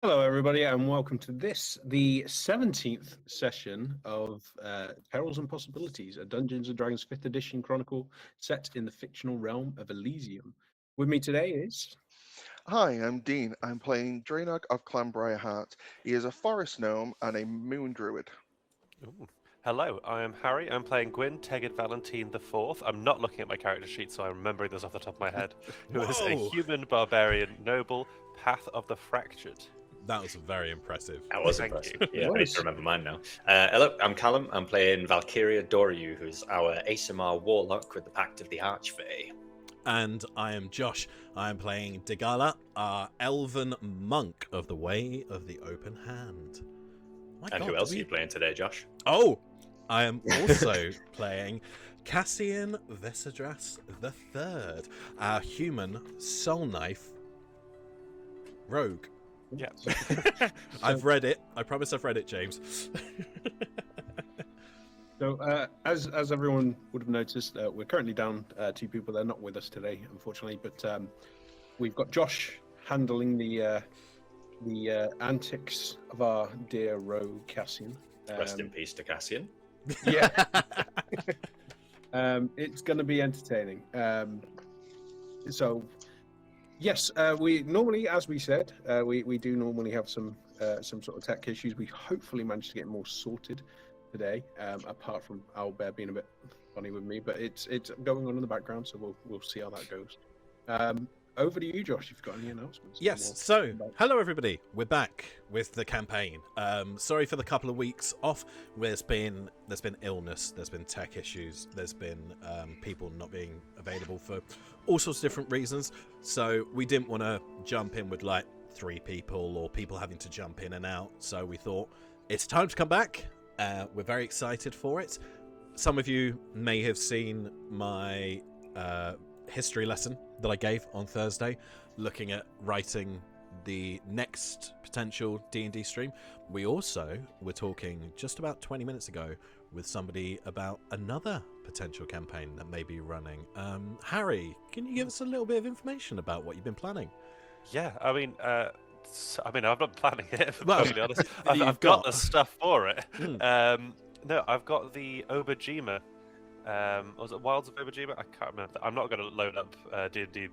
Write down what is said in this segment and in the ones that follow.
Hello, everybody, and welcome to the 17th session of Perils and Possibilities, a Dungeons & Dragons 5th edition chronicle set in the fictional realm of Elysium. With me today is... Hi, I'm Dean. I'm playing Draenor of Clanbriarheart. He is a forest gnome and a moon druid. Ooh. Hello, I am Harry. I'm playing Gwyn Tegid Valentine IV. I'm not looking at my character sheet, so I'm remembering this off the top of my head. Who is a Whoa! human barbarian noble, Path of the Fractured. That was very impressive. That was Thank impressive. you. Yeah, I need to remember mine now. Hello, I'm Callum. I'm playing Valkyria Doriu, who's our ASMR warlock with the Pact of the Archfey. And I am Josh. I am playing Degala, our elven monk of the Way of the Open Hand. My And God, who else are you playing today, Josh? Oh! I am also playing Cassian Vesidras III, our human soul knife rogue. Yeah. I've read it. I promise I've read it, James. So, as everyone would have noticed, we're currently down two people. They're not with us today, unfortunately, but we've got Josh handling the antics of our dear rogue Cassian. Rest in peace to Cassian. Yeah. It's going to be entertaining. So, yes, we normally, as we said, we do normally have some sort of tech issues. We hopefully managed to get more sorted today, apart from Owlbear being a bit funny with me, but it's going on in the background, so we'll see how that goes. Over to you, Josh, if you've got any announcements. Yes, so hello everybody, we're back with the campaign. Sorry for the couple of weeks off. There's been illness, there's been tech issues, there's been people not being available for all sorts of different reasons, so we didn't want to jump in with like 3 people or people having to jump in and out, so we thought it's time to come back. We're very excited for it. Some of you may have seen my history lesson that I gave on Thursday, looking at writing the next potential D&D stream. We also were talking just about 20 minutes ago with somebody about another potential campaign that may be running. Harry, can you give us a little bit of information about what you've been planning? Yeah, I mean, I'm not planning it, if I'm Well, totally honest. you've I've got got- the stuff for it. Hmm. No, I've got the Aubergine. Was it Wilds of Aubergine? I can't remember. I'm not going to load up D&D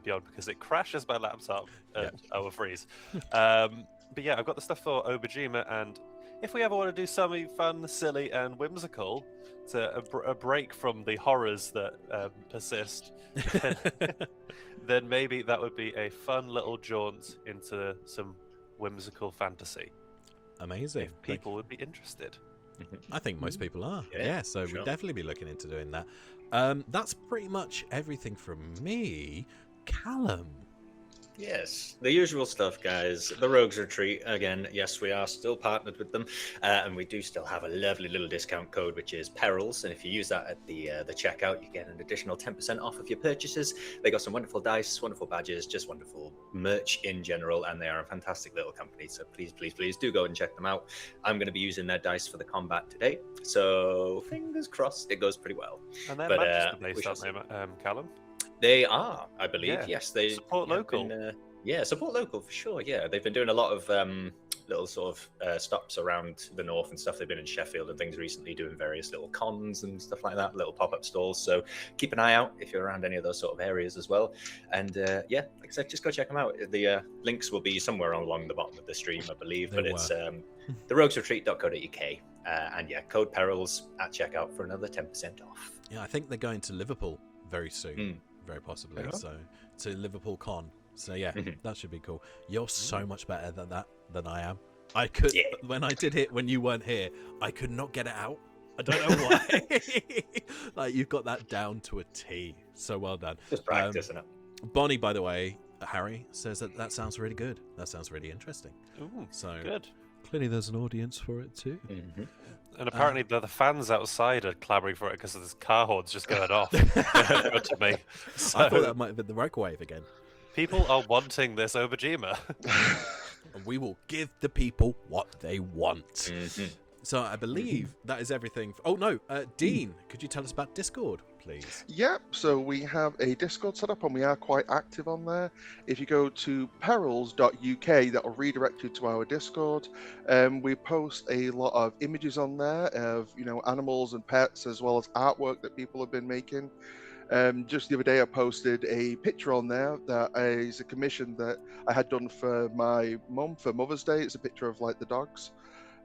Beyond because it crashes my laptop and I will freeze. But yeah, I've got the stuff for Aubergine, and if we ever want to do something fun, silly, and whimsical, to a break from the horrors that persist, then maybe that would be a fun little jaunt into some whimsical fantasy. Amazing. If people would be interested. I think most people are. Yeah, So sure. we'd definitely be looking into doing that. That's pretty much everything from me. Callum. Yes, the usual stuff, guys. The Rogues Retreat, again, yes, we are still partnered with them, and we do still have a lovely little discount code, which is Perils, and if you use that at the checkout, you get an additional 10% off of your purchases. They got some wonderful dice, wonderful badges, just wonderful merch in general, and they are a fantastic little company, so please, please, please do go and check them out. I'm going to be using their dice for the combat today, so fingers crossed it goes pretty well. And they're But, Manchester-based, we aren't they, Callum? They are, I believe. Yeah. Yes, they Support have local. been, support local for sure. Yeah, they've been doing a lot of little sort of stops around the north and stuff. They've been in Sheffield and things recently, doing various little cons and stuff like that, little pop-up stalls. So keep an eye out if you're around any of those sort of areas as well. And yeah, like I said, just go check them out. The links will be somewhere along the bottom of the stream, I believe. They But it's theroguesretreat.co.uk. And yeah, code Perils at checkout for another 10% off. Yeah, I think they're going to Liverpool very soon, very possibly. Yeah. So to Liverpool Con. So yeah, that should be cool. You're so much better than that than I am. I could when I did it when you weren't here, I could not get it out. I don't know why. Like you've got that down to a T. So well done. Just practice, isn't it? Bonnie, by the way, Harry says that sounds really good. That sounds really interesting. Ooh, So good. clearly there's an audience for it too. And apparently the fans outside are clamouring for it because this car horn's just going off in front of me. So I thought that might have been the microwave again. people are wanting this Aubergine. And we will give the people what they want. So I believe that is everything. Oh no, Dean, could you tell us about Discord, please? Yep, so we have a Discord set up and we are quite active on there. If you go to perils.uk, that'll redirect you to our Discord. We post a lot of images on there of, animals and pets, as well as artwork that people have been making. Just the other day, I posted a picture on there that is a commission that I had done for my mum for Mother's Day. It's a picture of like the dogs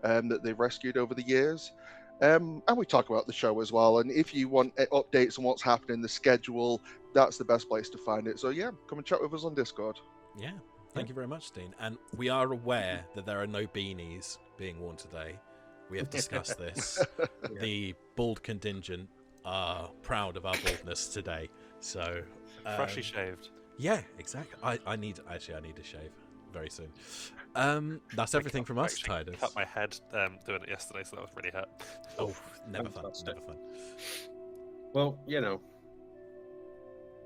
that they've rescued over the years. And we talk about the show as well. And if you want updates on what's happening, the schedule, that's the best place to find it. So yeah, come and chat with us on Discord. Yeah, thank you very much, Dean. And we are aware that there are no beanies being worn today. We have discussed this. The bald contingent are proud of our baldness today. So Freshly shaved. yeah, exactly. I need a shave very soon. That's everything from us, I actually Tidus. cut my head doing it yesterday, so that was really hurt. Oh, never fun. Fantastic. Never fun. Well,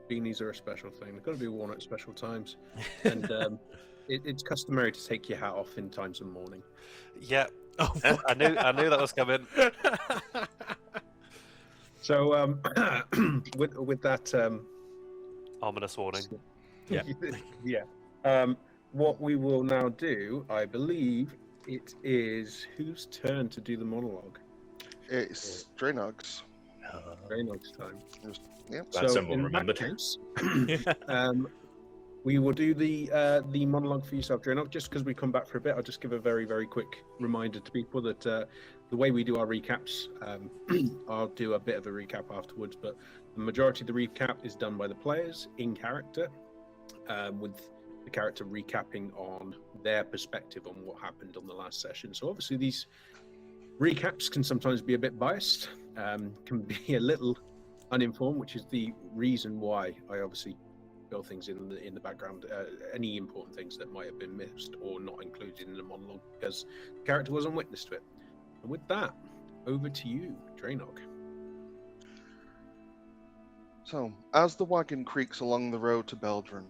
beanies are a special thing. They've got to be worn at special times, and it's customary to take your hat off in times of mourning. Yeah, Oh, I knew that was coming. So, with that, Ominous warning. Yeah. yeah. What we will now do, I believe, it is whose turn to do the monologue? It's Draenog's. Reynolds' time. Yep. Glad someone in that remembered. case, we will do the monologue for yourself, Draenog. Just because we come back for a bit, I'll just give a very, very quick reminder to people that the way we do our recaps, I'll do a bit of a recap afterwards, but the majority of the recap is done by the players in character, with the character recapping on their perspective on what happened on the last session. So obviously these recaps can sometimes be a bit biased, can be a little uninformed, which is the reason why I obviously fill things in the background, any important things that might have been missed or not included in the monologue, because the character wasn't witness to it. And with that, over to you, Draenog. So, as the wagon creaks along the road to Beldron,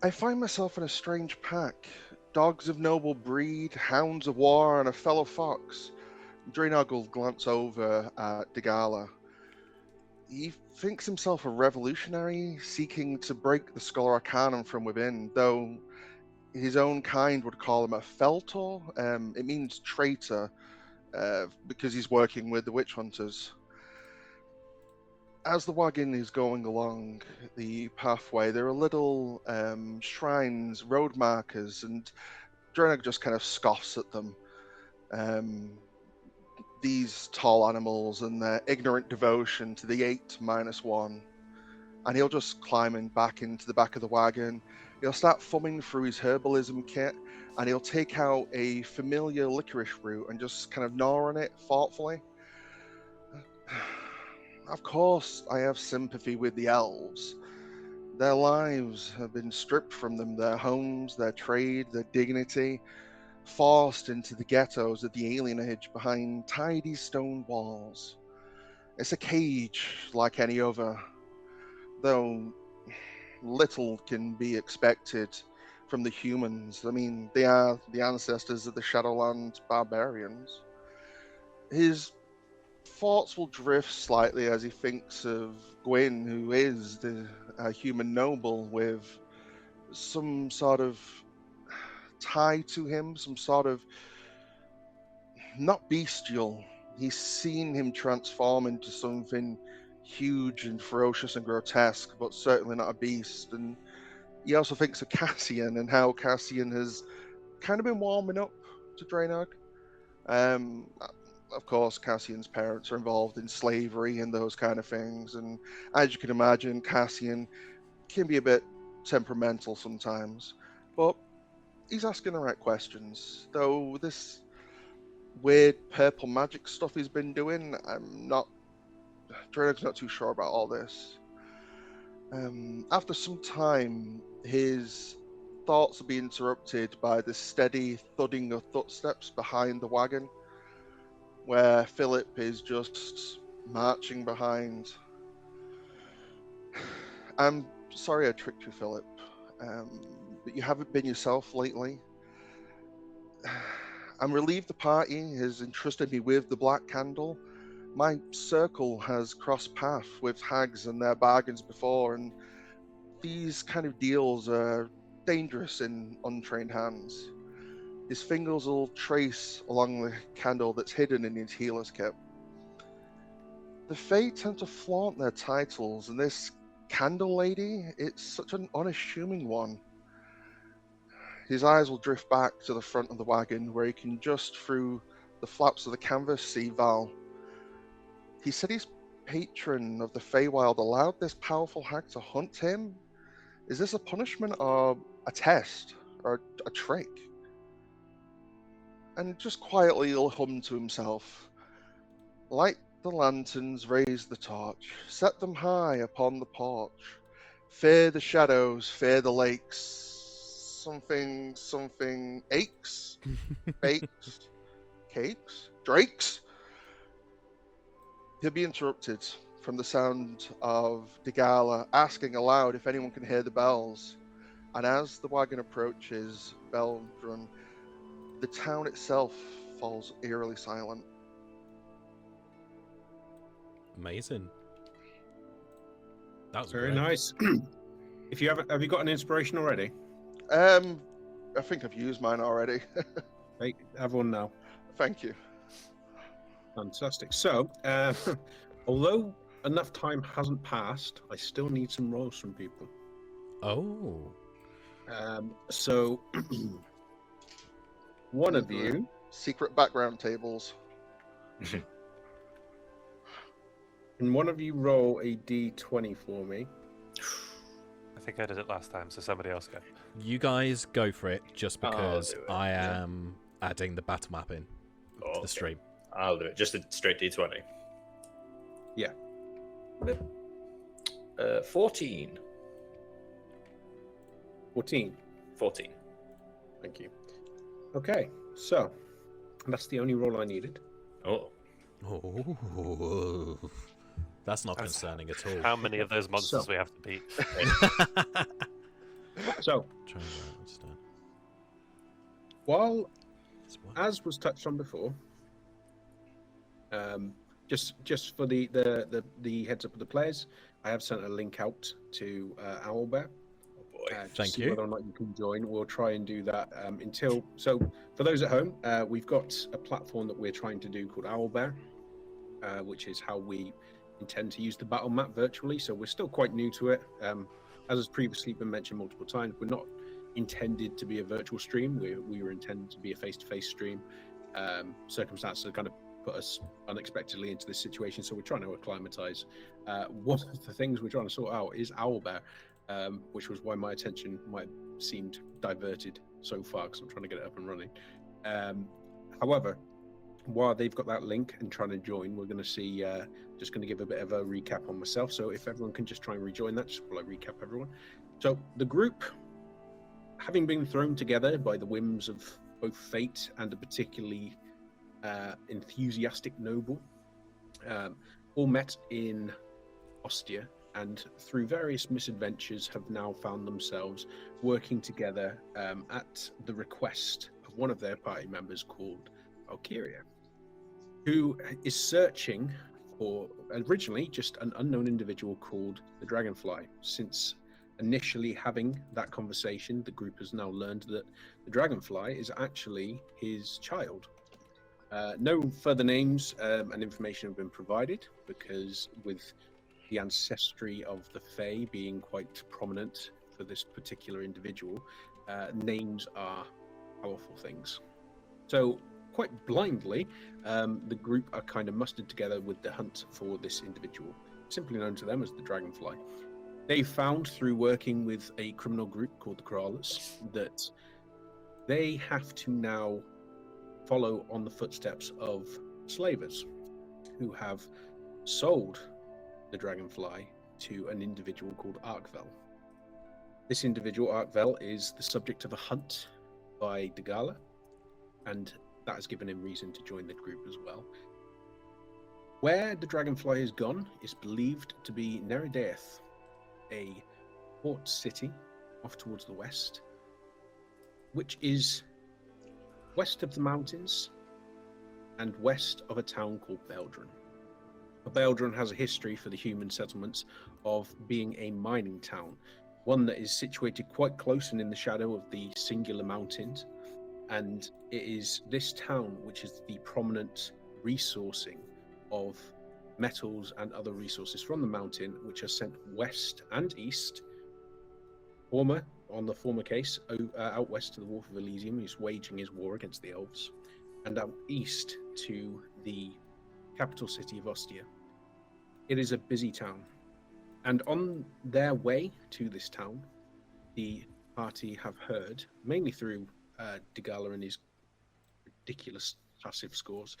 I find myself in a strange pack. Dogs of noble breed, hounds of war, and a fellow fox. Draenog will glance over at Dagala. He thinks himself a revolutionary, seeking to break the Scholar Arcanum from within, though his own kind would call him a Feltor. It means traitor, because he's working with the witch hunters. As the wagon is going along the pathway, there are little shrines, road markers, and Draenog just kind of scoffs at them. These tall animals and their ignorant devotion to the 8-1. And he'll just climb in back into the back of the wagon. He'll start thumbing through his herbalism kit, and he'll take out a familiar licorice root and just kind of gnaw on it thoughtfully. Of course, I have sympathy with the elves. Their lives have been stripped from them, their homes, their trade, their dignity, forced into the ghettos of the alien age behind tidy stone walls. It's a cage like any other, though little can be expected from the humans. I mean, they are the ancestors of the Shadowland barbarians. His thoughts will drift slightly as he thinks of Gwyn, who is a human noble with some sort of tie to him, some sort of, not bestial. He's seen him transform into something huge and ferocious and grotesque, but certainly not a beast. And he also thinks of Cassian and how Cassian has kind of been warming up to Draenog. Of course, Cassian's parents are involved in slavery and those kind of things, and as you can imagine, Cassian can be a bit temperamental sometimes, but he's asking the right questions. Though this weird purple magic stuff he's been doing, Draenog's not too sure about all this. After some time, his thoughts will be interrupted by the steady thudding of footsteps behind the wagon, where Philip is just marching behind. I'm sorry I tricked you, Philip, but you haven't been yourself lately. I'm relieved the party has entrusted me with the Black Candle. My circle has crossed path with hags and their bargains before, and these kind of deals are dangerous in untrained hands. His fingers will trace along the candle that's hidden in his healer's kit. The Fae tend to flaunt their titles, and this candle lady, it's such an unassuming one. His eyes will drift back to the front of the wagon, where he can just through the flaps of the canvas see Val. He said his patron of the Feywild allowed this powerful hag to hunt him. Is this a punishment or a test or a trick? And just quietly he'll hum to himself. Light the lanterns, raise the torch, set them high upon the porch. Fear the shadows, fear the lakes. Something aches, bakes, cakes, drakes. He'll be interrupted from the sound of Degala asking aloud if anyone can hear the bells. And as the wagon approaches Beldrun, the town itself falls eerily silent. Amazing. That was Very great. nice. If you have you got an inspiration already? I think I've used mine already. Right, have one now. Thank you. Fantastic. So, although enough time hasn't passed, I still need some rolls from people. Oh. So, one of you. Secret background tables. Can one of you roll a d20 for me? I think I did it last time, so somebody else go. You guys go for it just because do it, I yeah. am adding the battle map in to Okay. the stream. I'll do it. Just a straight D20. Yeah. 14. 14. 14. Thank you. Okay, so that's the only roll I needed. Oh. Oh. That's not concerning at all. How many of those monsters So- we have to beat? So, Try and understand. while, That's what- as was touched on before, just for the heads up of the players, I have sent a link out to Owlbear. Oh boy. To Thank see you. whether or not you can join. We'll try and do that until. So, for those at home, we've got a platform that we're trying to do called Owlbear, which is how we intend to use the battle map virtually. So we're still quite new to it. As has previously been mentioned multiple times, we're not intended to be a virtual stream. We were intended to be a face-to-face stream. Circumstances have kind of put us unexpectedly into this situation, so we're trying to acclimatize. One of the things we're trying to sort out is Owlbear, which was why my attention might have seemed diverted so far, because I'm trying to get it up and running. However, while they've got that link and trying to join, we're going to see, just going to give a bit of a recap on myself. So if everyone can just try and rejoin that, just while I recap everyone. So the group, having been thrown together by the whims of both fate and a particularly enthusiastic noble, all met in Ostia, and through various misadventures have now found themselves working together at the request of one of their party members called Valkyria, who is searching for originally just an unknown individual called the Dragonfly. Since initially having that conversation, the group has now learned that the Dragonfly is actually his child. No further names and information have been provided, because with the ancestry of the Fae being quite prominent for this particular individual, names are powerful things. So quite blindly, the group are kind of mustered together with the hunt for this individual, simply known to them as the Dragonfly. They found through working with a criminal group called the Crawlers that they have to now follow on the footsteps of slavers who have sold the Dragonfly to an individual called Arkvel. This individual, Arkvel, is the subject of a hunt by Degala, and that has given him reason to join the group as well. Where the Dragonfly has gone is believed to be Neridaeth, a port city off towards the west, which is west of the mountains and west of a town called Beldron. Beldron has a history for the human settlements of being a mining town, one that is situated quite close and in the shadow of the singular mountains. And it is this town which is the prominent resourcing of metals and other resources from the mountain, which are sent west and east. On the former case, out west to the Wolf of Elysium, who's waging his war against the elves, and out east to the capital city of Ostia. It is a busy town, and on their way to this town, the party have heard, mainly through Degala and his ridiculous passive scores,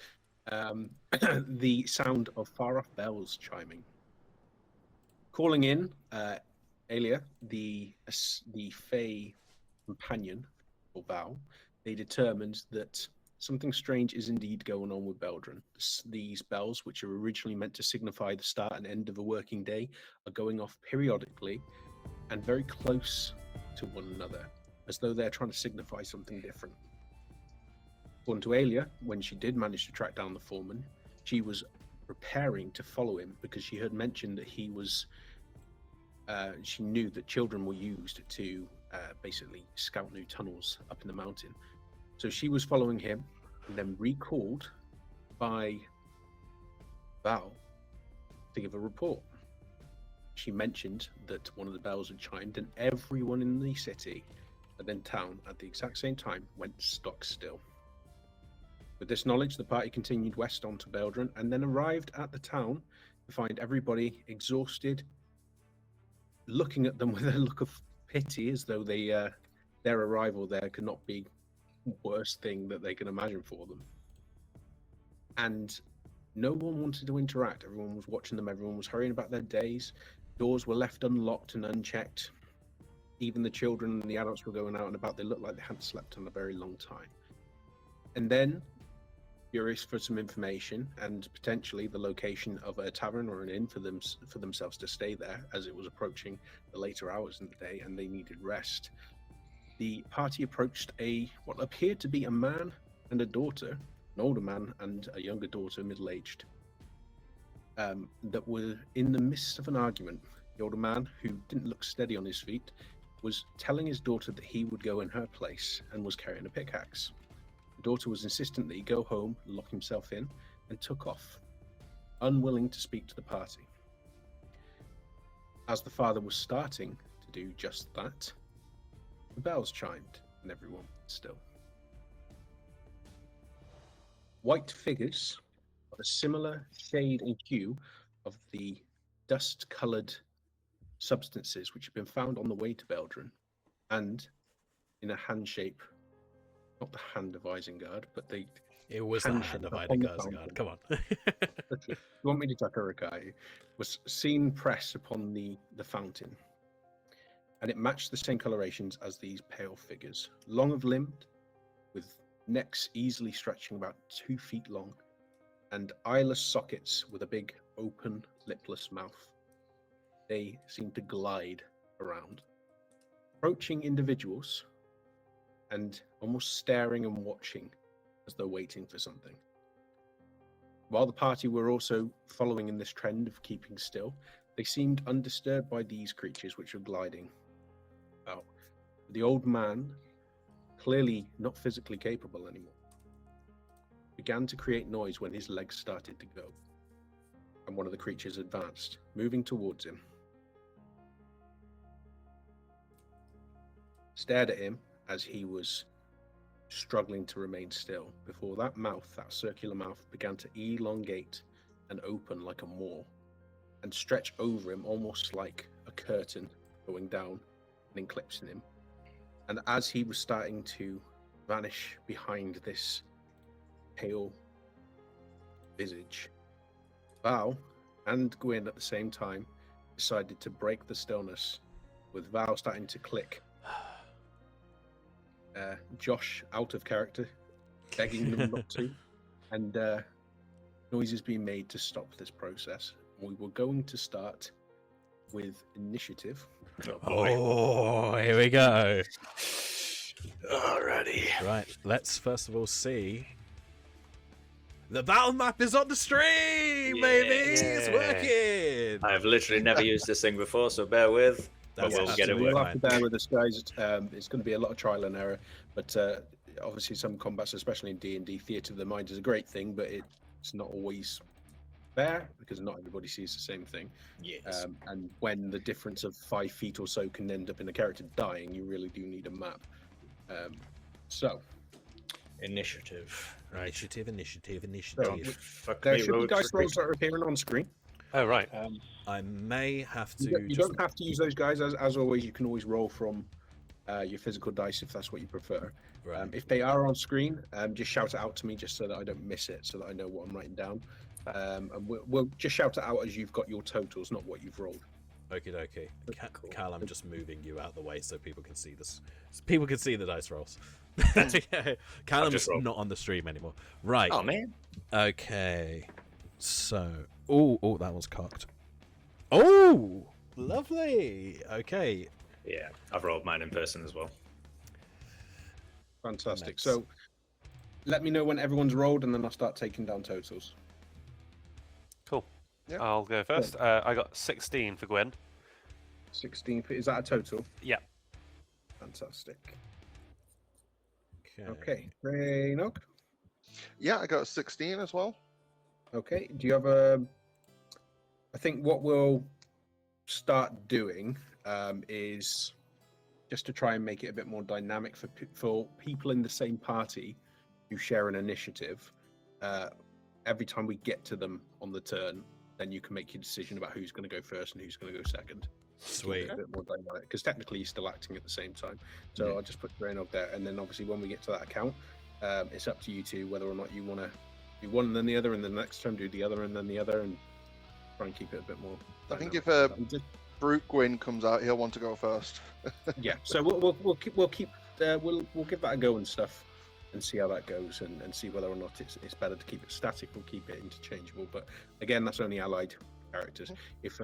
the sound of far-off bells chiming. Calling in Aelia, the Fey companion, or Val, they determined that something strange is indeed going on with Beldron. These bells, which are originally meant to signify the start and end of a working day, are going off periodically and very close to one another, as though they're trying to signify something different. According to Aelia, when she did manage to track down the foreman, she was preparing to follow him because she had mentioned that he was she knew that children were used to basically scout new tunnels up in the mountain. So she was following him, and then recalled by Val to give a report. She mentioned that one of the bells had chimed, and everyone in the city and then town at the exact same time went stock still. With this knowledge, the party continued west onto Beldron, and then arrived at the town to find everybody exhausted, looking at them with a look of pity, as though their arrival there could not be the worst thing that they can imagine for them. And no one wanted to interact. Everyone was watching them. Everyone was hurrying about their days. Doors were left unlocked and unchecked. Even the children and the adults were going out and about. They looked like they hadn't slept in a very long time. And then, curious for some information and potentially the location of a tavern or an inn for themselves to stay there, as it was approaching the later hours in the day and they needed rest, the party approached what appeared to be a man and a daughter, an older man and a younger daughter, middle-aged, that were in the midst of an argument. The older man, who didn't look steady on his feet, was telling his daughter that he would go in her place and was carrying a pickaxe. The daughter was insistent that he go home, lock himself in, and took off, unwilling to speak to the party. As the father was starting to do just that, the bells chimed, and everyone was still. White figures of a similar shade and hue of the dust-coloured substances which had been found on the way to Beldron, and in a hand shape, not the hand of Isengard, but it was the hand of Isengard. Come on. You want me to Takarakai? Was seen pressed upon the fountain, and it matched the same colorations as these pale figures, long of limb, with necks easily stretching about 2 feet long, and eyeless sockets with a big open lipless mouth. They seem to glide around, approaching individuals and almost staring and watching as though waiting for something. While the party were also following in this trend of keeping still, they seemed undisturbed by these creatures which were gliding about. The old man, clearly not physically capable anymore, began to create noise when his legs started to go, and one of the creatures advanced, moving towards him, stared at him as he was struggling to remain still, before that mouth, that circular mouth, began to elongate and open like a maw, and stretch over him almost like a curtain going down and eclipsing him. And as he was starting to vanish behind this pale visage, Val and Gwyn at the same time decided to break the stillness, with Val starting to click. Josh out of character, begging them not to, and noises being made to stop this process. We were going to start with initiative. Oh, here we go. Alrighty. Right, let's first of all see. The battle map is on the stream, baby! It's working! I've literally never used this thing before, so bear with. But That's we'll get it absolutely You'll working. have to bear with us, guys. It's going to be a lot of trial and error, but obviously some combats, especially in D&D, theatre of the mind is a great thing, but it's not always fair because not everybody sees the same thing. Yes. And when the difference of 5 feet or so can end up in a character dying, you really do need a map. So, Initiative. Right. Initiative. Fuck there me, should be rogues dice for rolls that are appearing on screen. Oh, right. I may have to. You don't have to use those guys. As always, you can always roll from your physical dice if that's what you prefer. Right. If they are on screen, just shout it out to me just so that I don't miss it, so that I know what I'm writing down. And we'll just shout it out as you've got your totals, not what you've rolled. Okie dokie. Cool. Cal, I'm just moving you out of the way so people can see this. So people can see the dice rolls. Callum's not on the stream anymore. Right. Oh man. Okay. So, oh, that was cocked. Oh, lovely. Okay. Yeah, I've rolled mine in person as well. Fantastic. Nice. So let me know when everyone's rolled, and then I'll start taking down totals. Cool. Yeah. I'll go first. I got 16 for Gwen. 16. Is that a total? Yeah. Fantastic. Okay. Reynog? Yeah, I got 16 as well. Okay. Do you have a? I think what we'll start doing is just to try and make it a bit more dynamic for people in the same party who share an initiative. Every time we get to them on the turn, then you can make your decision about who's going to go first and who's going to go second. Sweet. A bit more dynamic because technically you're still acting at the same time. So I'll just put Reynog there, and then obviously when we get to that account, it's up to you two whether or not you want to do one and then the other, and then the next time do the other and then the other, and try and keep it a bit more I think dynamic. if Brute Gwyn comes out, he'll want to go first. Yeah, so we'll give that a go and stuff, and see how that goes, and see whether or not it's better to keep it static or keep it interchangeable. But again, that's only allied characters. If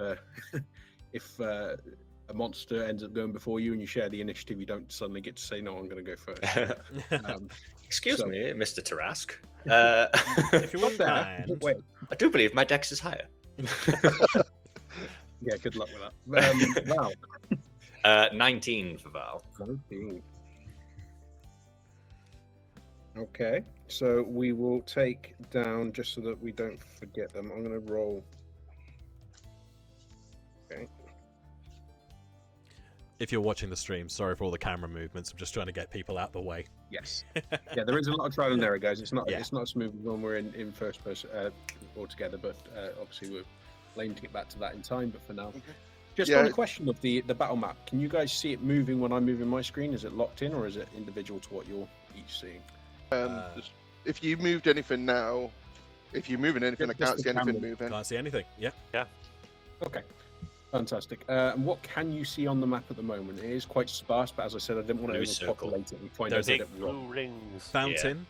a monster ends up going before you and you share the initiative, you don't suddenly get to say, no, I'm going to go first. Excuse me, Mr. Tarask. If you wouldn't mind. Wait, I do believe my dex is higher. yeah, good luck with that. Val. 19 for Val. 19. Okay, so we will take down, just so that we don't forget them, I'm going to roll. Okay. If you're watching the stream, sorry for all the camera movements. I'm just trying to get people out the way. Yes. Yeah, there is a lot of trial and error, guys. It's not Yeah. it's not smooth when we're in first person altogether, but obviously we're aiming to get back to that in time. But for now, just Yeah. on the question of the battle map, can you guys see it moving when I'm moving my screen? Is it locked in, or is it individual to what you're each seeing? If you moved anything now, if you're moving anything, I Just can't the see anything camera. moving. Can't see anything. Yeah. Okay. Fantastic. And what can you see on the map at the moment? It is quite sparse, but as I said, I didn't want to Blue circle. overpopulate it and find There's out Big that wrong. blue rings. Fountain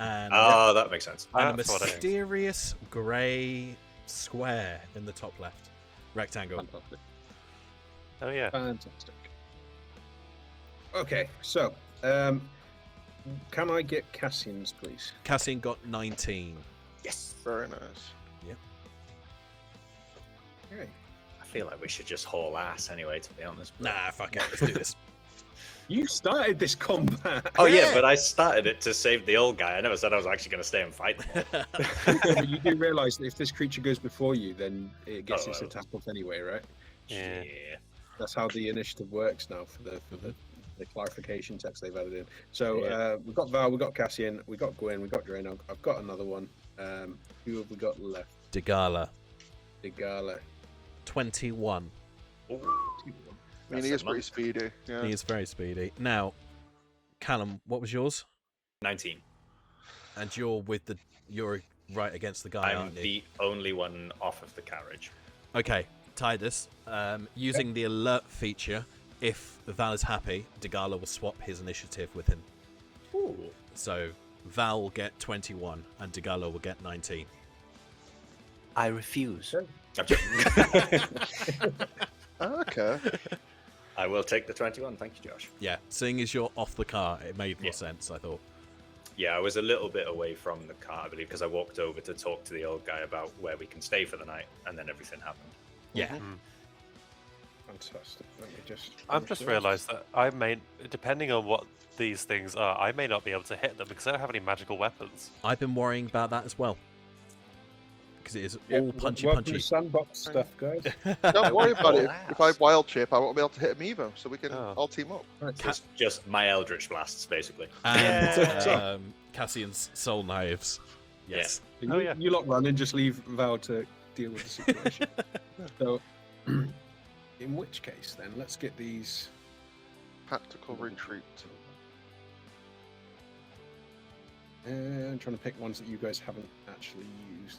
and, Oh, that makes sense. and a That's what I think. mysterious grey square in the top left. Rectangle. Fantastic. Oh, yeah. Fantastic. Okay, so can I get Cassian's, please? Cassian got 19. Yes. Very nice. Okay. I feel like we should just haul ass anyway, to be honest. but- Nah, fuck it. Let's do this. You started this combat. Oh yeah, Yeah. but I started it to save the old guy. I never said I was actually going to stay and fight them all. Yeah, but you do realise that if this creature goes before you, then it gets Oh, its well. attack off anyway, right? Yeah. That's how the initiative works now for the clarification text they've added in. So we've got Val, we've got Cassian, we've got Gwen, we've got Drainog. I've got another one. Who have we got left? Degala, Digala. 21. Ooh. I mean, That's he a is pretty month. speedy. Yeah. He is very speedy. Now, Callum, what was yours? 19. And you're right against the guy, I'm aren't you? the only one off of the carriage. Okay, Tidus, using the alert feature, if Val is happy, Degala will swap his initiative with him. Ooh. So Val will get 21 and Degala will get 19. I refuse. Okay. I'm joking. Okay. I will take the 21. Thank you, Josh. Yeah, seeing as you're off the car, it made more Yeah. sense, I thought. Yeah, I was a little bit away from the car, I believe, because I walked over to talk to the old guy about where we can stay for the night, and then everything happened. Yeah. Fantastic. Let me just. I've just realised that I may, depending on what these things are, I may not be able to hit them because I don't have any magical weapons. I've been worrying about that as well. Because it is Yeah, all punchy welcome to punchy. sandbox stuff, guys. Don't worry about it. Blast. If I wild chip, I won't be able to hit him either, so we can Oh. all team up. It's just my Eldritch Blasts, basically. And Yeah. Cassian's soul knives. Yes. You, Oh, yeah. you lot run and just leave Val to deal with the situation. So, in which case, then, let's get these. Tactical retreat. I'm trying to pick ones that you guys haven't actually used.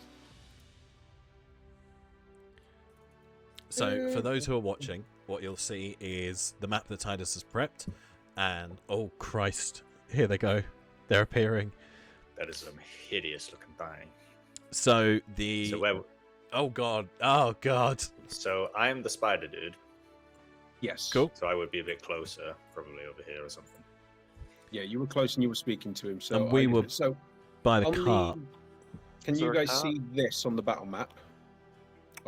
So, for those who are watching, what you'll see is the map that Titus has prepped. And, oh Christ, here they go. They're appearing. That is some hideous looking thing. So, the... So where? Oh God. Oh God. So I'm the spider dude. Yes. Cool. So I would be a bit closer, probably over here or something. Yeah, you were close and you were speaking to him. So And we were So By the on car. can Is you there a guys car? see this on the battle map?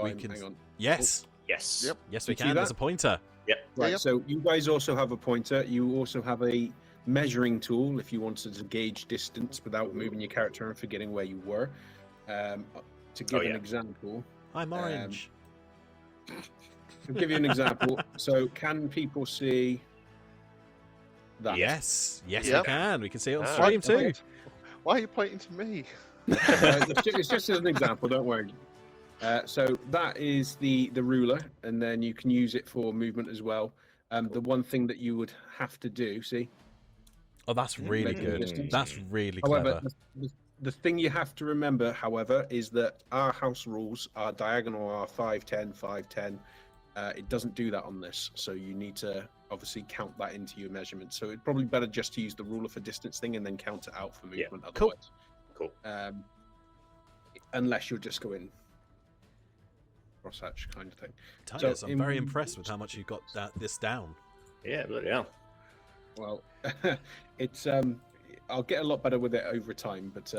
We Hang can- on. Yes. Yes. Yep. Yes, we You see can. There's that? a pointer. Yep. Right. Yep. So you guys also have a pointer. You also have a measuring tool if you wanted to gauge distance without moving your character and forgetting where you were. To give an yeah. example, I'm orange. to give you an example. So can people see that? Yes. Yes, Yep. we can. We can see it on Ah. stream too. Why are you pointing to me? It's just as an example. Don't worry. So that is the ruler, and then you can use it for movement as well. The one thing that you would have to do, see. Oh, that's really Making good. distance. That's really However, clever. the thing you have to remember, however, is that our house rules are diagonal are 5'10", 5'10". It doesn't do that on this, so you need to obviously count that into your measurement. So it's probably better just to use the ruler for distance thing and then count it out for Yeah. movement. Cool. Cool. Unless you're just going crosshatch kind of thing. Titus, I'm very in- impressed with how much you got this down. Yeah, bloody hell. Well, it's I'll get a lot better with it over time, but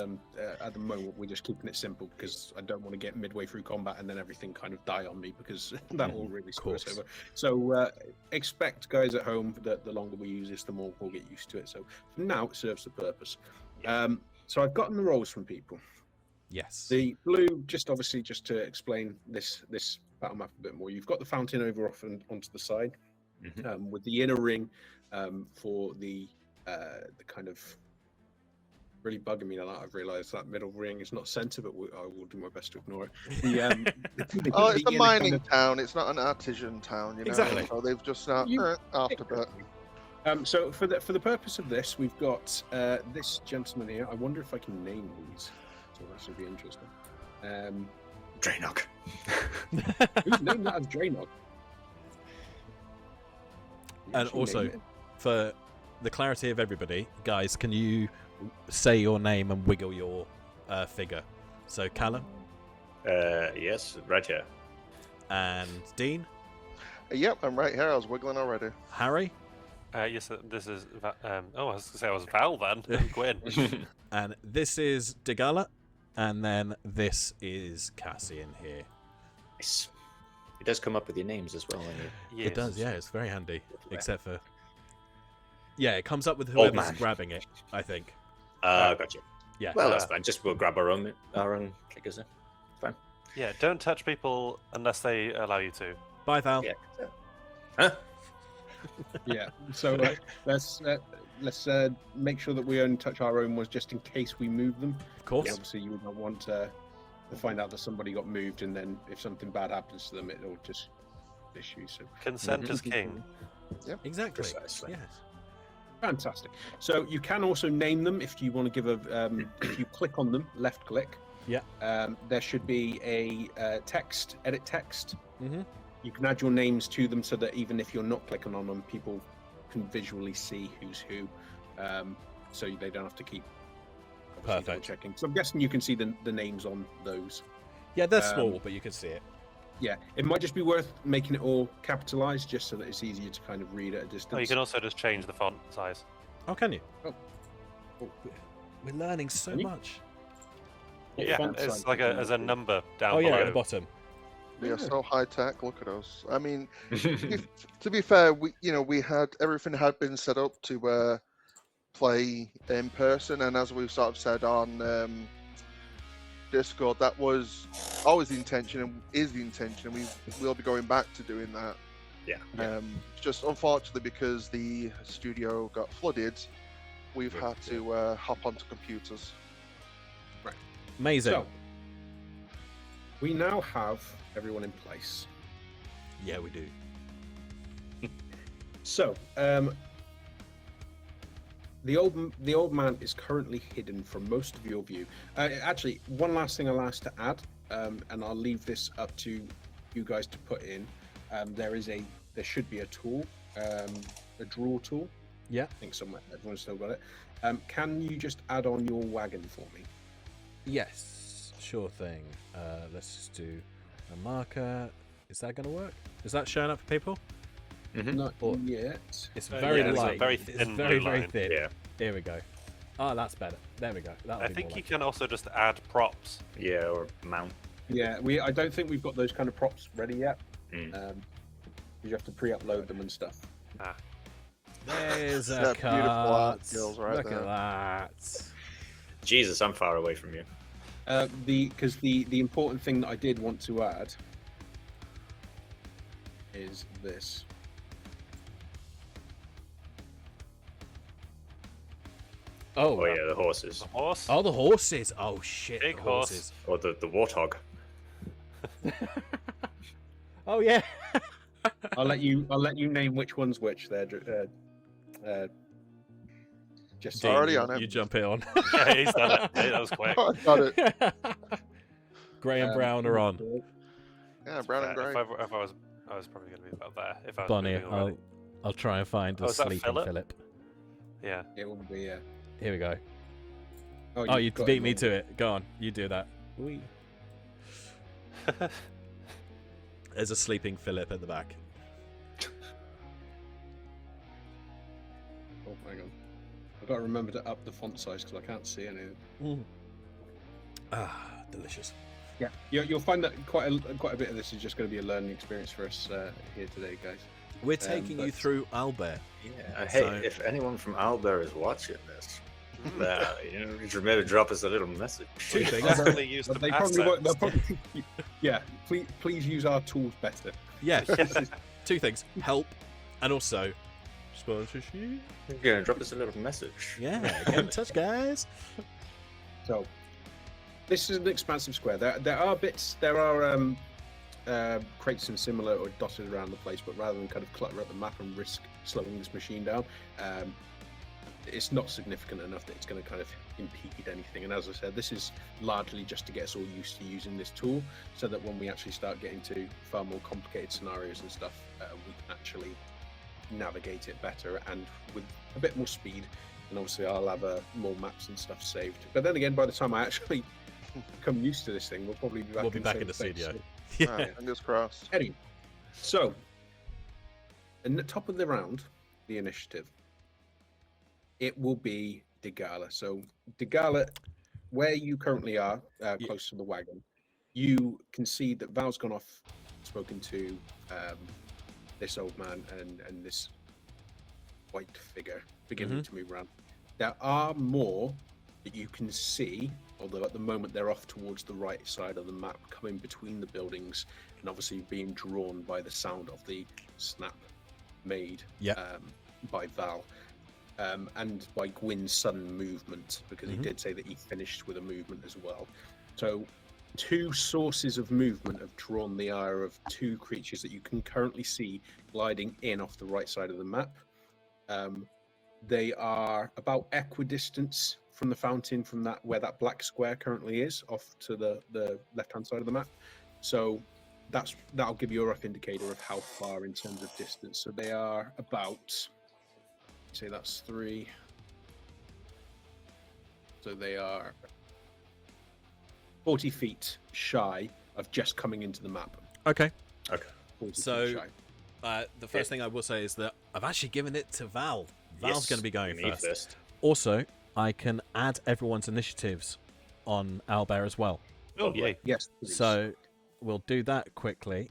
at the moment we're just keeping it simple because I don't want to get midway through combat and then everything kind of die on me because that will really screw us course. over. So expect, guys at home, that the longer we use this, the more we'll get used to it. So for now, it serves the purpose. So I've gotten the rolls from people. Yes. The blue, just to explain this battle map a bit more. You've got the fountain over off and onto the side, with the inner ring for the kind of really bugging me now that I've realised that middle ring is not centre, but I will do my best to ignore it. Oh, it's a inner mining kind of- town. It's not an artisan town, you know. Exactly. So they've just not You- after bit. So for the purpose of this, we've got this gentleman here. I wonder if I can name these. So that should be interesting. Draenok. Who's named that as Draenok? You And actually also, named it? for the clarity of everybody, guys, can you say your name and wiggle your figure? So, Callum Yes, right here. and Dean, Yep, I'm right here. I was wiggling already. Harry, Yes, this is. I was going to say I was Val then. Gwyn. and this is Degala, and then this is Cassian here. Nice. It does come up with your names as well. It does, yeah, it's very handy. Except for. Yeah, it comes up with Old whoever's man. grabbing it, I think. Gotcha. Yeah. Well, that's fine. Just we'll grab our own clickers then. Fine. Yeah, don't touch people unless they allow you to. Bye, Val. Yeah. Huh? Yeah. So let's make sure that we only touch our own ones just in case we move them. Of course. Obviously, you would not want to find out that somebody got moved, and then if something bad happens to them, it'll just issue. So Consent is king. Exactly. Precisely. Yes. fantastic. So you can also name them if you want to give a. If you click on them, left click. Yeah. There should be a text, edit text. Mm-hmm. You can add your names to them so that even if you're not clicking on them, people can visually see who's who, so they don't have to keep Perfect. checking. So I'm guessing you can see the names on those. Yeah, they're small, but you can see it. Yeah, it might just be worth making it all capitalized just so that it's easier to kind of read at a distance. Oh, you can also just change the font size. Oh, can you? Oh. We're learning so Can you? much. Yeah, font it's size like is as a number down Oh, below. yeah, at the bottom. We are so high tech. Look at us. I mean, to be fair, we had everything had been set up to play in person, and as we've sort of said on Discord, that was always the intention and is the intention. We will be going back to doing that. Yeah. Just unfortunately, because the studio got flooded, we've had to hop onto computers. Amazing. So, we now have everyone in place. Yeah, we do. So, the old man is currently hidden from most of your view. Actually, one last thing I'll ask to add, and I'll leave this up to you guys to put in. There should be a tool, a draw tool. Yeah. I think everyone's still got it. Can you just add on your wagon for me? Yes, sure thing. Let's just do a marker. Is that going to work? Is that showing up for people? Not Or- yet. It's very yeah, it's a light. very It's thin very, blue very line. thin. Yeah. Here we go. Oh, that's better. There we go. That'll I be think more you like can also just add props. Yeah, or mount. Yeah, I don't think we've got those kind of props ready yet. Mm. You have to pre-upload them and stuff. Ah, There's a That beautiful card. art skills right Look there. at that. Jesus, I'm far away from you. Because the important thing that I did want to add is this. Oh, Oh yeah, the horses. the horse. Oh, the horses. Oh, shit. Big the horse. horses. Or the warthog. Oh, yeah. I'll let you name which one's which. There, just so Already you on know. it. You jump it on. Yeah, he's done it. Yeah, that was quick. I got it. Grey and Brown are on. Yeah, brown and If grey. I was probably going to be about there. If I was Bonnie, moving already. I'll try and find Oh, the is that sleeping Philip? Philip. Yeah. It will be. Here we go. Oh, Oh, you you've got beat it me wrong. to it. Go on, you do that. Whee. There's a sleeping Philip at the back. Oh, hang on. I've got to remember to up the font size because I can't see anything. Ah, delicious. Yeah, you'll find that quite a bit of this is just going to be a learning experience for us here today, guys. We're taking you but- through Albert. Yeah. Hey, So- if anyone from Albert is watching this, you should maybe drop us a little message. Two things. Definitely use But the they probably won't. They'll accents. probably, yeah. Please use our tools better. Yeah, two things. Help, and also sponsorship. Yeah, drop us a little message. Yeah, get in touch, guys. So, this is an expansive square. There are bits. There are crates and similar or dotted around the place, but rather than kind of clutter up the map and risk slowing this machine down, it's not significant enough that it's going to kind of impede anything. And as I said, this is largely just to get us all used to using this tool, so that when we actually start getting to far more complicated scenarios and stuff, we can actually navigate it better and with a bit more speed. And obviously, I'll have more maps and stuff saved. But then again, by the time I actually become used to this thing, we'll probably be back. We'll be back same in the place. studio. So- Yeah. Right, fingers crossed. Anyway, so in the top of the round, the initiative, it will be Degala. So Degala, where you currently are, close to the wagon, you can see that Val's gone off, spoken to this old man and this white figure beginning to move around. There are more that you can see, although at the moment they're off towards the right side of the map, coming between the buildings, and obviously being drawn by the sound of the snap made by Val, and by Gwyn's sudden movement, because he did say that he finished with a movement as well. So two sources of movement have drawn the ire of two creatures that you can currently see gliding in off the right side of the map. They are about equidistance from the fountain, from that where that black square currently is, off to the left-hand side of the map. So that'll give you a rough indicator of how far in terms of distance. So they are about, say that's 3. So they are 40 feet shy of just coming into the map. Okay. Okay. 40 So- feet shy. The first thing I will say is that I've actually given it to Val. Val's going to be going me first. Also, I can add everyone's initiatives on Owlbear as well. Oh, yay. Yes. please. So we'll do that quickly.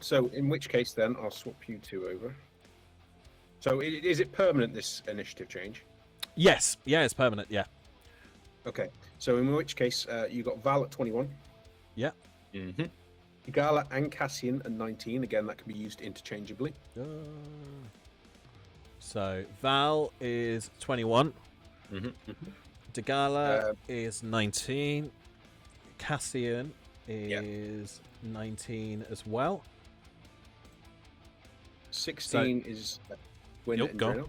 So in which case then I'll swap you two over. So is it permanent, this initiative change? Yes. Yeah, it's permanent. Yeah. Okay. So in which case you got Val at 21, Yeah. Mm-hmm. Igala and Cassian at 19. Again, that can be used interchangeably. So Val is 21. Mm-hmm. Degala is 19. Cassian is 19 as well. 16 is Gwyn Yep, and go on. Draenor.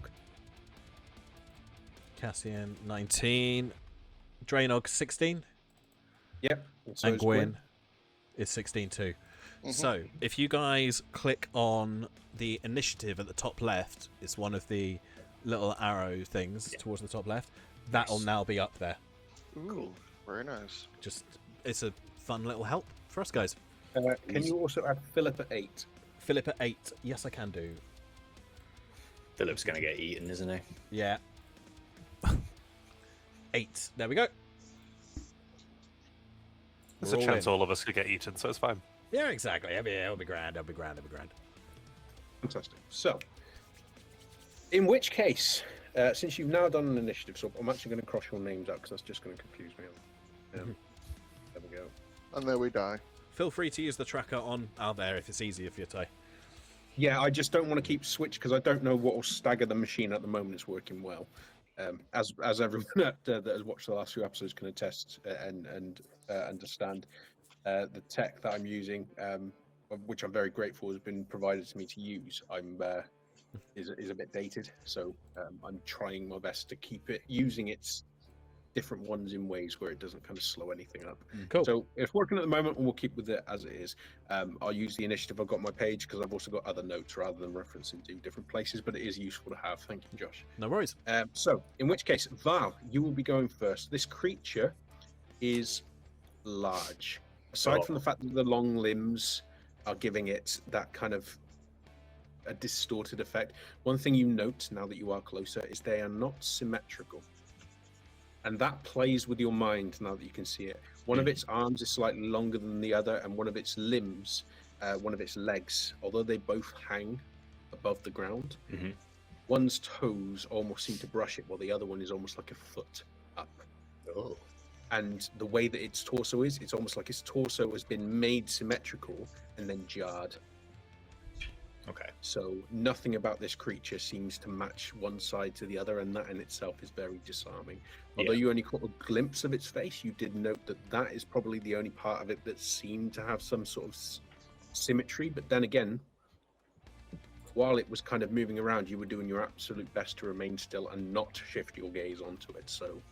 Cassian 19. Draenog 16. Yep. So And is Gwyn is 16 too. So if you guys click on the initiative at the top left, it's one of the little arrow things towards the top left. That'll now be up there. Ooh, very nice. Just it's a fun little help for us guys. Can you also add Philip at 8? Philip at 8. Yes, I can do. Philip's gonna get eaten, isn't he? Yeah. 8. There we go. There's We're a all chance in. all of us could get eaten, so it's fine. Yeah, exactly. It'll be grand. It'll be grand. Fantastic. So, in which case, since you've now done an initiative, so I'm actually going to cross your names out because that's just going to confuse me. There we go. And there we die. Feel free to use the tracker on Owlbear if it's easier for you, Ty. Yeah, I just don't want to keep switch because I don't know what will stagger the machine at the moment. It's working well. As everyone that has watched the last few episodes can attest and understand, the tech that I'm using, which I'm very grateful has been provided to me to use, is a bit dated. So I'm trying my best to keep it using its different ones in ways where it doesn't kind of slow anything up. Cool. So it's working at the moment, and we'll keep with it as it is. I'll use the initiative I've got on my page because I've also got other notes rather than referencing to different places, but it is useful to have. Thank you, Josh. No worries. So in which case, Val, you will be going first. This creature is large. Aside from the fact that the long limbs are giving it that kind of a distorted effect, one thing you note now that you are closer is they are not symmetrical. And that plays with your mind now that you can see it. One of its arms is slightly longer than the other, and one of its limbs, one of its legs, although they both hang above the ground, one's toes almost seem to brush it, while the other one is almost like a foot up. Oh. And the way that its torso is, it's almost like its torso has been made symmetrical and then jarred. Okay. So nothing about this creature seems to match one side to the other, and that in itself is very disarming. Although you only caught a glimpse of its face, you did note that that is probably the only part of it that seemed to have some sort of symmetry. But then again, while it was kind of moving around, you were doing your absolute best to remain still and not shift your gaze onto it. So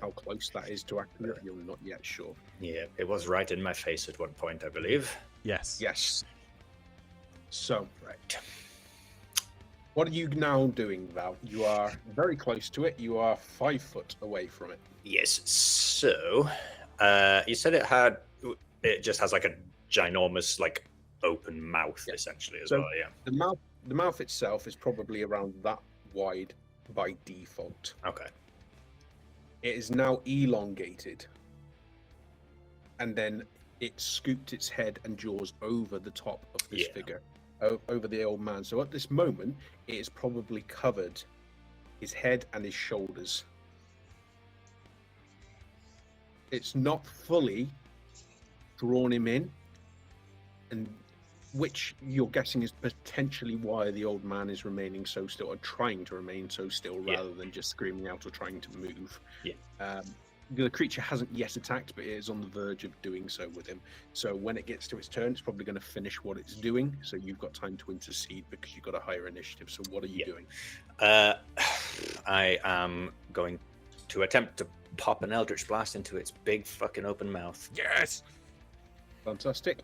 how close that is to accurate, you're not yet sure. Yeah, it was right in my face at one point, I believe. Yes. Yes. So, right. What are you now doing, Val? You are very close to it. You are 5 foot away from it. Yes. So, you said it just has like a ginormous, like open mouth, essentially as well. Yeah. The mouth itself is probably around that wide by default. Okay. It is now elongated, and then it scooped its head and jaws over the top of this figure, over the old man. So at this moment, it is probably covered his head and his shoulders. It's not fully drawn him in, and which you're guessing is potentially why the old man is remaining so still, or trying to remain so still, rather than just screaming out or trying to move. The creature hasn't yet attacked, but it is on the verge of doing so with him. So when it gets to its turn, it's probably going to finish what it's doing. So you've got time to intercede because you've got a higher initiative. So what are you doing? I am going to attempt to pop an Eldritch Blast into its big fucking open mouth. Yes. Fantastic.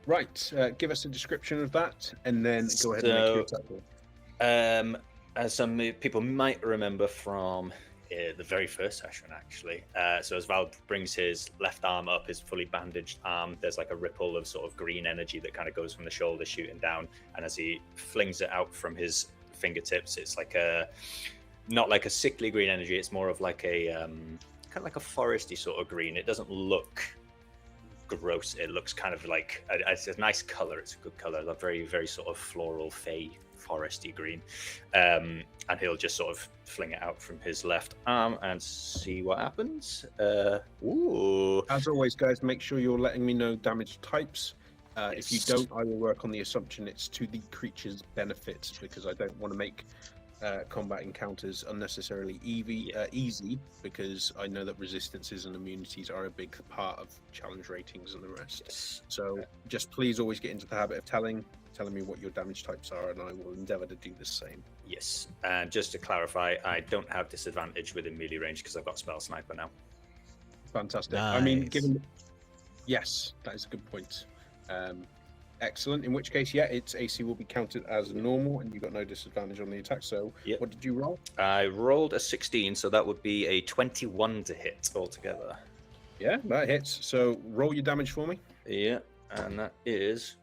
Right, give us a description of that, and then go ahead and make your attack roll. As some people might remember from the very first session, actually. So as Val brings his left arm up, his fully bandaged arm, there's like a ripple of sort of green energy that kind of goes from the shoulder shooting down. And as he flings it out from his fingertips, it's like not like a sickly green energy. It's more of like a kind of like a foresty sort of green. It doesn't look gross. It looks kind of like it's a nice color. It's a good color, a very, very sort of floral, fey, foresty green. And he'll just sort of fling it out from his left arm and see what happens. Ooh. As always, guys, make sure you're letting me know damage types. If you don't, I will work on the assumption it's to the creature's benefit, because I don't want to make combat encounters unnecessarily easy, because I know that resistances and immunities are a big part of challenge ratings and the rest. Yes. So just please always get into the habit of telling me what your damage types are, and I will endeavor to do the same. Yes, and just to clarify, I don't have disadvantage within melee range because I've got Spell Sniper now. Fantastic. I mean, Nice. given... Yes, that is a good point. Excellent. In which case, yeah, its AC will be counted as normal, and you've got no disadvantage on the attack. So, Yep. What did you roll? I rolled a 16, so that would be a 21 to hit altogether. Yeah, that hits. So roll your damage for me. Yeah, and that is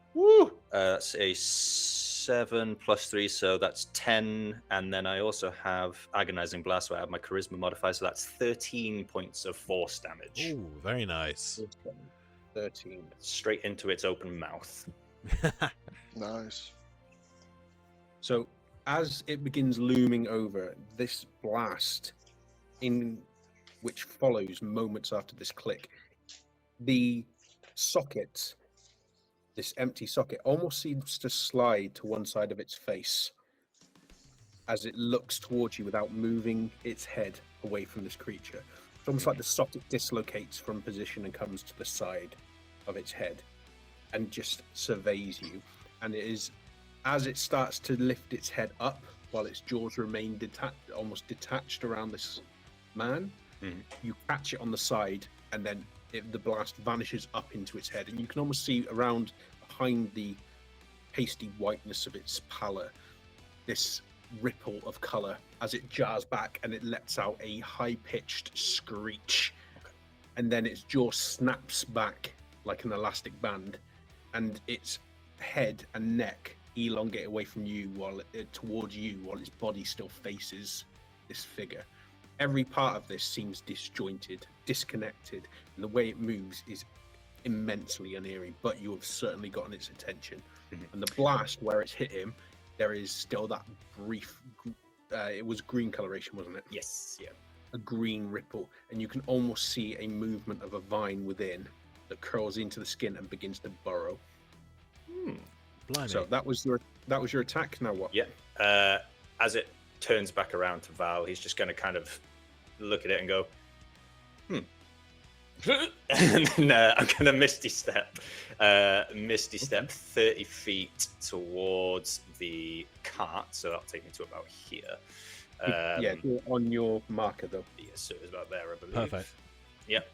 that's a 7 plus 3, so that's 10. And then I also have Agonizing Blast, so I have my Charisma modifier, so that's 13 points of force damage. Ooh, very nice. 13. Straight into its open mouth. Nice. So as it begins looming over, this blast, in which follows moments after this click, the socket, this empty socket, almost seems to slide to one side of its face as it looks towards you without moving its head away from this creature. It's almost like the socket dislocates from position and comes to the side of its head and just surveys you. And it is as it starts to lift its head up while its jaws remain almost detached around this man, you catch it on the side, and then the blast vanishes up into its head, and you can almost see around behind the pasty whiteness of its pallor this ripple of color as it jars back and it lets out a high-pitched screech. And then its jaw snaps back like an elastic band, and its head and neck elongate away from you towards you while its body still faces this figure. Every part of this seems disjointed, disconnected, and the way it moves is immensely uneering, but you have certainly gotten its attention. And the blast, where it's hit him, there is still that brief, it was green coloration, wasn't it? Yes, yeah. A green ripple, and you can almost see a movement of a vine within that curls into the skin and begins to burrow. Blimey. So that was your attack. Now what? Yeah. As it turns back around to Val, he's just going to kind of look at it and go, and then I'm going to Misty Step 30 feet towards the cart, so that'll take me to about here. Yeah, do it on your marker though. Yes, so it was about there, I believe. Perfect. Yep.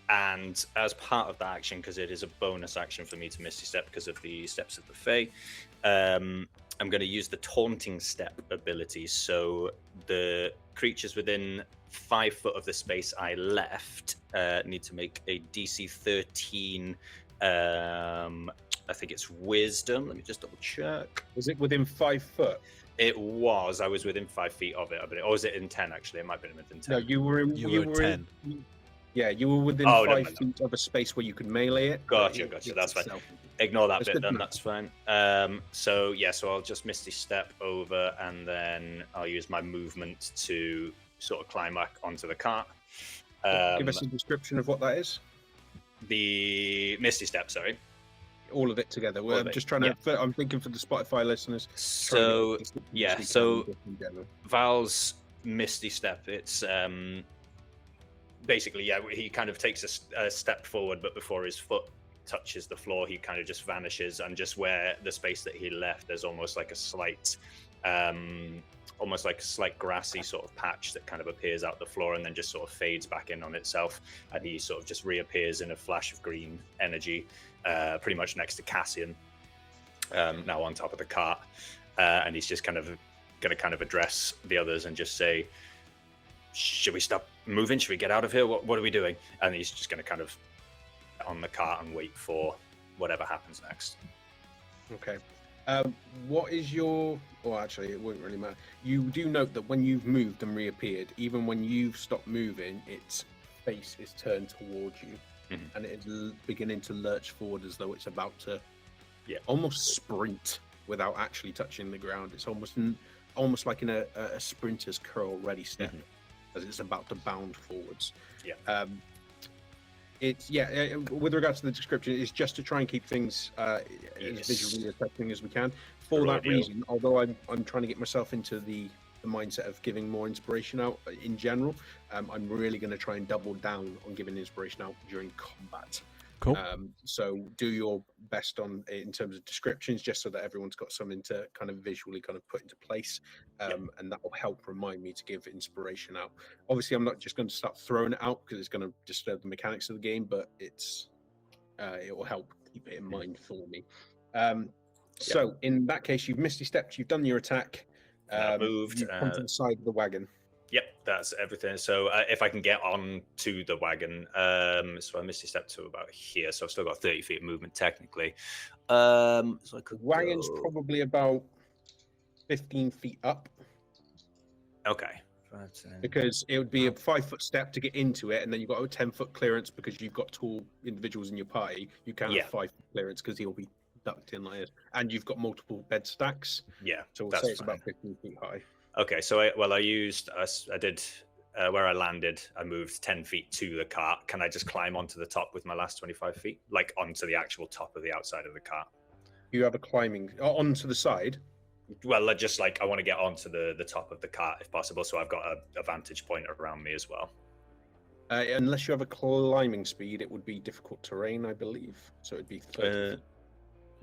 And as part of that action, because it is a bonus action for me to Misty Step because of the Steps of the Fae, I'm going to use the Taunting Step ability. So the creatures within 5 foot of the space I left need to make a DC 13. I think it's Wisdom. Let me just double check. Was it within 5 foot? It was. I was within 5 feet of it, I believe. Or was it in 10, actually? It might have been within 10. No, you were in. You were 10. Yeah, you were within Oh, 5 no. feet of a space where you could melee it. Gotcha. That's fine. Ignore that That's bit good then, to know. that's fine. So I'll just Misty Step over, and then I'll use my movement to sort of climb back onto the cart. Give us a description of what that is. The Misty Step, sorry. All of it together. All We're of it, just trying to. I'm thinking for the Spotify listeners. So Val's Misty Step, it's basically, he kind of takes a step forward, but before his foot touches the floor, he kind of just vanishes, and just where the space that he left, there's almost like a slight grassy sort of patch that kind of appears out the floor and then just sort of fades back in on itself, and he sort of just reappears in a flash of green energy, pretty much next to Cassian, now on top of the cart, and he's just kind of going to address the others and just say, should we stop moving? Should we get out of here? What are we doing? And he's just going to kind of on the cart and wait for whatever happens next. Okay. What is your... Well, actually, it wouldn't really matter. You do note that when you've moved and reappeared, even when you've stopped moving, its face is turned towards you, and it is beginning to lurch forward as though it's about to almost sprint without actually touching the ground. It's almost like in a sprinter's curl ready step, as it's about to bound forwards. It's with regards to the description, it's just to try and keep things as visually affecting as we can. For that reason, although I'm trying to get myself into the mindset of giving more inspiration out in general, I'm really going to try and double down on giving inspiration out during combat. Cool. So do your best in terms of descriptions, just so that everyone's got something to kind of visually kind of put into place, and that will help remind me to give inspiration out. Obviously, I'm not just going to start throwing it out because it's going to disturb the mechanics of the game, but it will help keep it in mind for me. So in that case, you've misty stepped, you've done your attack, Moved, you've come to the side of the wagon. Yep, that's everything. So if I can get on to the wagon, so I misty stepped to about here, so I've still got 30 feet of movement technically. So I could Wagon's probably about 15 feet up. Okay. Because it would be a 5-foot step to get into it, and then you've got a 10-foot clearance because you've got tall individuals in your party. You can't have 5-foot clearance because he'll be ducked in like this. And you've got multiple bed stacks. Yeah, so we'll say it's about 15 feet high. Okay, so I did where I landed, I moved 10 feet to the cart. Can I just climb onto the top with my last 25 feet? Like onto the actual top of the outside of the cart? You have a climbing onto the side? Well, I want to get onto the top of the cart if possible, so I've got a vantage point around me as well. Unless you have a climbing speed, it would be difficult terrain, I believe. So it'd be 30 feet.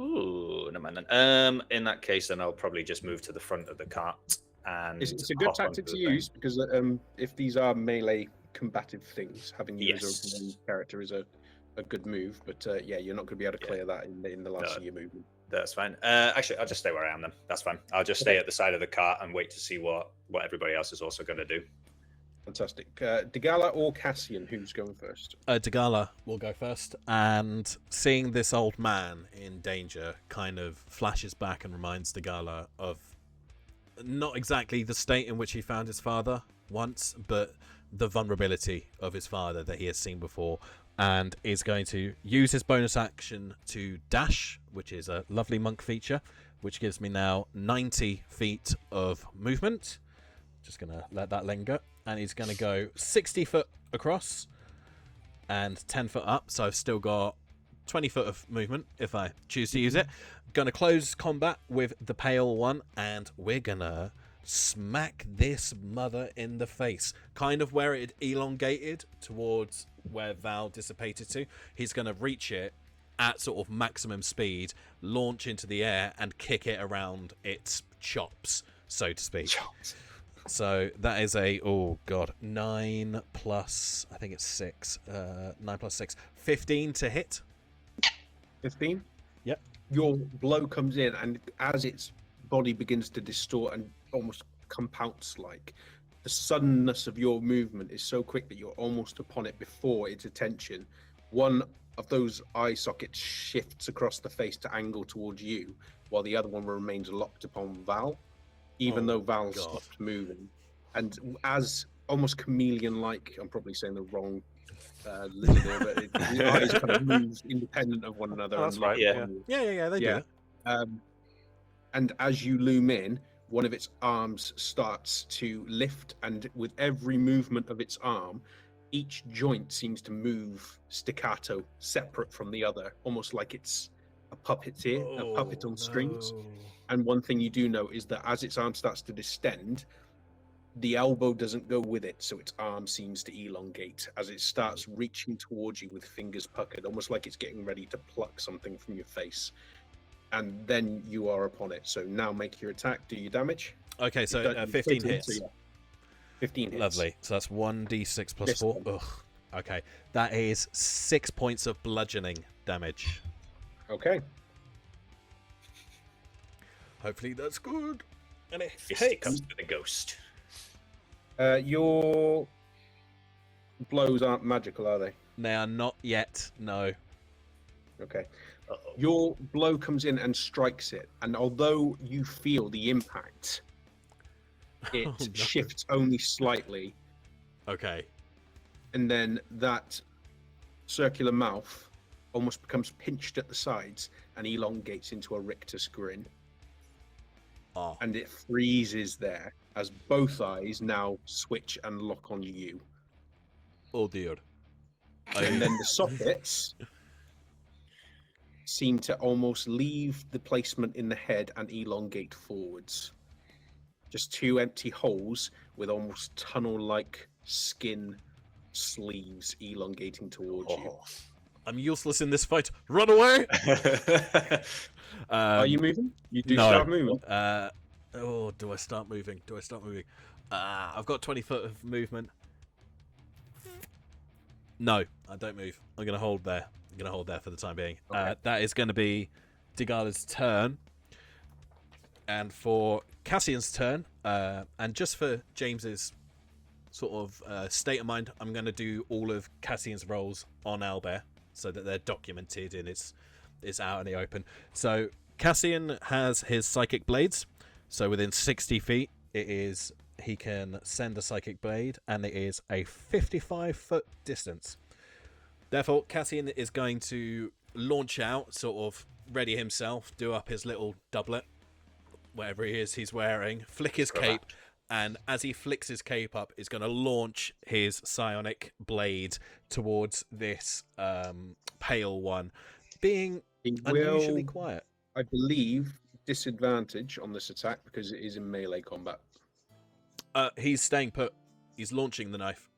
Ooh, no man. Then. In that case, then I'll probably just move to the front of the cart. And it's a good tactic to use because if these are melee combative things, having you as a main character is a good move. But you're not going to be able to clear that in the last of your movement. That's fine. Actually, I'll just stay where I am then. That's fine. I'll just stay at the side of the cart and wait to see what everybody else is also going to do. Fantastic. Degala or Cassian, who's going first? Degala will go first, and seeing this old man in danger kind of flashes back and reminds Degala of not exactly the state in which he found his father once, but the vulnerability of his father that he has seen before, and is going to use his bonus action to dash, which is a lovely monk feature, which gives me now 90 feet of movement. Just going to let that linger. And he's going to go 60 foot across and 10 foot up. So I've still got 20 foot of movement if I choose to use it. Going to close combat with the pale one, and we're going to smack this mother in the face. Kind of where it elongated towards where Val dissipated to. He's going to reach it at sort of maximum speed, launch into the air, and kick it around its chops, so to speak. So that is 9 plus, I think it's 6. 9 plus 6. 15 to hit. 15? Yep. Your blow comes in, and as its body begins to distort and almost come pounce-like, the suddenness of your movement is so quick that you're almost upon it before its attention. One of those eye sockets shifts across the face to angle towards you, while the other one remains locked upon Val. Even though Val stopped moving, and as almost chameleon-like, I'm probably saying the wrong lizard there, but the eyes kind of move independent of one another. Oh, that's right. Yeah, they do. And as you loom in, one of its arms starts to lift, and with every movement of its arm, each joint seems to move staccato, separate from the other, almost like it's a puppeteer, a puppet on strings. And one thing you do know is that as its arm starts to distend, the elbow doesn't go with it, so its arm seems to elongate as it starts reaching towards you with fingers puckered, almost like it's getting ready to pluck something from your face. And then you are upon it. So now make your attack, do your damage. Okay, so 15 hits. So 15 hits. Lovely. So that's 1d6 plus 4. Ugh. Okay, that is 6 points of bludgeoning damage. Okay. Hopefully that's good. And it Fisty comes with a ghost. Your blows aren't magical, are they? They are not yet. No. Okay. Uh-oh. Your blow comes in and strikes it, and although you feel the impact, it Oh, no. shifts only slightly, Okay. and then that circular mouth almost becomes pinched at the sides and elongates into a rictus grin, Oh. and it freezes there as both eyes now switch and lock on you. Oh dear. And then the sockets seem to almost leave the placement in the head and elongate forwards. Just two empty holes with almost tunnel-like skin sleeves elongating towards you. I'm useless in this fight. Run away! Are you moving? You do no. start moving. Do I start moving? I've got 20 foot of movement. No, I don't move. I'm going to hold there. For the time being. Okay. That is going to be Digala's turn. And for Cassian's turn, and just for James's sort of state of mind, I'm going to do all of Cassian's rolls on owlbear so that they're documented and it's out in the open. So Cassian has his psychic blades. So within 60 feet, he can send a psychic blade, and it is a 55-foot distance. Therefore, Cassian is going to launch out, sort of ready himself, do up his little doublet, whatever he's wearing, flick his cape, and as he flicks his cape up, is going to launch his psionic blade towards this pale one, being He unusually will, quiet. I believe, disadvantage on this attack because it is in melee combat. He's staying put. He's launching the knife.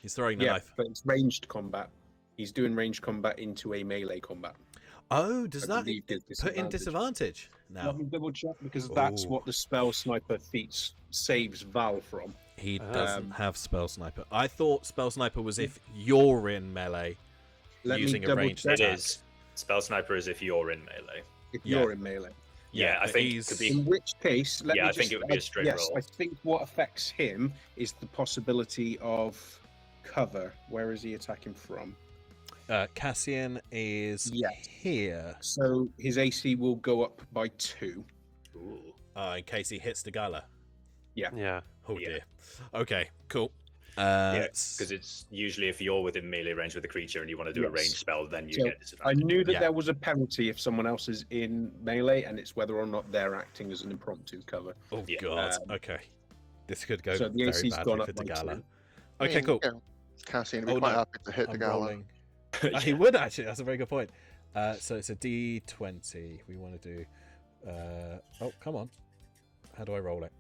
He's throwing the knife. But it's ranged combat. He's doing ranged combat into a melee combat. Oh, does I that believe there's put in disadvantage? No. Let me double check because that's Ooh. what the spell sniper feats saves Val from. He doesn't have spell sniper. I thought spell sniper was if you're in melee using a ranged It attack. is. Spell sniper is if you're in melee. If Yeah. you're in melee. Yeah, I but think he's- it could be. In which case, I think it would be a straight yes, roll. I think what affects him is the possibility of cover. Where is he attacking from? Cassian is Yes. here So his AC will go up by 2. Ooh. in case he hits the gala. Yeah. Oh Yeah. dear. Okay, cool. Yeah, because it's usually if you're within melee range with the creature and you want to do a Yes. ranged spell, then you So, get I disadvantage. knew that Yeah. there was a penalty if someone else is in melee, and it's whether or not they're acting as an impromptu cover. Oh Yeah. god. Okay. This could go So the very AC's badly gone for up by the gala. 2. Okay, cool. Yeah, Cassian would Oh, be quite no. happy to hit the I'm gala. rolling. He would actually. That's a very good point. So it's a D20. We want to do. Oh, come on. How do I roll it?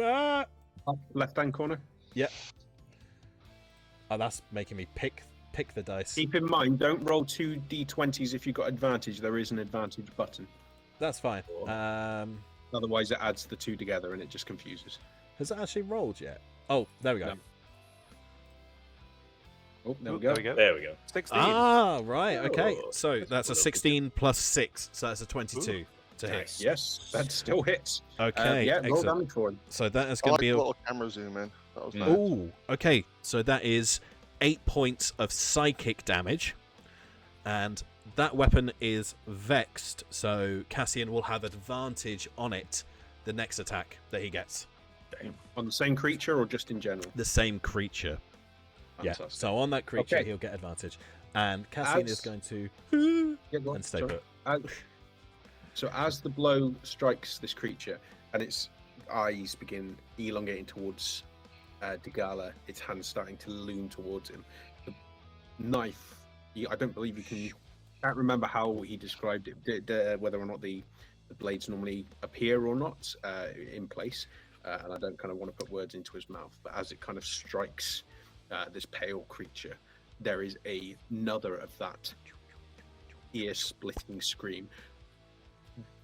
Ah! Left hand corner. Yep. Oh, that's making me pick the dice. Keep in mind, don't roll 2 D20s if you've got advantage. There is an advantage button. That's fine. Otherwise, it adds the 2 together and it just confuses. Has it actually rolled yet? Oh, there we go. No. Oh, there we Ooh, go. There we go. 16. Ah, right. Okay. Oh, So that's a 16 plus 6. So that's a 22 to hit. Nice. Yes, that still hits. Okay. Yeah, roll excellent. damage for him. So that is I going like to be the a. little camera zoom in. That was nice. Ooh, okay. So that is 8 points of psychic damage. And that weapon is vexed, so Cassian will have advantage on it the next attack that he gets. On the same creature or just in general? The same creature. Fantastic. Yeah. So on that creature, Okay. he'll get advantage. And Cassian As- is going to Yeah, go on, and stay sorry. put. So as the blow strikes this creature and its eyes begin elongating towards Digala, its hands starting to loom towards him, the knife, I don't believe you can, can't remember how he described it, whether or not the blades normally appear or not in place, and I don't kind of want to put words into his mouth, but as it kind of strikes this pale creature, there is another of that ear-splitting scream.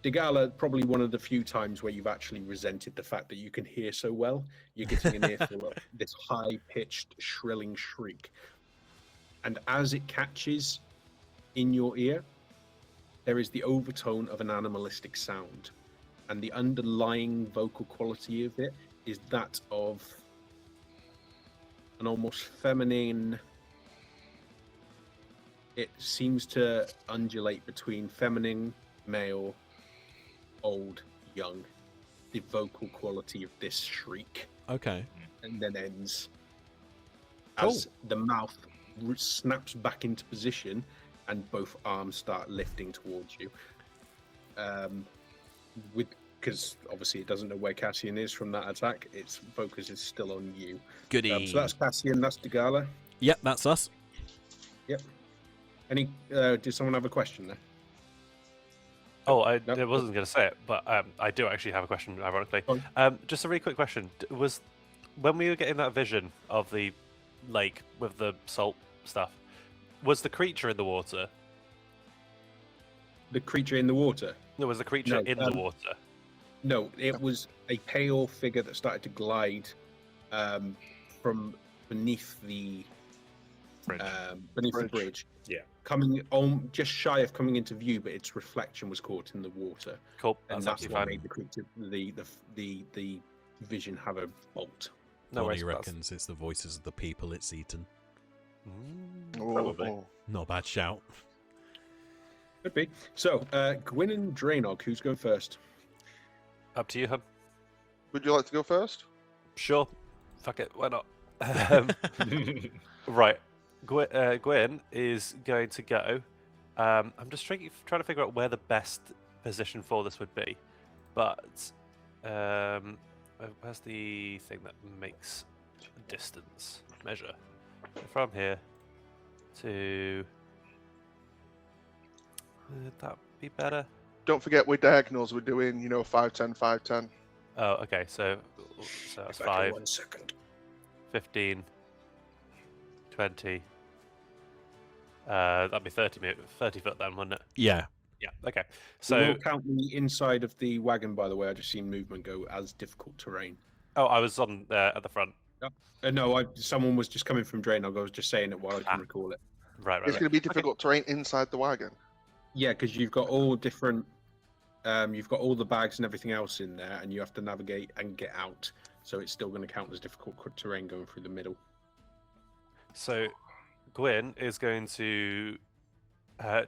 Digala, probably one of the few times where you've actually resented the fact that you can hear so well. You're getting an earful of this high-pitched, shrilling shriek. And as it catches in your ear, there is the overtone of an animalistic sound. And the underlying vocal quality of it is that of an almost feminine. It seems to undulate between feminine, male, old, young. The vocal quality of this shriek, Okay. and then ends Cool. as the mouth snaps back into position and both arms start lifting towards you. Because obviously it doesn't know where Cassian is from that attack, its focus is still on you. Goody. So that's Cassian, that's Dagala. Yep, that's us. Yep. Any? Did someone have a question there? Oh, I Nope. wasn't going to say it, but I do actually have a question, ironically. Just a really quick question. Was when we were getting that vision of the lake with the salt stuff, was the creature in the water? The creature in the water? No, was the creature No, in the water? No, it was a pale figure that started to glide from beneath the Bridge. the bridge. Yeah. Coming on just shy of coming into view, but its reflection was caught in the water, Cool. and That's that's absolutely what fine. made the creature, the vision have a bolt. No worries. Bonnie That's- reckons it's the voices of the people it's eaten. Probably. Oh. Not a bad shout. Could be. So, Gwyn and Drainog, who's going first? Up to you, Hub. Would you like to go first? Sure. Fuck it. Why not? Right. Gwyn is going to go. I'm just trying to figure out where the best position for this would be. But where's the thing that makes distance measure? From here to... Would that be better? Don't forget with diagonals we're doing, 5-10, 5-10. Oh, okay. So that's Back in 5, 1 second. 15, 20. That'd be 30 foot then, wouldn't it? Yeah. Yeah. Okay. So So we'll count the inside of the wagon, by the way. I just seen movement go as difficult terrain. I was on at the front. No, someone was just coming from Drainog. I was just saying it while I can recall it. Right. It's going to be difficult terrain inside the wagon. Yeah, because you've got all different. You've got all the bags and everything else in there, and you have to navigate and get out. So it's still going to count as difficult terrain going through the middle. So Gwyn is going to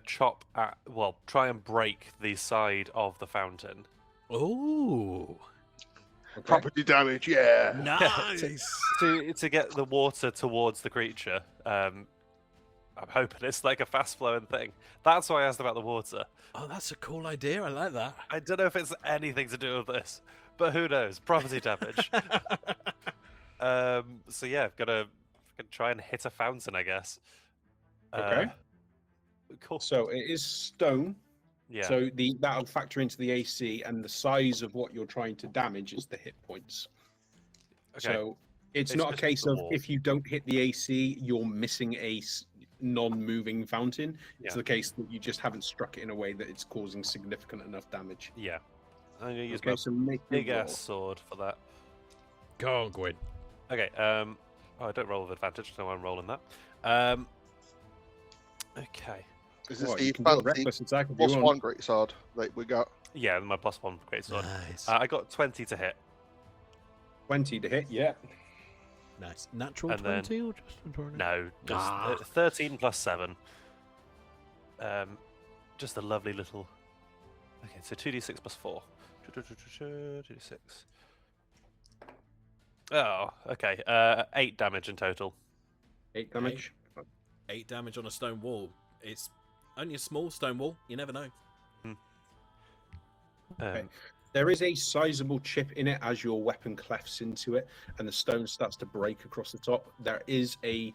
try and break the side of the fountain. Ooh. Okay. Property damage, yeah. Nice. to get the water towards the creature. I'm hoping it's like a fast flowing thing. That's why I asked about the water. Oh, that's a cool idea. I like that. I don't know if it's anything to do with this, but who knows? Property damage. So yeah, I've got to try and hit a fountain, I guess. Okay. Cool. So it is stone. Yeah. So that'll factor into the AC, and the size of what you're trying to damage is the hit points. Okay. So it's It's not a just case the of wall. if you don't hit the AC, you're missing a non-moving fountain. It's Yeah. the case that you just haven't struck it in a way that it's causing significant enough damage. Yeah. I'm gonna use Okay, my so make your big roll. ass sword for that. Go on, Gwyn. Okay. I don't roll with advantage, so I'm rolling that. Okay. Is this Well, the you can do a fancy reckless attack if plus you one want. great sword that we got? Yeah, my +1 great sword. Nice. I got 20 to hit. 20 to hit, yeah. Nice. Natural and then- 20 or just a 20? No, just Ah. 13 plus 7. Just a lovely little. Okay, so 2d6 plus 4. 2d6. Oh, okay. 8 damage in total. 8 damage. 8 damage on a stone wall. It's only a small stone wall. You never know. Okay. There is a sizable chip in it as your weapon clefts into it, and the stone starts to break across the top. There is a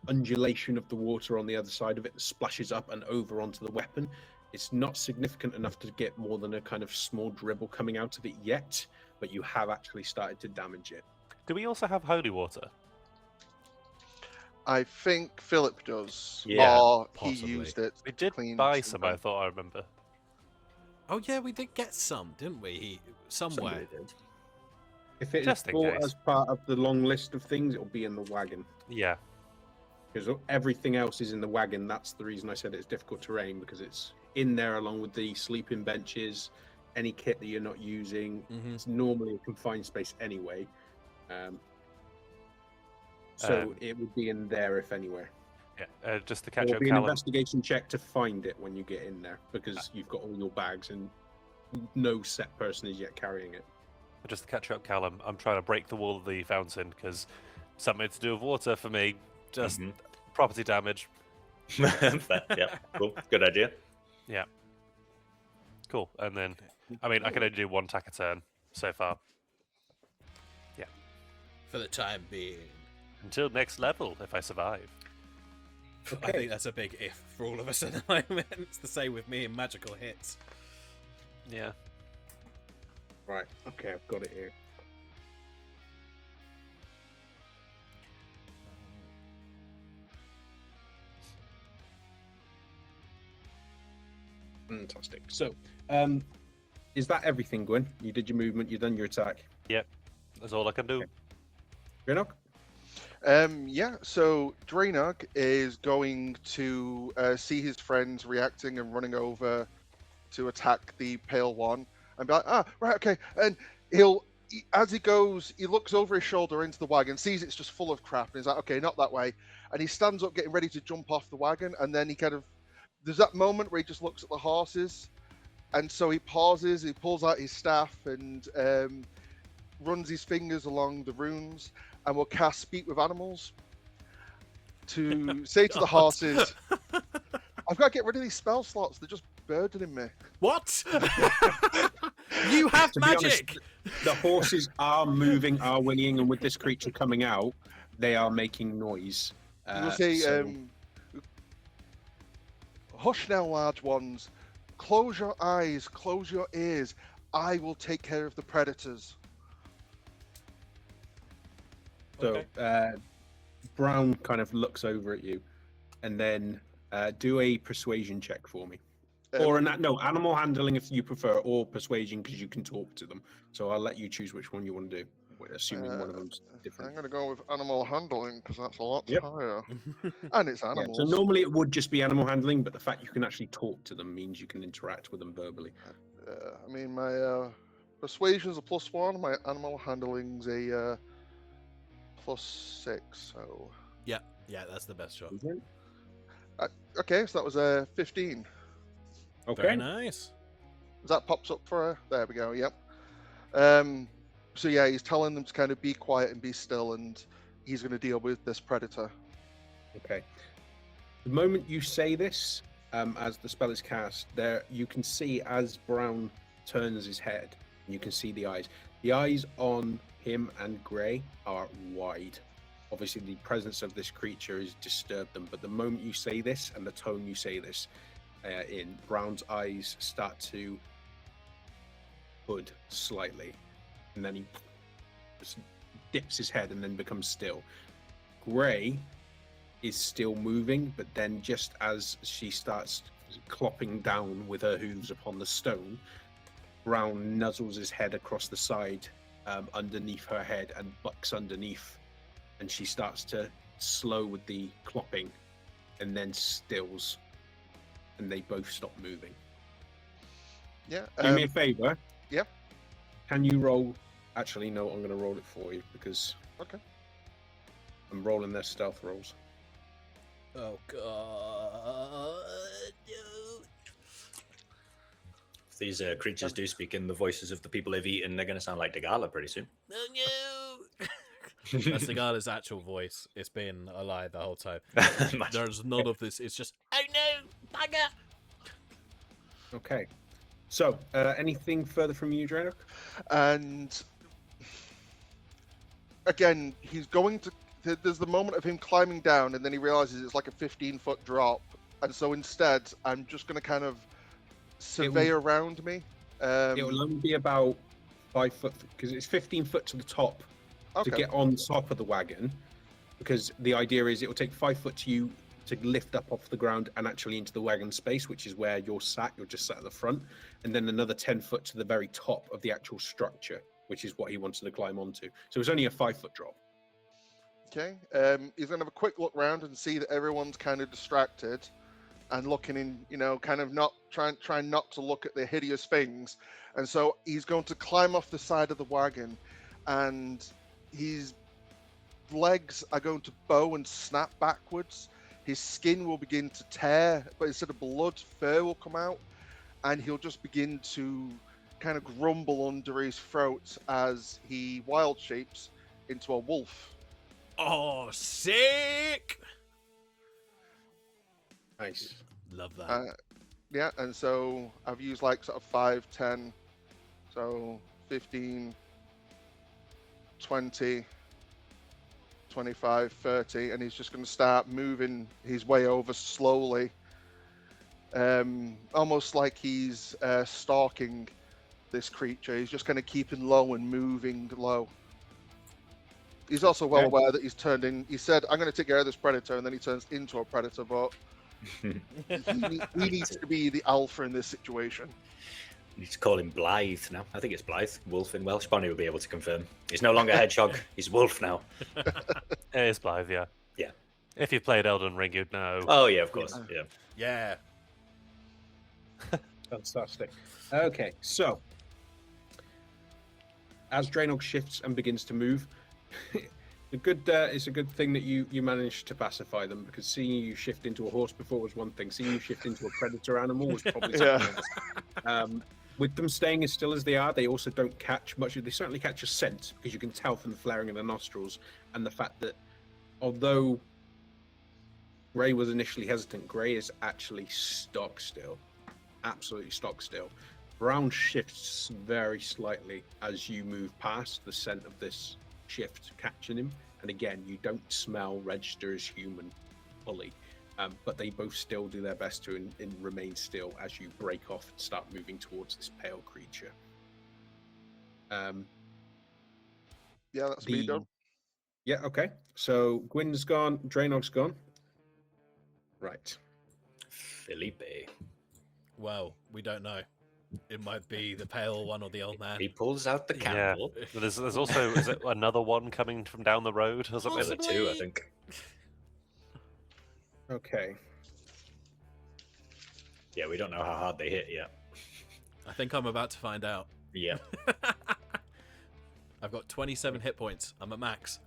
undulation of the water on the other side of it that splashes up and over onto the weapon. It's not significant enough to get more than a kind of small dribble coming out of it yet, but you have actually started to damage it. Do we also have holy water? I think Philip does. Yeah, or he possibly. used it. We did clean buy some some, I time. thought I remember. Oh, yeah, we did get some, didn't we? Somewhere. Somebody did. If it is Just in bought case. as part of the long list of things, it'll be in the wagon. Yeah. Because everything else is in the wagon. That's the reason I said it's difficult terrain, because it's in there along with the sleeping benches, any kit that you're not using. It's normally a confined space anyway. So it would be in there if anywhere. Yeah, just to catch It'll up, be an Callum. investigation check to find it when you get in there, because you've got all your bags and no set person is yet carrying it. Just to catch up, Callum, I'm trying to break the wall of the fountain because something to do with water for me. Just property damage. Yeah, cool. Good idea. Yeah. Cool. And then, I mean, I can only do one attack a turn so far. Yeah. For the time being. Until next level, if I survive. I think that's a big if for all of us at the moment. It's the same with me in magical hits. Yeah. Right. Okay, I've got it here. Fantastic. So, is that everything, Gwyn? You did your movement, you've done your attack. Yep. That's all I can do. Greenock? Yeah, so Draenor is going to see his friends reacting and running over to attack the Pale One and be like, right, okay. And as he goes, he looks over his shoulder into the wagon, sees it's just full of crap, and he's like, okay, not that way. And he stands up getting ready to jump off the wagon, and then there's that moment where he just looks at the horses, and so he pauses, he pulls out his staff and runs his fingers along the runes, and will cast Speak with Animals to say to the horses, I've got to get rid of these spell slots, they're just burdening me. What? You have To be magic! honest, the horses are moving, are whinnying, and with this creature coming out, they are making noise. You'll say, hush now, large ones. Close your eyes, close your ears. I will take care of the predators. So, Brown kind of looks over at you, and then do a persuasion check for me. Or animal handling if you prefer, or persuasion because you can talk to them. So I'll let you choose which one you want to do, assuming one of them's different. I'm going to go with animal handling because that's a lot Yep. higher. And it's Yeah, animals. so normally it would just be animal handling, but the fact you can actually talk to them means you can interact with them verbally. I mean, my persuasion's a +1, my animal handling's a +6, so... Yeah, that's the best shot. Okay, so that was a 15. Okay. Very nice. That pops up for there we go, yep. So yeah, he's telling them to kind of be quiet and be still, and he's going to deal with this predator. Okay. The moment you say this, as the spell is cast, there you can see as Brown turns his head, and you can see the eyes. The eyes on him and Grey are wide. Obviously, the presence of this creature has disturbed them, but the moment you say this and the tone you say this in, Brown's eyes start to hood slightly, and then he just dips his head and then becomes still. Grey is still moving, but then just as she starts clopping down with her hooves upon the stone, Brown nuzzles his head across the side underneath her head and bucks underneath, and she starts to slow with the clopping and then stills, and they both stop moving. Yeah. Do me a favor. Yeah. Can you roll? Actually, no, I'm going to roll it for you because Okay. I'm rolling their stealth rolls. Oh god. No. If these creatures do speak in the voices of the people they've eaten, they're going to sound like Dagala pretty soon. Oh no. That's the guy's actual voice. It's been a lie the whole time. There's none of this. It's just, oh no, bugger. Okay. So, anything further from you, Draenor? And again, he's going to. There's the moment of him climbing down, and then he realizes it's like a 15-foot drop, and so instead, I'm just going to kind of survey around me. It will only be about 5 foot because it's 15 foot to the top to get on top of the wagon. Because the idea is it will take 5 foot to you to lift up off the ground and actually into the wagon space, which is where you're sat. You're just sat at the front, and then another 10 foot to the very top of the actual structure, which is what he wanted to climb onto. So it's only a 5 foot drop. Okay. He's going to have a quick look around and see that everyone's kind of distracted. and looking in, kind of not trying not to look at the hideous things. And so he's going to climb off the side of the wagon, and his legs are going to bow and snap backwards. His skin will begin to tear, but instead of blood, fur will come out, and he'll just begin to kind of grumble under his throat as he wild shapes into a wolf. Oh, sick! Nice. Love that. Yeah, and so I've used like sort of 5, 10, so 15, 20, 25, 30, and he's just going to start moving his way over slowly, almost like he's stalking this creature. He's just kind of keeping low and moving low. He's also well aware that he's turned in. He said, "I'm going to take care of this predator," and then he turns into a predator. But he needs to be the alpha in this situation. You need to call him Blythe now. I think it's Blythe. Wolf in Welsh. Bonnie will be able to confirm. He's no longer Hedgehog. He's Wolf now. It is Blythe, yeah. Yeah. If you've played Elden Ring, you'd know. Oh yeah, of course. Yeah. Yeah. Fantastic. Okay, so as Draenog shifts and begins to move, it's a good thing that you managed to pacify them, because seeing you shift into a horse before was one thing. Seeing you shift into a predator animal was probably something else. With them staying as still as they are, they also don't catch much. They certainly catch a scent, because you can tell from the flaring of the nostrils and the fact that although Grey was initially hesitant, Grey is actually stock still. Absolutely stock still. Brown shifts very slightly as you move past the scent of this shift catching him, and again, you don't smell register as human fully, but they both still do their best to remain still as you break off and start moving towards this pale creature. Yeah, that's me done. Yeah, okay. So Gwyn's gone, Draenog's gone. Right. Felipe. Well, we don't know. It might be the pale one or the old man. He pulls out the Yeah. candle. But there's also is it another one coming from down the road or something? There's a two, I think. Okay. Yeah, we don't know how hard they hit yet. I think I'm about to find out. Yeah. I've got 27 hit points. I'm at max.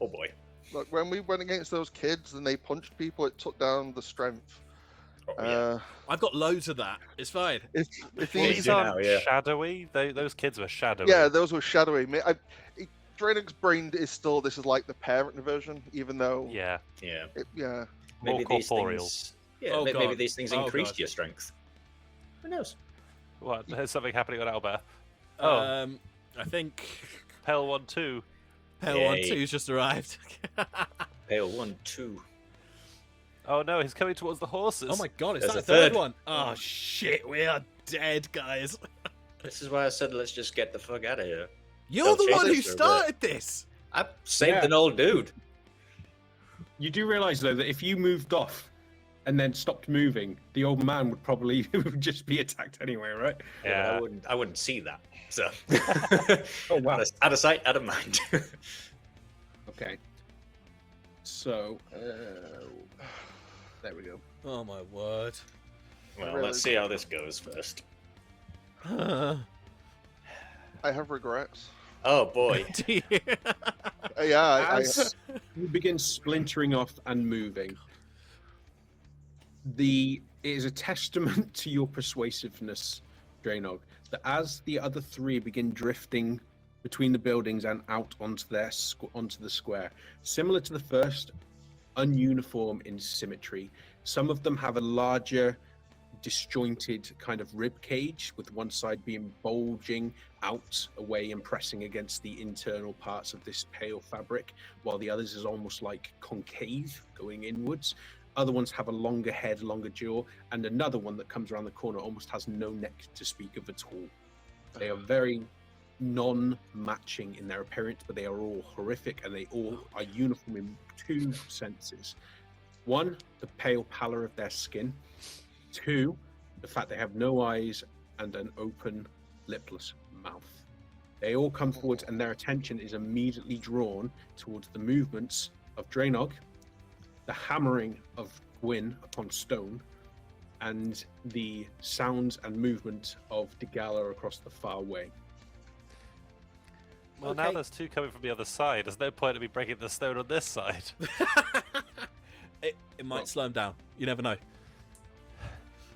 Oh boy. Look, when we went against those kids and they punched people, it took down the strength. Oh, yeah. I've got loads of that. It's fine. If Well, these These aren't now, yeah. shadowy. Those kids were shadowy. Yeah, those were shadowy. Draenog's brain is still, this is like the parent version, even though Yeah. Yeah. yeah. More Maybe these corporeal. things. Yeah, Oh, maybe God. these things Oh, increase God. your strength. Who knows? What? There's something happening on Albert. I think Pale 1-2. Pale Yay. 1-2's just arrived. Pale 1, 2. Oh no, he's coming towards the horses. Oh my god, is There's that a a third third. one? Oh shit, we are dead, guys. This is why I said let's just get the fuck out of here. You're Don't the chase one who us for a bit. started this. I saved Yeah. an old dude. You do realise though that if you moved off and then stopped moving, the old man would probably just be attacked anyway, right? Yeah. But I wouldn't see that. So Oh wow. out of sight, out of mind. Okay. So there we go. Oh my word. Well, Really? let's see how this goes first. I have regrets. Oh boy. Do you- Yeah, As you begin splintering off and moving, it is a testament to your persuasiveness, Draenog, that as the other three begin drifting between the buildings and out onto the square, similar to the first, ununiform in symmetry. Some of them have a larger, disjointed kind of rib cage, with one side being bulging out away and pressing against the internal parts of this pale fabric, while the others is almost like concave, going inwards. Other ones have a longer head, longer jaw, and another one that comes around the corner almost has no neck to speak of at all. They are very non-matching in their appearance, but they are all horrific, and they all are uniform in two senses. One, the pale pallor of their skin. Two, the fact they have no eyes and an open, lipless mouth. They all come forward, and their attention is immediately drawn towards the movements of Draenog, the hammering of Gwyn upon stone, and the sounds and movement of Degala across the far way. Well, now there's two coming from the other side. There's no point in me breaking the stone on this side. It might slow him down. You never know.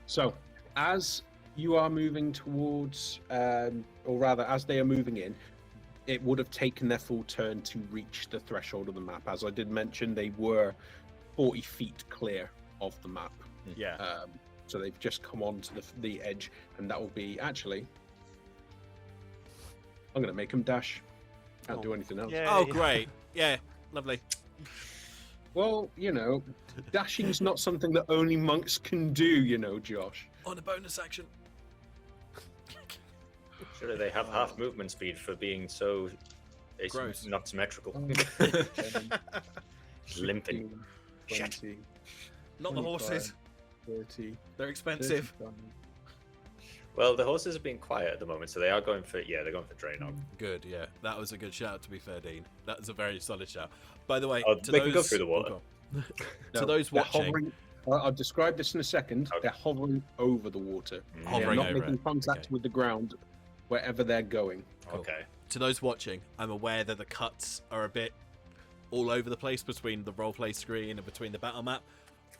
So, as you are moving towards, or rather, as they are moving in, it would have taken their full turn to reach the threshold of the map. As I did mention, they were 40 feet clear of the map. Yeah. So they've just come onto the edge, and that will be actually. I'm going to make them dash. Can't do anything else. Yay. Oh, great. Yeah, lovely. Well, dashing's not something that only monks can do, Josh. On a bonus action. Surely they have half movement speed for being so Gross. not symmetrical. 10, Limping. 15, Shit. 20, Not the 25, horses. 30, They're expensive. 35. Well, the horses are being quiet at the moment, so they are going for they're going for Draenog. Good, yeah. That was a good shout, to be fair, Dean. That was a very solid shout. By the way, to they those... can go through the water. Oh, go on. No, To those they're watching... hovering- I'll describe this in a second. Okay. They're hovering over the water. They are Hovering not over making it. contact Okay. with the ground wherever they're going. Cool. Okay. To those watching, I'm aware that the cuts are a bit all over the place between the roleplay screen and between the battle map.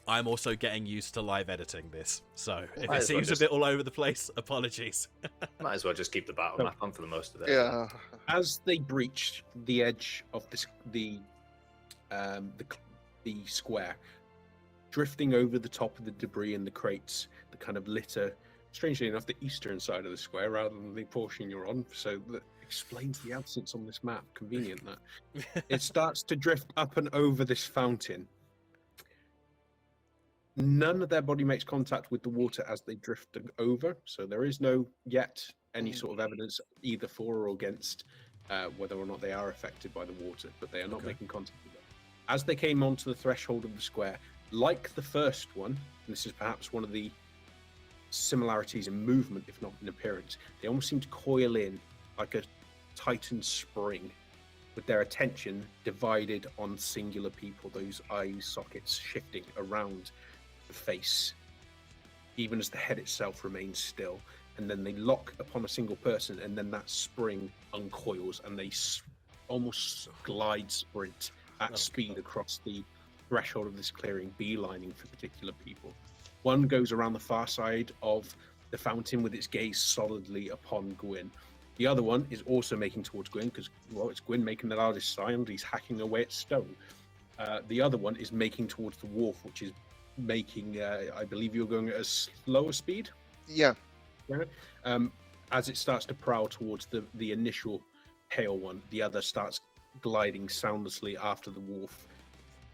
I'm also getting used to live editing this, so if Might it as well seems just- a bit all over the place, apologies. Might as well just keep the battle map on for the most of it. Yeah. As they breach the edge of the square, drifting over the top of the debris and the crates, the kind of litter, strangely enough, the eastern side of the square rather than the portion you're on, so that explains the absence on this map. Convenient that. It starts to drift up and over this fountain. None of their body makes contact with the water as they drift over, so there is no yet any sort of evidence either for or against whether or not they are affected by the water, but they are not Okay. making contact with it. As they came onto the threshold of the square, like the first one, and this is perhaps one of the similarities in movement, if not in appearance, they almost seem to coil in like a tightened spring, with their attention divided on singular people, those eye sockets shifting around the face, even as the head itself remains still. And then they lock upon a single person, and then that spring uncoils, and they almost glide sprint at speed across the threshold of this clearing, beelining for particular people. One goes around the far side of the fountain with its gaze solidly upon Gwyn. The other one is also making towards Gwyn because, well, it's Gwyn making the loudest sound. He's hacking away at stone. The other one is making towards the wharf, which is making, I believe you're going at a slower speed. Yeah. As it starts to prowl towards the initial pale one, the other starts gliding soundlessly after the wharf.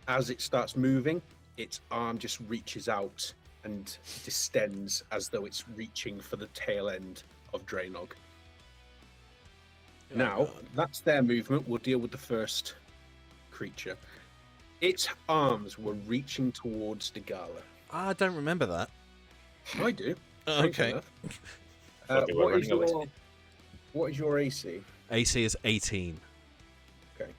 As it starts moving, its arm just reaches out and distends as though it's reaching for the tail end of Draenog. Now, that's their movement. We'll deal with the first creature. Its arms were reaching towards Degala. I don't remember that. I do. Okay. enough. Thought they were What is running away. your AC? AC is 18. Okay.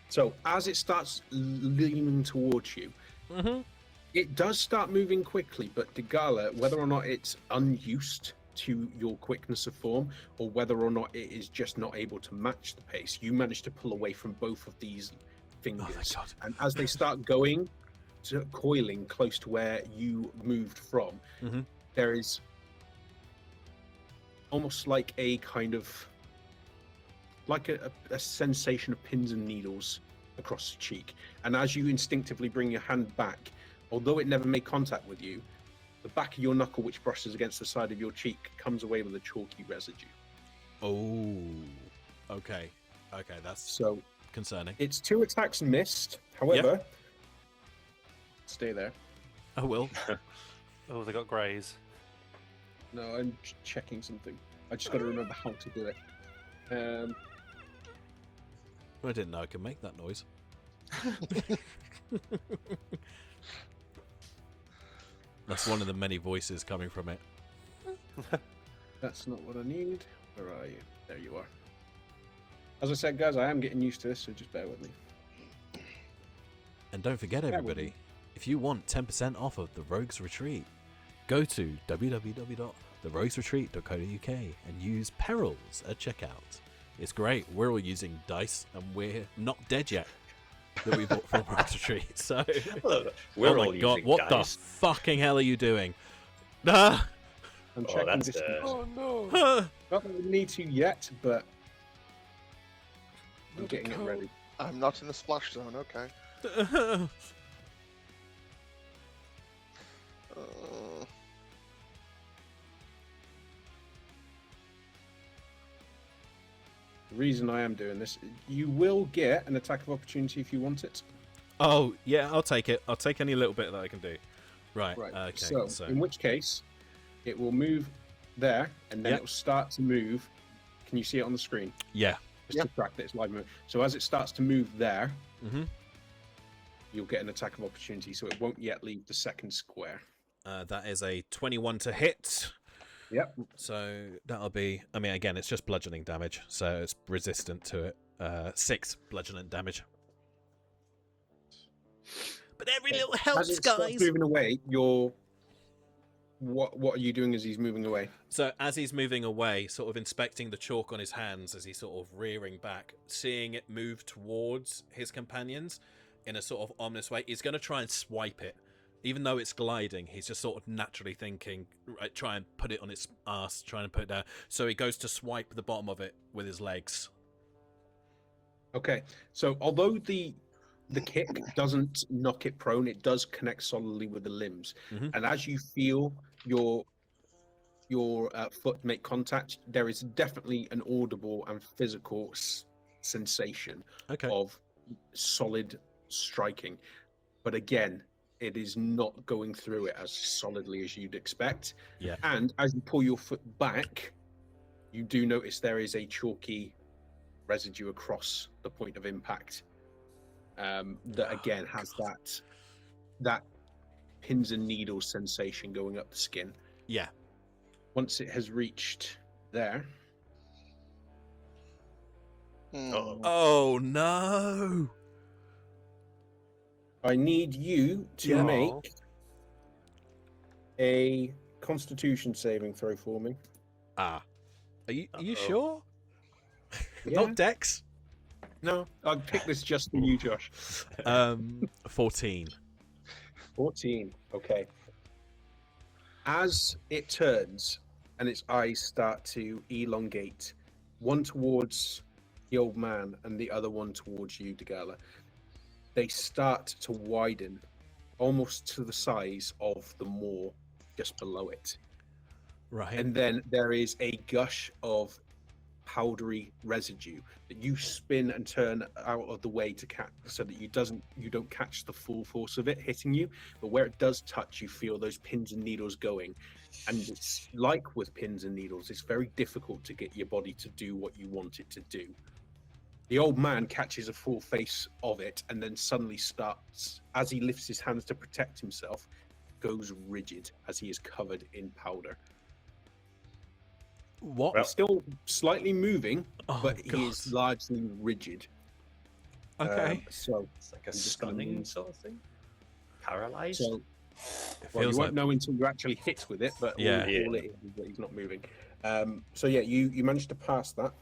So as it starts leaning towards you, it does start moving quickly, but Degala, whether or not it's unused to your quickness of form, or whether or not it is just not able to match the pace, you manage to pull away from both of these fingers. Oh, thank God. And as they start going, coiling close to where you moved from, there is almost like a kind of like a sensation of pins and needles across the cheek. And as you instinctively bring your hand back, although it never made contact with you, the back of your knuckle, which brushes against the side of your cheek, comes away with a chalky residue. Oh, okay. Okay, that's So concerning. it's 2 attacks missed. However, stay there. I will. Oh, they got greys. No, I'm checking something. I just got to remember how to do it. I didn't know I could make that noise. That's one of the many voices coming from it. That's not what I need. Where are you? There you are. As I said, guys, I am getting used to this, so just bear with me. And don't forget, everybody, if you want 10% off of the Rogues Retreat, go to www.theroguesretreat.co.uk and use Perils at checkout. It's great. We're all using dice, and we're not dead yet that we bought from Rogues Retreat. So, We're oh my all god, using what dice. the fucking hell are you doing? Ah! I'm Oh, checking that's distance. Oh no! Not that we need to yet, but I'm Not a getting it code. ready. I'm not in the splash zone. Okay. The reason I am doing this, you will get an attack of opportunity if you want it. Oh, yeah, I'll take it. I'll take any little bit that I can do. Right, Right. okay. So, in which case, it will move there, and then Yep. it will start to move. Can you see it on the screen? yeah. Just to track that it's live movement. So as it starts to move there, Mm-hmm. you'll get an attack of opportunity. So it won't yet leave the second square. That is a 21 to hit. Yep. So that'll be, I mean, again, it's just bludgeoning damage, so it's resistant to it. 6 bludgeoning damage. But every little As helps, it starts guys. moving away, you're. What are you doing as he's moving away? So as he's moving away, sort of inspecting the chalk on his hands as he's sort of rearing back, seeing it move towards his companions in a sort of ominous way, he's going to try and swipe it. Even though it's gliding, he's just sort of naturally thinking, right, try and put it on its ass, trying to put it down. So he goes to swipe the bottom of it with his legs. Okay. So although the kick doesn't knock it prone, it does connect solidly with the limbs. Mhm. And as you feel your foot make contact, there is definitely an audible and physical sensation Okay. of solid striking. But again, it is not going through it as solidly as you'd expect. Yeah. And as you pull your foot back, you do notice there is a chalky residue across the point of impact. That again has that pins and needles sensation going up the skin. Yeah. Once it has reached there, Uh-oh. Oh, no. I need you to Yeah. make a Constitution saving throw for me. Ah. Are you Uh-oh. sure? Yeah. Not Dex? No, I picked this just for you, Josh. 14. 14. Okay. As it turns and its eyes start to elongate, one towards the old man and the other one towards you, Degala, they start to widen almost to the size of the moor just below it. Right. And then there is a gush of powdery residue that you spin and turn out of the way to catch, so that you don't catch the full force of it hitting you, but where it does touch, you feel those pins and needles going. And it's like with pins and needles, it's very difficult to get your body to do what you want it to do. The old man catches a full face of it and then suddenly starts, as he lifts his hands to protect himself, goes rigid as he is covered in powder. What? Well, He's still slightly moving, Oh, but he is God. largely rigid. Okay. So, It's like a I'm just gonna stunning move. sort of thing. Paralyzed. so It well, you feels won't like... know until you actually hit with it, but Yeah. all it is that he's not moving. So yeah, you managed to pass that.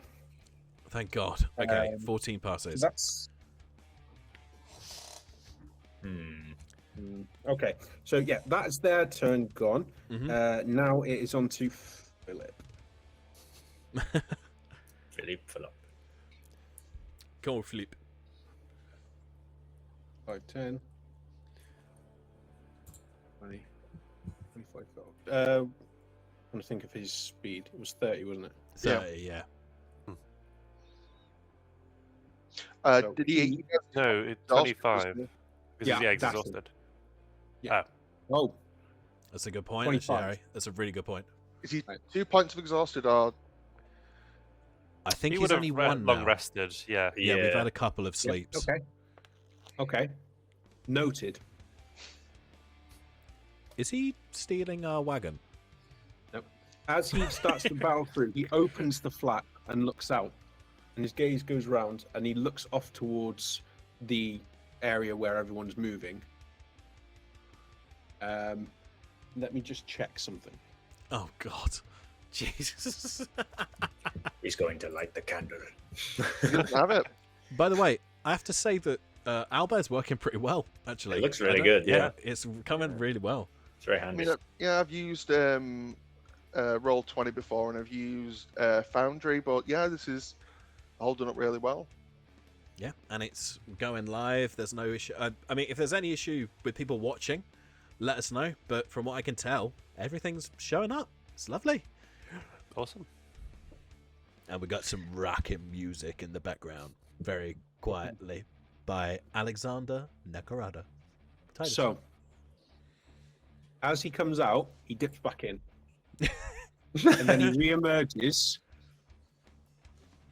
Thank God. Okay, 14 So passes. that's okay. So yeah, that's their turn gone. Mhm. Now it is on to Philip. Philip. Go on, Flip. 5, 10, 20, 25. I'm trying to think of his speed. It was 30, wasn't it? So, yeah. So Did he? No, it's Exhausted, 25. it? Because Yeah, yeah, that's it. exhausted. Yeah. Oh, That's a good point, 25. Harry. That's a really good point. Is he Right. 2 points of exhausted or? I think He he's would have only one long now. rested. Yeah. Yeah, we've had a couple of yeah, sleeps. okay. Noted. Is he stealing our wagon? As he starts to barrel through, he opens the flap and looks out, and his gaze goes round, and he looks off towards the area where everyone's moving. Let me just check something. Oh God, Jesus! He's going to light the candle. He doesn't have it. By the way, I have to say that Albert's working pretty well. Actually, It looks I really don't- good, yeah. it's coming really well. It's very I handy. mean, I've used Roll20 before, and I've used Foundry, but yeah, this is holding up really well. Yeah, and it's going live. There's no issue. I mean, if there's any issue with people watching, let us know. But from what I can tell, everything's showing up. It's lovely. Awesome. And we got some rocking music in the background, very quietly, by Alexander Nakarada. So, as he comes out, he dips back in. And then he re-emerges.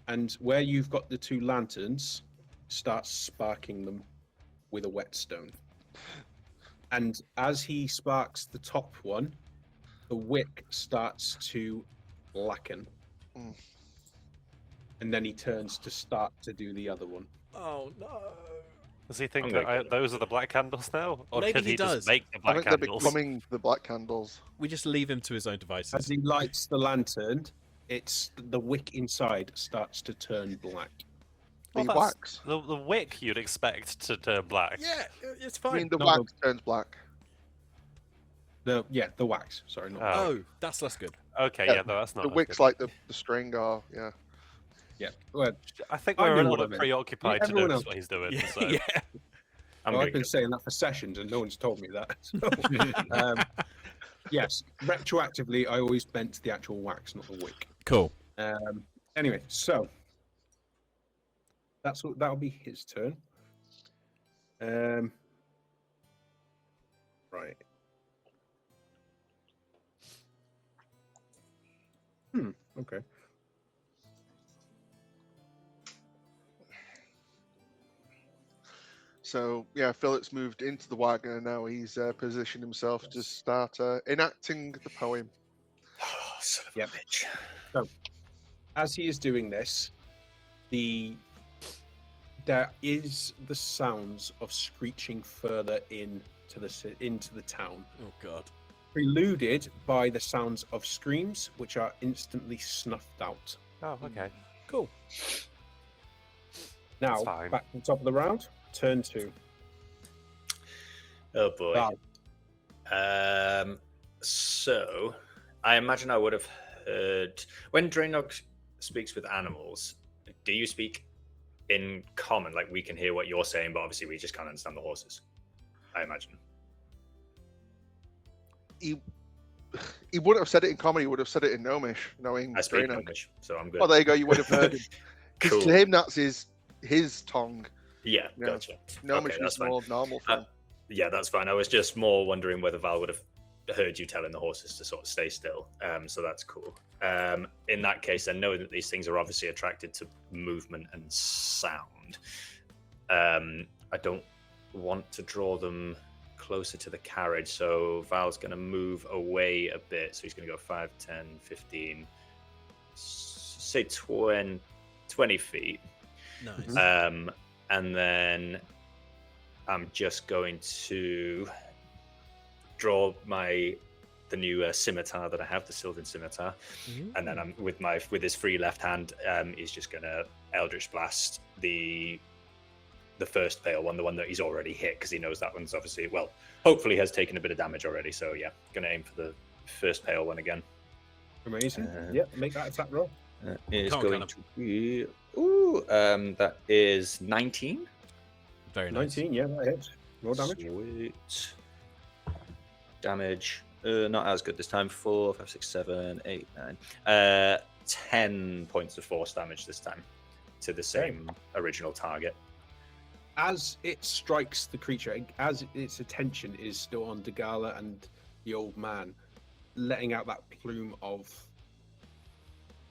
And where you've got the two lanterns, starts sparking them with a whetstone. And as he sparks the top one, the wick starts to blacken. Mm. And then he turns to start to do the other one. Oh no! Does he think I'm that gonna get those are the black candles now, or Maybe did he he does. just make the I black think they're candles? becoming the black candles. We just leave him to his own As devices. he lights the lantern, it's the wick inside starts to turn black. Well, The that's- wax. The wick you'd expect to turn black. Yeah, it's I fine. mean, the No, wax turns black. The wax. Sorry, not Oh. Oh, that's less good. Okay, Yeah, yeah, no, that's not. The as wick's good. like the string, or yeah. yeah. Well, I think I we're a knew little what I bit meant. preoccupied to Everyone notice else- what he's doing. Yeah, So. yeah. I'm I've gonna been get- saying that for sessions, and no one's told me that. So, yes, retroactively, I always meant the actual wax, not the wick. Cool. Anyway, so that'll be his turn. Right. Okay. So yeah, Philip's moved into the wagon, and now he's positioned himself to start enacting the poem. Oh, son of Yep. a bitch. As he is doing this, there is the sounds of screeching further into the town, Oh God. preluded by the sounds of screams, which are instantly snuffed out. Oh, okay. Cool. Now, fine. back to the top of the round. Turn 2. Oh boy. Val. So I imagine I would have heard when Drainog speaks with animals. Do you speak in common, like we can hear what you're saying, but obviously we just can't understand the horses? I imagine. He wouldn't have said it in common. He would have said it in Gnomish, knowing I speak Draenor. Gnomish, so I'm good. Well, there you go. You would have heard him. 'Cause Cool. to him, that's his tongue. Yeah, Yeah. gotcha. Gnomish that's is fine. more normal for him. Yeah, that's fine. I was just more wondering whether Val would have heard you telling the horses to sort of stay still. So that's cool. In that case, I know that these things are obviously attracted to movement and sound. I don't want to draw them closer to the carriage, so Val's going to move away a bit. So he's going to go 5, 10, 15, say 20 feet. Nice. And then I'm just going to draw the new scimitar that I have, the Sylvan scimitar, and then I'm with his free left hand, he's just gonna Eldritch Blast the first pale one, the one that he's already hit, because he knows that one's obviously, well, hopefully has taken a bit of damage already. So yeah, gonna aim for the first pale one again. Amazing. Yep, make that attack roll. Is Come on, going Callum. to be that is 19. Very nice. 19, yeah, that hits. Roll damage. Sweet. Damage. Not as good this time. 4, 5, 6, 7, 8, 9. 10 points of force damage this time to the same original target. As it strikes the creature, as its attention is still on Dagala and the old man, letting out that plume of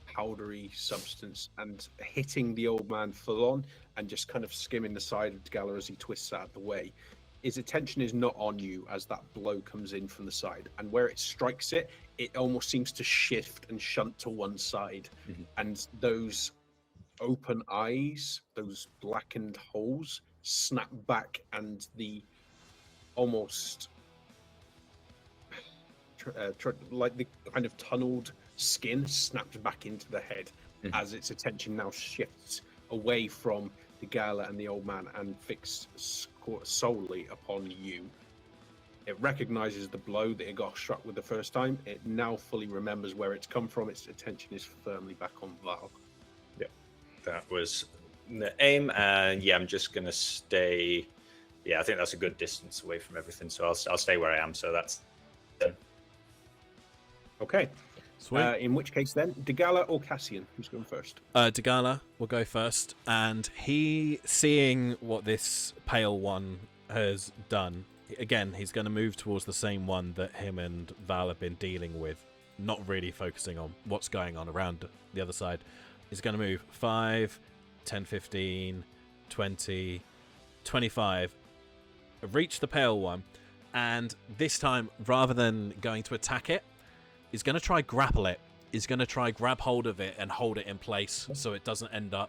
powdery substance and hitting the old man full on and just kind of skimming the side of Dagala as he twists out of the way. His attention is not on you as that blow comes in from the side, and where it strikes it, it almost seems to shift and shunt to one side, and those open eyes, those blackened holes, snap back, and the almost like the kind of tunneled skin snaps back into the head as its attention now shifts away from the Gala and the old man and fixed solely upon you. It recognizes the blow that it got struck with the first time. It now fully remembers where it's come from. Its attention is firmly back on Val. Yeah, that was the aim. And yeah, I'm just going to stay. Yeah, I think that's a good distance away from everything. So I'll stay where I am. So that's done. Okay. Sweet. In which case then, Degala or Cassian? Who's going first? Degala will go first, and he, seeing what this pale one has done, again, he's going to move towards the same one that him and Val have been dealing with, not really focusing on what's going on around the other side. He's going to move 5, 10, 15, 20, 25, reach the pale one, and this time, rather than going to attack it, he's going to try grapple it. He's going to try grab hold of it and hold it in place so it doesn't end up...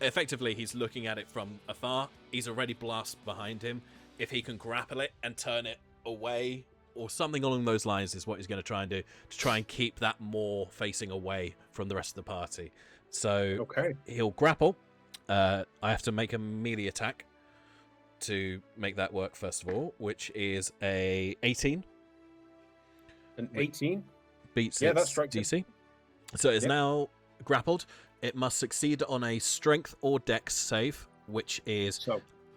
Effectively, he's looking at it from afar. He's already blast behind him. If he can grapple it and turn it away or something along those lines is what he's going to try and do to try and keep that more facing away from the rest of the party. So he'll grapple. I have to make a melee attack to make that work first of all, which is a 18. An 18? Beats that its strikes DC. So it's now grappled. It must succeed on a strength or dex save, which is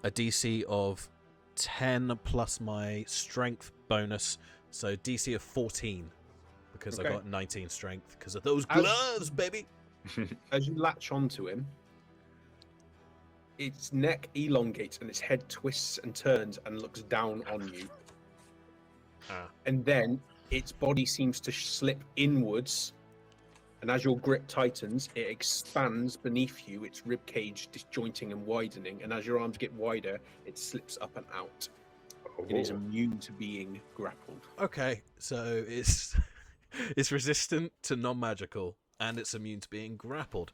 a DC of 10 plus my strength bonus. So DC of 14 because I got 19 strength because of those gloves, baby. As you latch onto him, its neck elongates and its head twists and turns and looks down on you. And then its body seems to slip inwards, and as your grip tightens, it expands beneath you, its rib cage disjointing and widening, and as your arms get wider, it slips up and out. It is immune to being grappled. Okay, so it's resistant to non-magical, and it's immune to being grappled.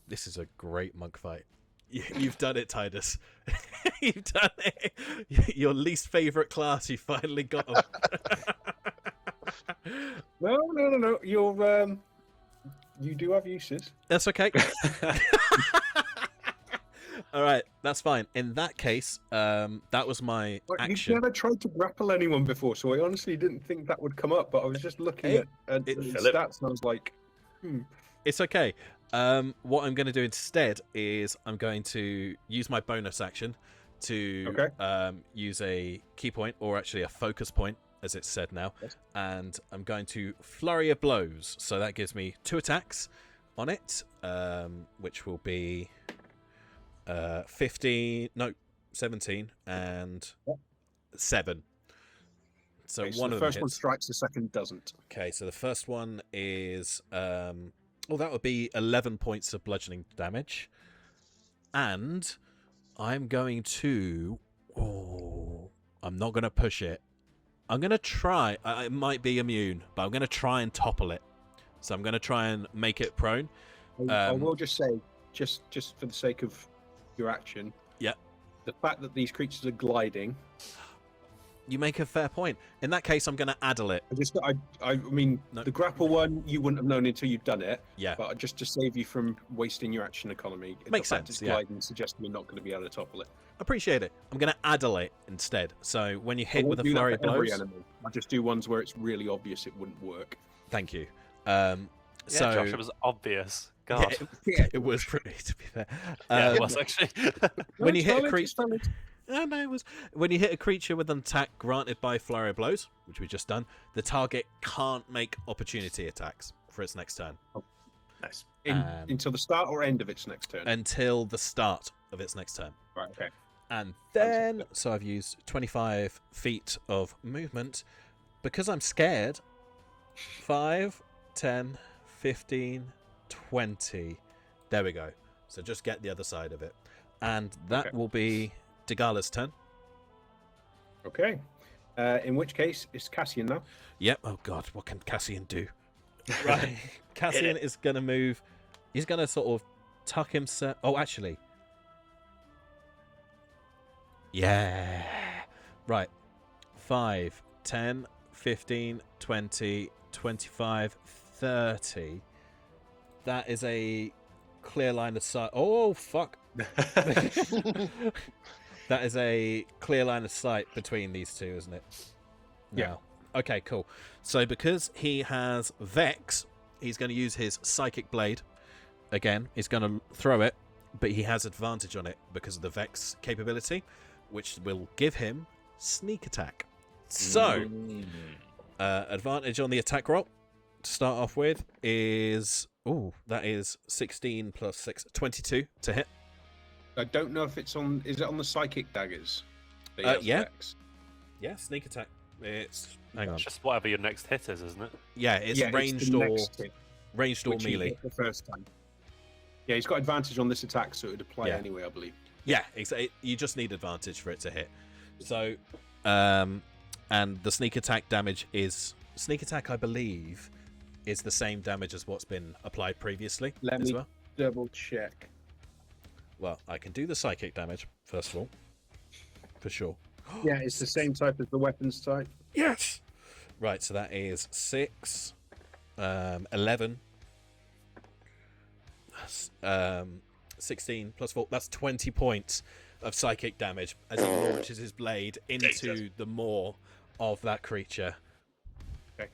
This is a great monk fight. You've done it, Titus. You've done it. Your least favourite class, you finally got him. No. You're you do have uses. That's okay. All right, that's fine. In that case, that was my action. You've never tried to grapple anyone before, so I honestly didn't think that would come up. But I was just looking at the stats, and I was like, It's okay. What I'm going to do instead is I'm going to use my bonus action to use a key point, or actually a focus point, as it's said now, and I'm going to flurry of blows. So that gives me 2 attacks on it, which will be 17 and 7. So okay, one the of them first hits. one strikes, the second doesn't. Okay, so the first one is that would be 11 points of bludgeoning damage, and I'm going to I'm not going to push it. I'm going to try. It might be immune, but I'm going to try and topple it. So I'm going to try and make it prone. I will just say, just for the sake of your action, the fact that these creatures are gliding. You make a fair point. In that case, I'm going to addle it. I mean, the grapple one you wouldn't have known until you've done it. Yeah. But just to save you from wasting your action economy, Makes the fact sense. It's gliding suggests you're not going to be able to topple it. Appreciate it. I'm going to addle it instead. So when you hit with a flurry of blows, I just do ones where it's really obvious it wouldn't work. Thank you. So Josh, it was obvious. God, it was pretty, to be fair. It was actually. When you hit a creature. No, it was when you hit a creature with an attack granted by flurry of blows, which we've just done. The target can't make opportunity attacks for its next turn. Oh, nice. Until the start or end of its next turn. Until the start of its next turn. Right. Okay. And then, so I've used 25 feet of movement because I'm scared. 5, 10, 15, 20. There we go. So just get the other side of it, and that will be Degala's turn. Okay. In which case, it's Cassian now. Yep. Oh God, what can Cassian do? Right. Cassian is going to move. He's going to sort of tuck himself. Oh, actually. Yeah. Right. 5, 10, 15, 20, 25, 30. That is a clear line of sight. Oh, fuck. That is a clear line of sight between these two, isn't it? Yeah. Now. Okay, cool. So because he has Vex, he's going to use his Psychic Blade. Again, he's going to throw it, but he has advantage on it because of the Vex capability, which will give him Sneak Attack. So, advantage on the attack roll to start off with is... Oh, that is 16 plus 6, 22 to hit. I don't know if it's on. Is it on the psychic daggers? Yeah. Yeah, Sneak Attack. It's... Hang on. It's just whatever your next hit is, isn't it? Yeah, it's Yeah, ranged the or next hit, ranged or which he melee. hit the first time. Yeah, he's got advantage on this attack, so it would apply Yeah. anyway, I believe. Yeah, exactly. You just need advantage for it to hit. So, and the sneak attack damage is... Sneak attack, I believe, is the same damage as what's been applied previously Let as me well. double check. Well, I can do the psychic damage, first of all. For sure. Yeah, it's the same type as the weapons type. Yes! Right, so that is 6, 11, 16 plus 4. That's 20 points of psychic damage as he launches his blade into the maw of that creature. Okay.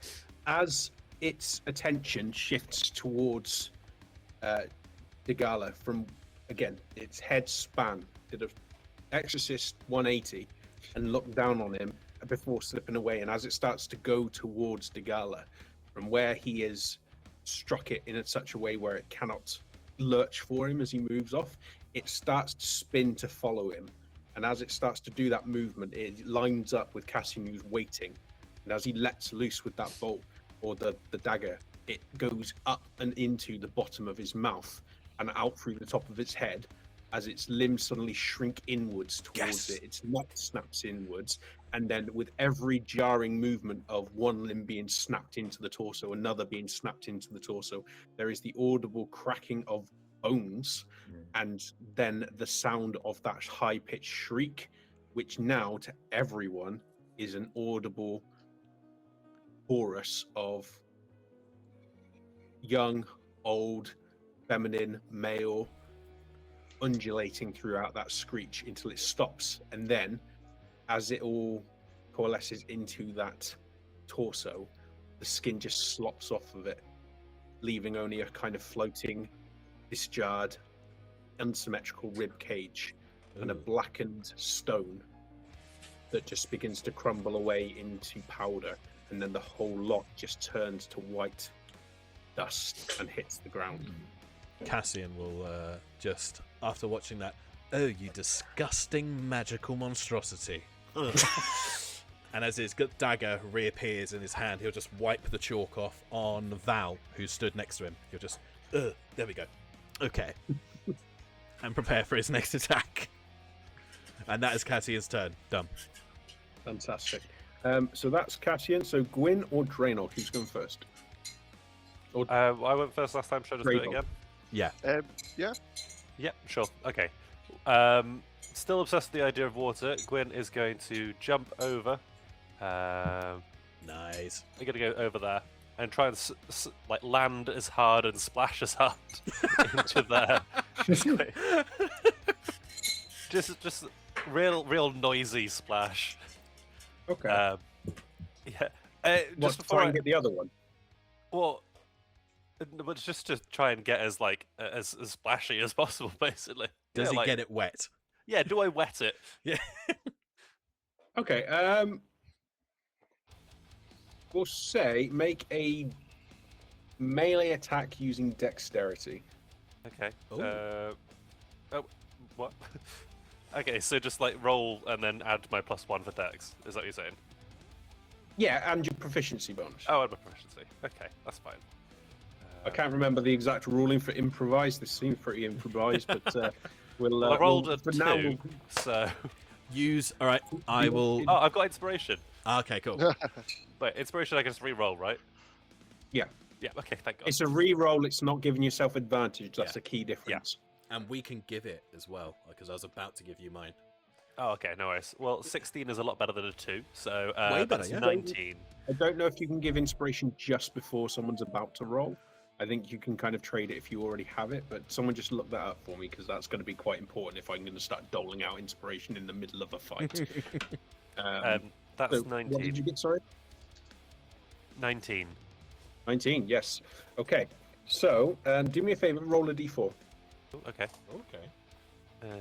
As its attention shifts towards Degala from, again, its head span, did a Exorcist 180 and looked down on him before slipping away. And as it starts to go towards Degala, from where he is struck it in such a way where it cannot lurch for him as he moves off, it starts to spin to follow him. And as it starts to do that movement, it lines up with Cassian, who's waiting. And as he lets loose with that bolt or the dagger, it goes up and into the bottom of his mouth and out through the top of its head. As its limbs suddenly shrink inwards towards it, its neck snaps inwards, and then with every jarring movement of one limb being snapped into the torso, another being snapped into the torso, there is the audible cracking of bones, and then the sound of that high-pitched shriek, which now to everyone is an audible chorus of young, old, feminine, male, undulating throughout that screech until it stops, and then as it all coalesces into that torso, the skin just slops off of it, leaving only a kind of floating, disjarred, unsymmetrical rib cage and a blackened stone that just begins to crumble away into powder, and then the whole lot just turns to white dust and hits the ground. Cassian will just, after watching that, oh, you disgusting magical monstrosity. Ugh. And as his dagger reappears in his hand, he'll just wipe the chalk off on Val, who stood next to him. He'll just, there we go. Okay. And prepare for his next attack. And that is Cassian's turn. Done. Fantastic. So that's Cassian. So Gwyn or Draenor, who's going first? Or I went first last time. Should I just do it Draenor. again? Yeah. Yeah. Yeah, sure. Okay. Still obsessed with the idea of water. Gwyn is going to jump over. Nice. I'm going to go over there and try and like land as hard and splash as hard into there. just real noisy splash. okay. Yeah. What, Just to before try and get the other one? well, but just to try and get as like as splashy as possible, basically. Does he like, get it wet? Yeah. Do I wet it? Yeah. Okay. We'll say make a melee attack using dexterity. Okay. Ooh. Oh, what? Okay, so just like roll and then add my +1 for dex. Is that what you're saying? Yeah, and your proficiency bonus. Oh, add my proficiency. Okay, that's fine. I can't remember the exact ruling for improvised. This seems pretty improvised, but we'll. Well, I rolled we'll, a for 2, now, we'll- so... Use. All right. I will. Oh, I've got inspiration. Okay, cool. Wait, inspiration I can just re-roll, right? Yeah. Yeah, okay, thank God. It's a re-roll. It's not giving yourself advantage. That's Yeah. a key difference. And we can give it as well, because I was about to give you mine. Oh, okay, no worries. Well, 16 is a lot better than a 2, so Way better, that's yeah. 19. I don't know if you can give inspiration just before someone's about to roll. I think you can kind of trade it if you already have it, but someone just look that up for me because that's going to be quite important if I'm going to start doling out inspiration in the middle of a fight. That's so 19. what did you get, sorry? 19. 19, yes. Okay, so do me a favor, roll a d4. Ooh, okay. Okay.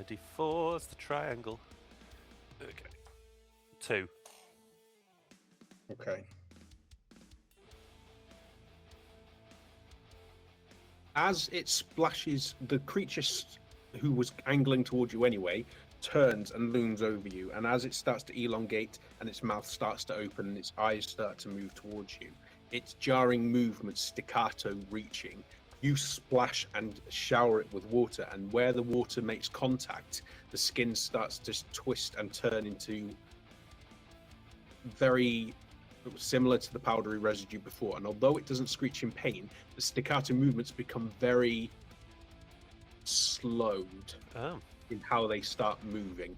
D4 is the triangle. Okay. 2. Okay. As it splashes, the creature who was angling towards you anyway turns and looms over you, and as it starts to elongate and its mouth starts to open and its eyes start to move towards you, its jarring movements, staccato reaching, you splash and shower it with water, and where the water makes contact, the skin starts to twist and turn into very similar to the powdery residue before, and although it doesn't screech in pain, the staccato movements become very slowed Oh. in how they start moving.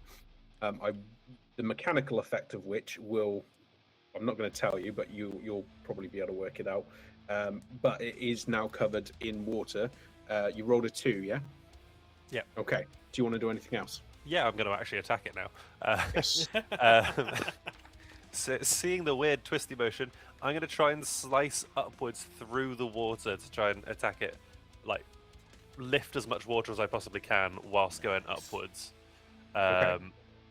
The mechanical effect of which I'm not going to tell you, but you'll probably be able to work it out. But it is now covered in water. You rolled a 2, yeah? Yeah. Okay. Do you want to do anything else? Yeah, I'm going to actually attack it now. Yes. So seeing the weird twisty motion, I'm going to try and slice upwards through the water to try and attack it. Like, lift as much water as I possibly can whilst going upwards. Okay.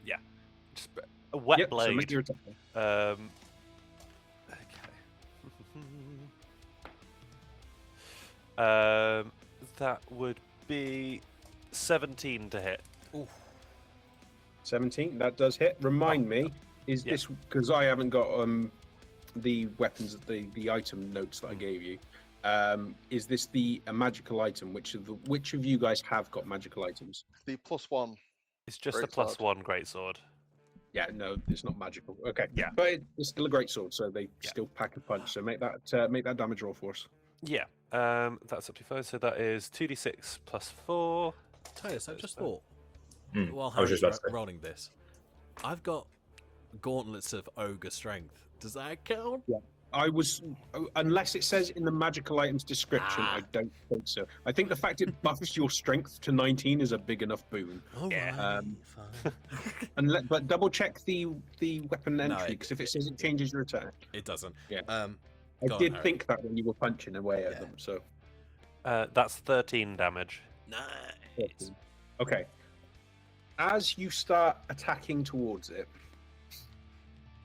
Yeah. Just a wet Yep, blade. so make your attack. Okay. That would be 17 to hit. 17, that does hit. Remind me, is this because I haven't got the weapons, the item notes that I gave you? Is this a magical item? Which of you guys have got magical items? The +1. It's just a Greatsword. +1 greatsword. Yeah, no, it's not magical. Okay, Yeah. but it's still a great sword, so they still pack a punch. So make that damage roll for us. Yeah. That's up to 5. So that is 2d6 plus 4. Titus, I just thought, Hmm, while I was Harry's just about to say. rolling this, I've got gauntlets of ogre strength. Does that count? Yeah. Unless it says in the magical items description, I don't think so. I think the fact it buffs your strength to 19 is a big enough boon. All Yeah. right, fine. But double check the weapon No, entry, because if it says it changes your attack. It doesn't. Yeah. Go I on, did Harry. think that when you were punching away at Yeah. them. So That's 13 damage. Nice. okay. As you start attacking towards it,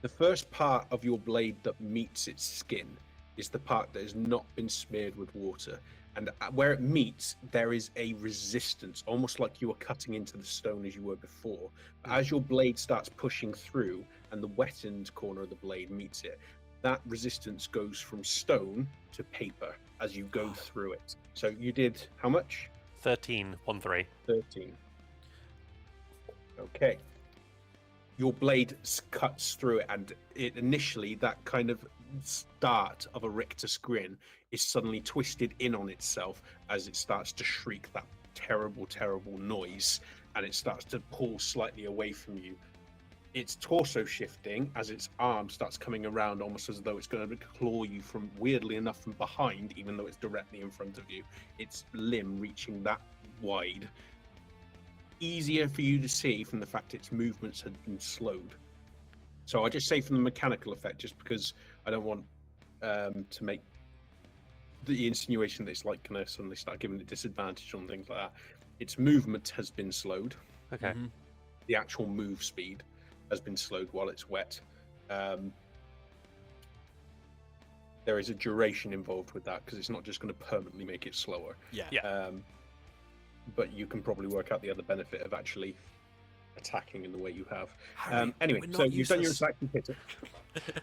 the first part of your blade that meets its skin is the part that has not been smeared with water. And where it meets, there is a resistance, almost like you were cutting into the stone as you were before. But as your blade starts pushing through and the wetted corner of the blade meets it, that resistance goes from stone to paper as you go through it. So you did how much? 13, 1-3. 13. Okay. Your blade cuts through it, and initially that kind of start of a rictus grin is suddenly twisted in on itself as it starts to shriek that terrible, terrible noise, and it starts to pull slightly away from you. Its torso shifting as its arm starts coming around, almost as though it's going to claw you from, weirdly enough, from behind, even though it's directly in front of you. Its limb reaching that wide. Easier for you to see from the fact its movements had been slowed. So I just say from the mechanical effect, just because I don't want to make the insinuation that it's like going to suddenly start giving it disadvantage on things like that. Its movement has been slowed. Okay. Mm-hmm. The actual move speed has been slowed while it's wet. There is a duration involved with that because it's not just going to permanently make it slower. Yeah. But you can probably work out the other benefit of actually attacking in the way you have. Harry, Anyway, we're so not you've done your useless. attack, you hit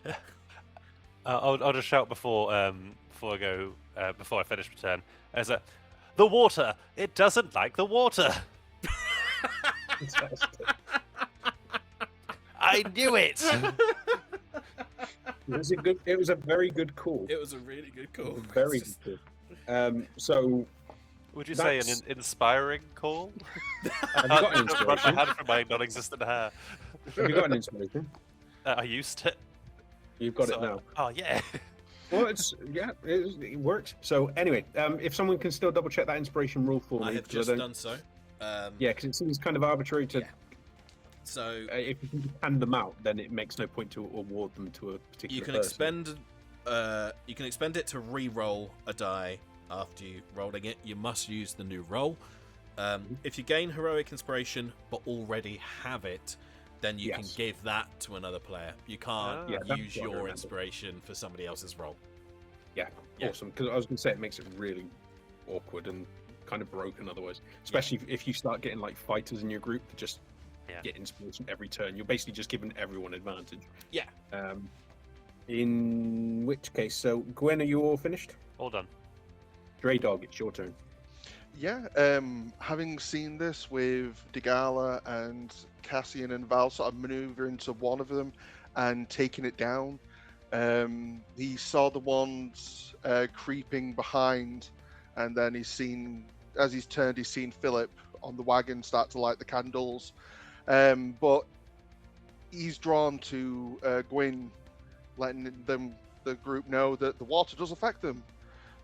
it. I'll just shout before I go before I finish my turn. As the water, it doesn't like the water. I knew it. It was a very good call. It was a really good call. Very good call. So Would you say an inspiring call? Have you got an Run my inspiration? hand from my non-existent hair. Have you got an inspiration? I used it. You've got it So- now. Oh yeah. Well, it works. So anyway, if someone can still double check that inspiration rule for me, I have 'cause just don't- done so. Yeah, because it seems kind of arbitrary to. Yeah. So If you can just hand them out, then it makes no point to award them to a particular you can person. expend it to re-roll a die after you rolling it. You must use the new roll. If you gain heroic inspiration but already have it, then you can Yes. give that to another player. You can't Yeah, that's use what I your remember. inspiration for somebody else's roll. Yeah, Yeah. awesome. Because I was going to say it makes it really awkward and kind of broken otherwise. Especially if you start getting like fighters in your group that just Yeah. get inspiration every turn. You're basically just giving everyone advantage. Yeah. In which case, so Gwen, are you all finished? All done. Dre Dog, it's your turn. Yeah, having seen this with Degala and Cassian and Val sort of maneuver into one of them and taking it down, he saw the ones creeping behind, and then he's seen, as he's turned, he's seen Philip on the wagon start to light the candles, but he's drawn to Gwyn, letting the group know that the water does affect them.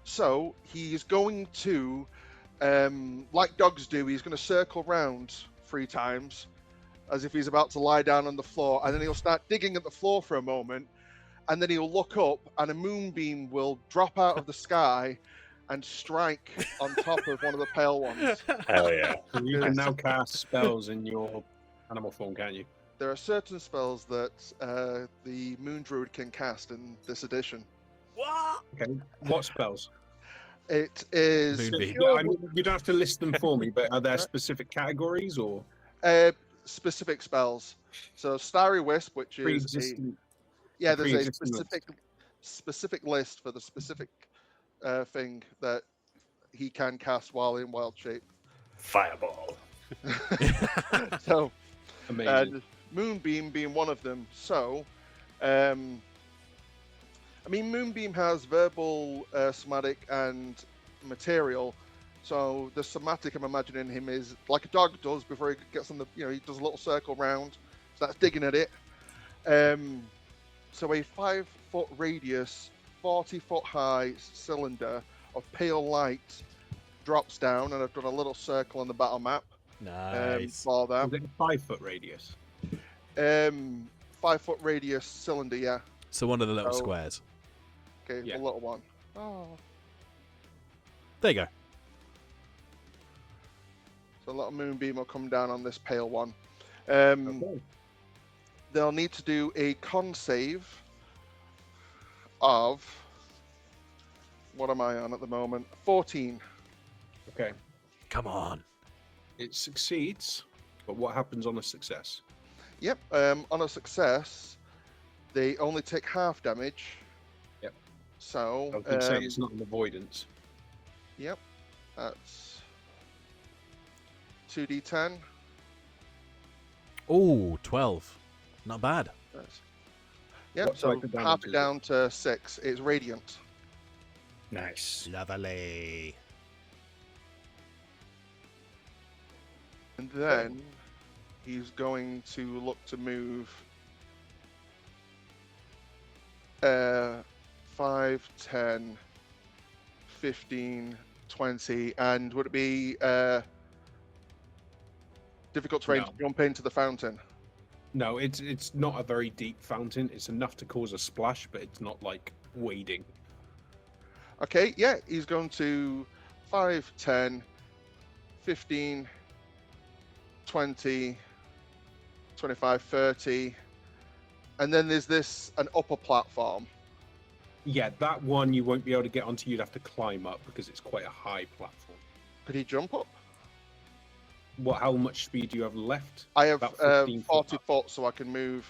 So he's going to, like dogs do, he's going to circle round 3 times as if he's about to lie down on the floor, and then he'll start digging at the floor for a moment, and then he'll look up and a moonbeam will drop out of the sky and strike on top of one of the pale ones. Hell yeah. You can now cast spells in your animal form, can't you? There are certain spells that the Moon Druid can cast in this edition. What? Okay. What spells? It is Moonbeam. Yeah, I mean, you don't have to list them for me, but are there specific categories or specific spells. So Starry Wisp, which is pre-existing? there's a pre-existing list. specific list for the specific thing that he can cast while in wild shape. Fireball. So Amazing. Moonbeam being one of them. So, I mean, Moonbeam has verbal, somatic, and material. So the somatic, I'm imagining him is like a dog does before he gets on the, he does a little circle round. So that's digging at it. So a 5-foot radius, 40-foot high cylinder of pale light drops down, and I've done a little circle on the battle map Nice. for that. Is it a 5-foot radius? 5-foot radius cylinder, yeah. So one of the little Oh. squares. Okay, Yeah. the little one. Oh. There you go. So a little moonbeam will come down on this pale one. Okay. They'll need to do a con save of, what am I on at the moment? 14. Okay. Come on. It succeeds, but what happens on a success? Yep. On a success, they only take half damage. Yep. So, I was going to say it's not an avoidance. yep, that's 2d10. Oh, 12. Not bad. Yep, What so type of damage half is it it? down to 6. It's radiant. Nice. Lovely. And then he's going to look to move 5, 10, 15, 20, and would it be difficult terrain No. to jump into the fountain? No, it's not a very deep fountain. It's enough to cause a splash, but it's not like wading. Okay, yeah, he's going to 5, 10, 15, 20, 25, 30, and then there's an upper platform. Yeah, that one you won't be able to get onto. You'd have to climb up because it's quite a high platform. Could he jump up? How much speed do you have left? I have About 15 foot 40 up. foot, so I can move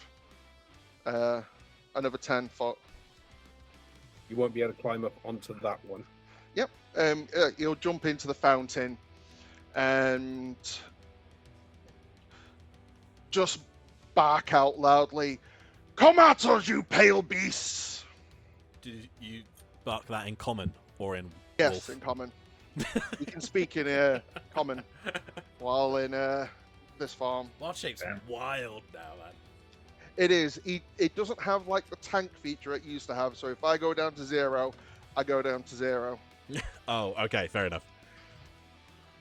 another 10 foot. You won't be able to climb up onto that one. Yep. He'll jump into the fountain and just bark out loudly, "Come at us, you pale beasts!" Did you bark that in common or in Yes, wolf? in common. He can speak in common while in this farm. Wild Shape's wild now, man. It is. It doesn't have like the tank feature it used to have. So if I go down to 0, I go down to 0. Oh, okay, fair enough.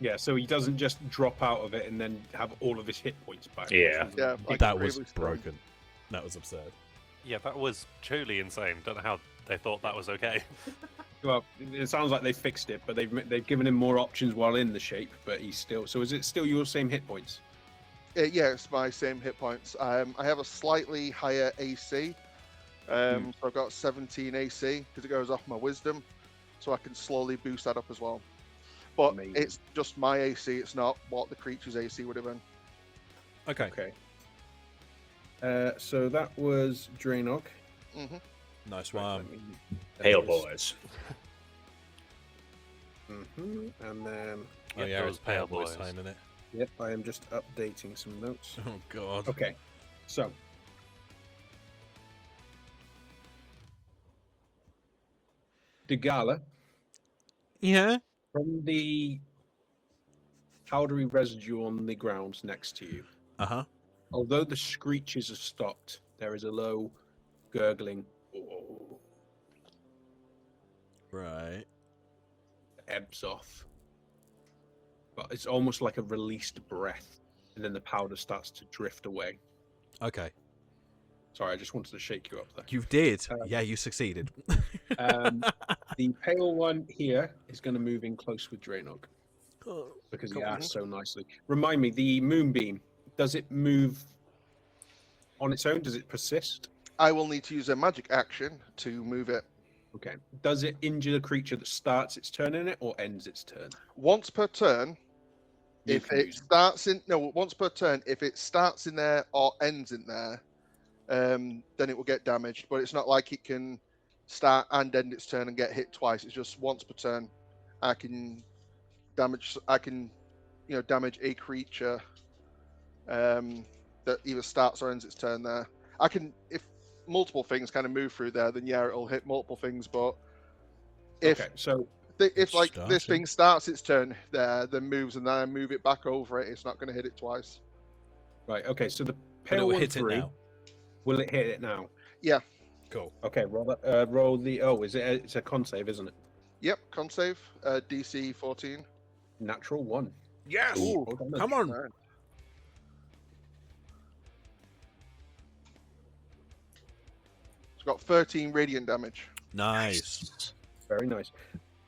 Yeah, so he doesn't just drop out of it and then have all of his hit points back. Yeah. Yeah, like That was Bravely Storm. broken. That was absurd. Yeah, that was truly insane. Don't know how they thought that was okay. Well, it sounds like they fixed it, but they've given him more options while in the shape. But he's still. So is it still your same hit points? Yeah, it's my same hit points. I have a slightly higher AC. So I've got 17 AC because it goes off my wisdom. So I can slowly boost that up as well. But Amazing. it's just my AC. It's not what the creature's AC would have been. Okay. Okay. So that was Drainog. Mm-hmm. Nice one. Pale boys. And then, Oh Yep, yeah, it those was Pale Pale Boys Boys. time, isn't it? yep, I am just updating some notes. Oh god. Okay, so Degala, Yeah. from the powdery residue on the ground next to you, Uh-huh. although the screeches have stopped, there is a low gurgling Right. ebbs off. But it's almost like a released breath, and then the powder starts to drift away. Okay. Sorry, I just wanted to shake you up there. You did. Um, Yeah, you succeeded. The pale one here is going to move in close with Drainog Oh, because he Cool. asked so nicely. Remind me, the moonbeam, does it move on its own? Does it persist? I will need to use a magic action to move it. Okay. Does it injure the creature that starts its turn in it or ends its turn? Once per turn, You if can it use it. starts in once per turn, if it starts in there or ends in there, then it will get damaged. But it's not like it can start and end its turn and get hit twice. It's just once per turn. I can damage a creature that either starts or ends its turn there. I can, if multiple things kind of move through there, then yeah, it'll hit multiple things. But if Okay, so if like this Starting. thing starts its turn there, then moves, and then I move it back over it, it's not going to hit it twice. right, okay, so the but pale it will one hit it through, now. will it hit it now? Yeah. Cool. Okay, roll the it's a con save, isn't it? Yep. Con save. DC 14. Natural 1. Yes. Ooh. Roll damage. Come on. Right. It's got 13 radiant damage. Nice. Very nice.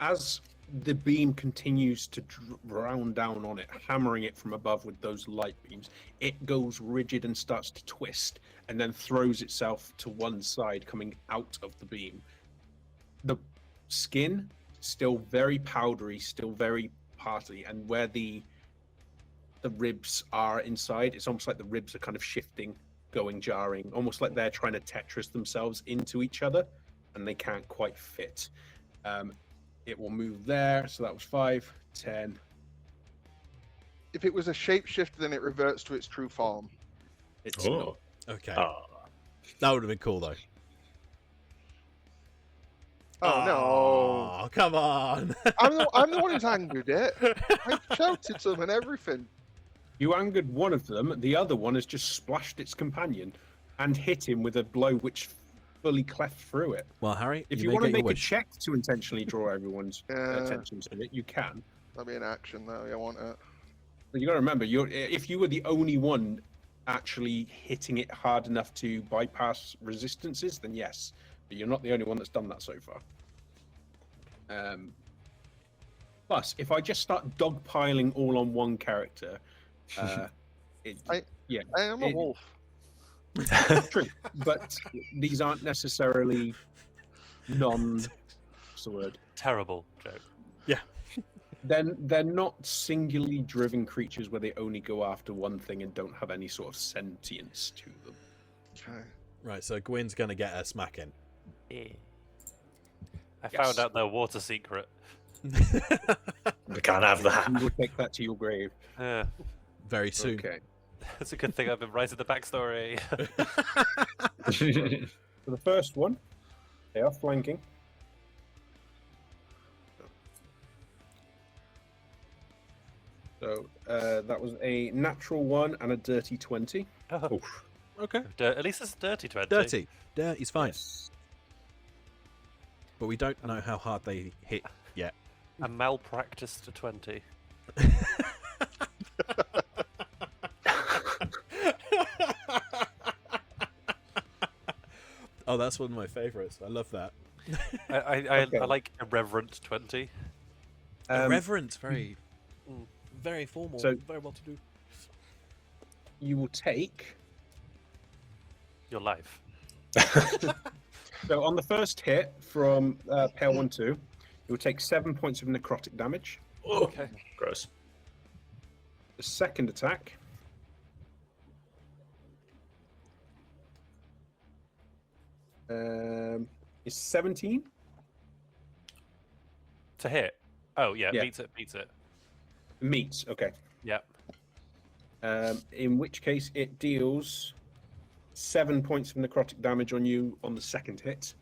As the beam continues to round down on it, hammering it from above with those light beams, it goes rigid and starts to twist and then throws itself to one side, coming out of the beam. The skin, still very powdery, still very party, and where the ribs are inside, it's almost like the ribs are kind of shifting, going jarring, almost like they're trying to Tetris themselves into each other, and they can't quite fit. It will move there, so that was 5, 10. If it was a shapeshift, then it reverts to its true form. It's Oh. not. Okay. Oh. That would have been cool though. Oh no! Oh, come on. I'm the one who's angered it. I shouted to them and everything. You angered one of them, the other one has just splashed its companion and hit him with a blow which fully cleft through it. Well, Harry, If you you may want to get your make a wish. check to intentionally draw everyone's Yeah. attention to it, you can. That'll be an action though. I want it. But you got to remember, if you were the only one actually hitting it hard enough to bypass resistances, then yes. But you're not the only one that's done that so far. Plus, if I just start dogpiling all on one character, I am a It- wolf. true. But these aren't necessarily what's the word? Terrible joke. Then they're not singularly driven creatures where they only go after one thing and don't have any sort of sentience to them. Okay. Right, so Gwyn's going to get a smack in. I found out their water secret. We can't have that. You will take that to your grave. Yeah, Very soon. Okay. it's a good thing I've been writing the backstory. For the first one, they are flanking. So that was a natural 1 and a dirty 20. Oh, Okay. at least it's a dirty 20. Dirty. Dirty's fine. Yes. But we don't know how hard they hit yet. A malpracticed 20. Oh, that's one of my favourites. I love that. I Okay. like irreverent 20. Irreverent, very formal, So- very well to do. You will take. Your life. So on the first hit from Pale 1-2, you will take 7 points of necrotic damage. Okay. Gross. The second attack. Is 17. To hit. Oh, yeah, Yeah. beats it. Meets. Okay. Yeah. In which case it deals 7 points of necrotic damage on you on the second hit,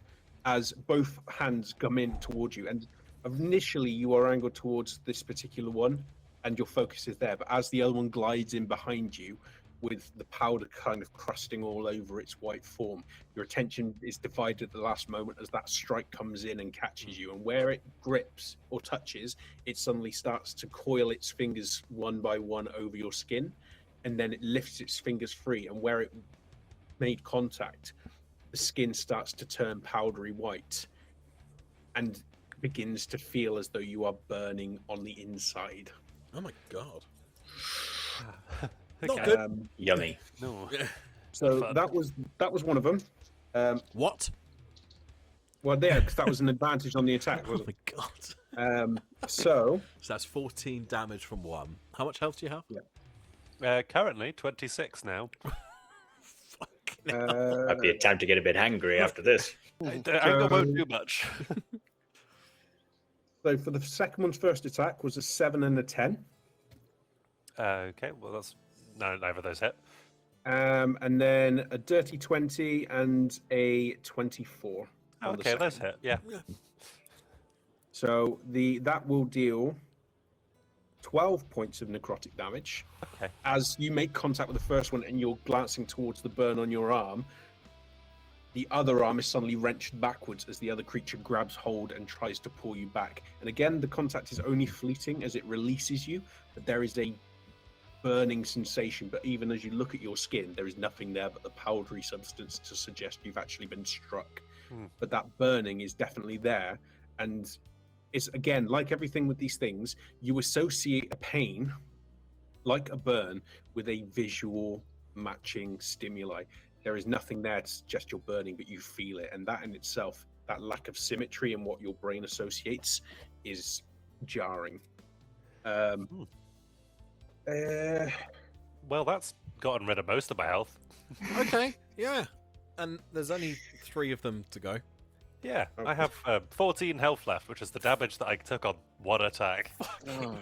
as both hands come in towards you. And initially you are angled towards this particular one, and your focus is there. But as the other one glides in behind you, with the powder kind of crusting all over its white form, your attention is divided at the last moment as that strike comes in and catches you. And where it grips or touches, it suddenly starts to coil its fingers one by one over your skin, and then it lifts its fingers free. And where it made contact, the skin starts to turn powdery white and begins to feel as though you are burning on the inside. Oh my god. Okay. Not good. Yummy. No. So Fun. that was one of them. What? Well, there, because that was an advantage on the attack, Oh wasn't my god. it? So So that's 14 damage from one. How much health do you have? Currently 26 now. Fucking hell. Might be time to get a bit hangry after this. Anger won't do much. so for the second one's first attack was a 7 and a 10, Okay, well that's neither of those hit. and then a dirty 20 and a 24. on the Okay, those second. hit. Yeah. So that will deal 12 points of necrotic damage. Okay. As you make contact with the first one and you're glancing towards the burn on your arm, the other arm is suddenly wrenched backwards as the other creature grabs hold and tries to pull you back. And again, the contact is only fleeting as it releases you, but there is a burning sensation. But even as you look at your skin, there is nothing there but the powdery substance to suggest you've actually been struck. But that burning is definitely there. And it's, again, like everything with these things, you associate a pain, like a burn, with a visual matching stimuli. There is nothing there to suggest you're burning, but you feel it. And that in itself, that lack of symmetry in what your brain associates, is jarring. Well, that's gotten rid of most of my health. Okay, yeah. And there's only 3 of them to go. Yeah, Okay. I have 14 health left, which is the damage that I took on one attack. Oh,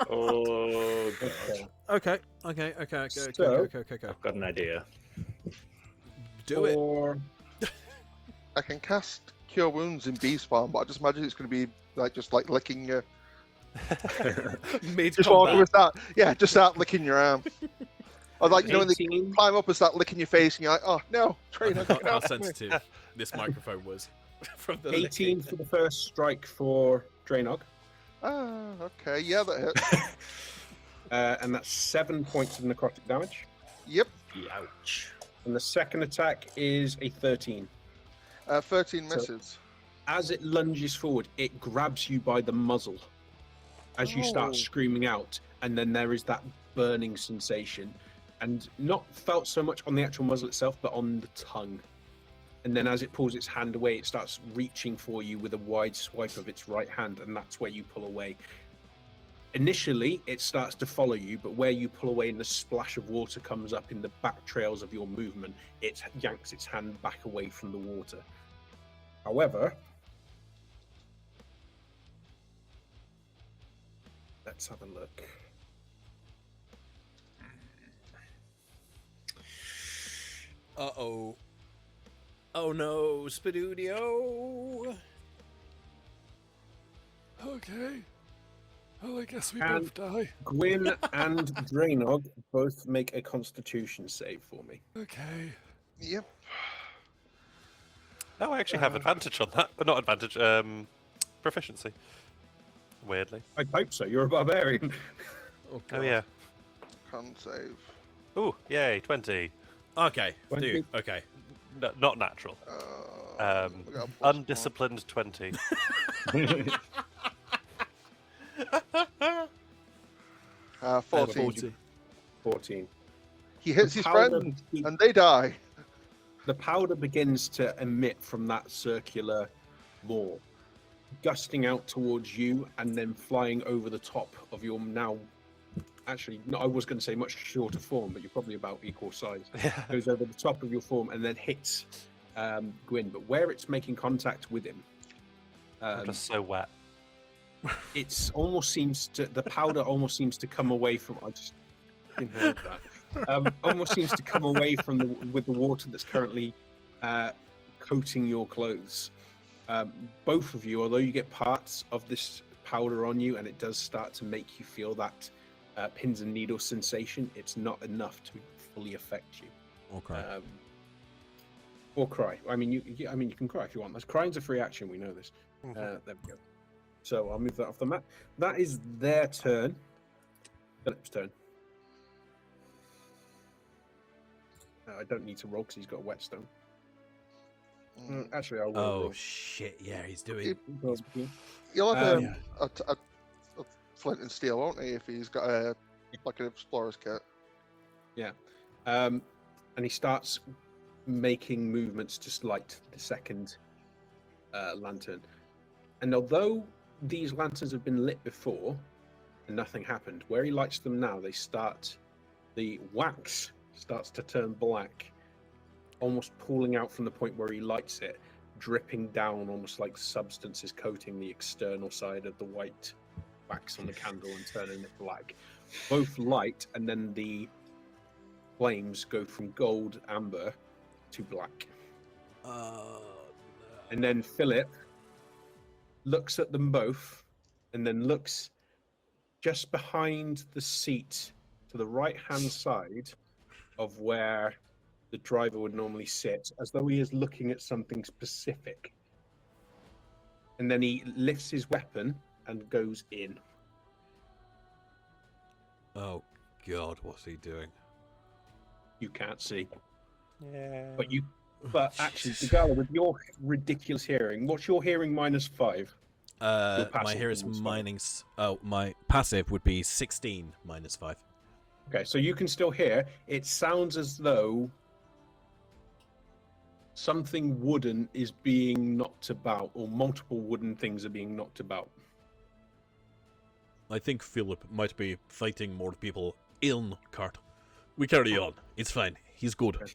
Oh, God. Okay. Okay. So- I've got an idea. Do it. Or I can cast Cure Wounds in Beast Farm, but I just imagine it's going to be just like licking your. Mid Just walking with that. Yeah, just start licking your arm. I like, when they 18, climb up and start licking your face, and you're like, oh no, Trainer, how, get how out of me. sensitive this microphone was from the 18 licking. for the first strike for Drainog. Ah, okay, yeah, that hit. And that's 7 points of necrotic damage. Yep, Ouch. And the second attack is a 13. 13 So- misses. As it lunges forward, it grabs you by the muzzle as you Oh. start screaming out, and then there is that burning sensation, and not felt so much on the actual muzzle itself, but on the tongue. And then as it pulls its hand away, it starts reaching for you with a wide swipe of its right hand, and that's where you pull away. Initially, it starts to follow you, but where you pull away and the splash of water comes up in the back trails of your movement, it yanks its hand back away from the water. However, let's have a look. Uh-oh. Oh no, Spadudio. Okay. Oh, I guess we And- both die. Gwyn and Drainog both make a Constitution save for me. Okay. Yep. Oh, I actually have advantage on that, but not advantage. Proficiency. Weirdly. I hope so. You're a barbarian. Oh, Oh yeah. Con save. Ooh, yay, 20. Okay, 20. dude. Okay. No, not natural. We got a plus one. Undisciplined 20. 14. 14. He hits The his powder- friend, and they die. The powder begins to emit from that circular ball, gusting out towards you and then flying over the top of your now, actually, no, I was going to say much shorter form, but you're probably about equal size. Goes over the top of your form and then hits Gwyn. But where it's making contact with him, I'm just so wet. it's almost seems to, the powder almost seems to come away from, I just inhaled that. Almost seems to come away from with the water that's currently coating your clothes. Both of you, although you get parts of this powder on you and it does start to make you feel that pins and needles sensation, it's not enough to fully affect you. Okay. Or cry. I mean, you can cry if you want. Crying's a free action. We know this. There we go. So I'll move that off the map. That is their turn. Philip's turn. I don't need to roll because he's got a whetstone. Actually, I will. Oh roll. shit! Yeah, he's doing. He'll have Yeah. a flint and steel, won't he, if he's got a like an explorer's kit? And he starts making movements to light the second lantern. And although these lanterns have been lit before and nothing happened, where he lights them now, the wax starts to turn black, almost pooling out from the point where he lights it, dripping down almost like substances coating the external side of the white wax on the candle and turning it black. Both light, and then the flames go from gold amber to black. And then Philip looks at them both and then looks just behind the seat to the right hand side of where the driver would normally sit, as though he is looking at something specific. And then he lifts his weapon and goes in. Oh god, what's he doing? You can't see. Yeah. But actually, Jesus. Dagala, with your ridiculous hearing, what's your hearing -5? My passive here is minus five. mining. My passive would be 16 minus 5. Okay, so you can still hear. It sounds as though something wooden is being knocked about, or multiple wooden things are being knocked about. I think Philip might be fighting more people in cart. We carry on. It's fine. He's good. Okay.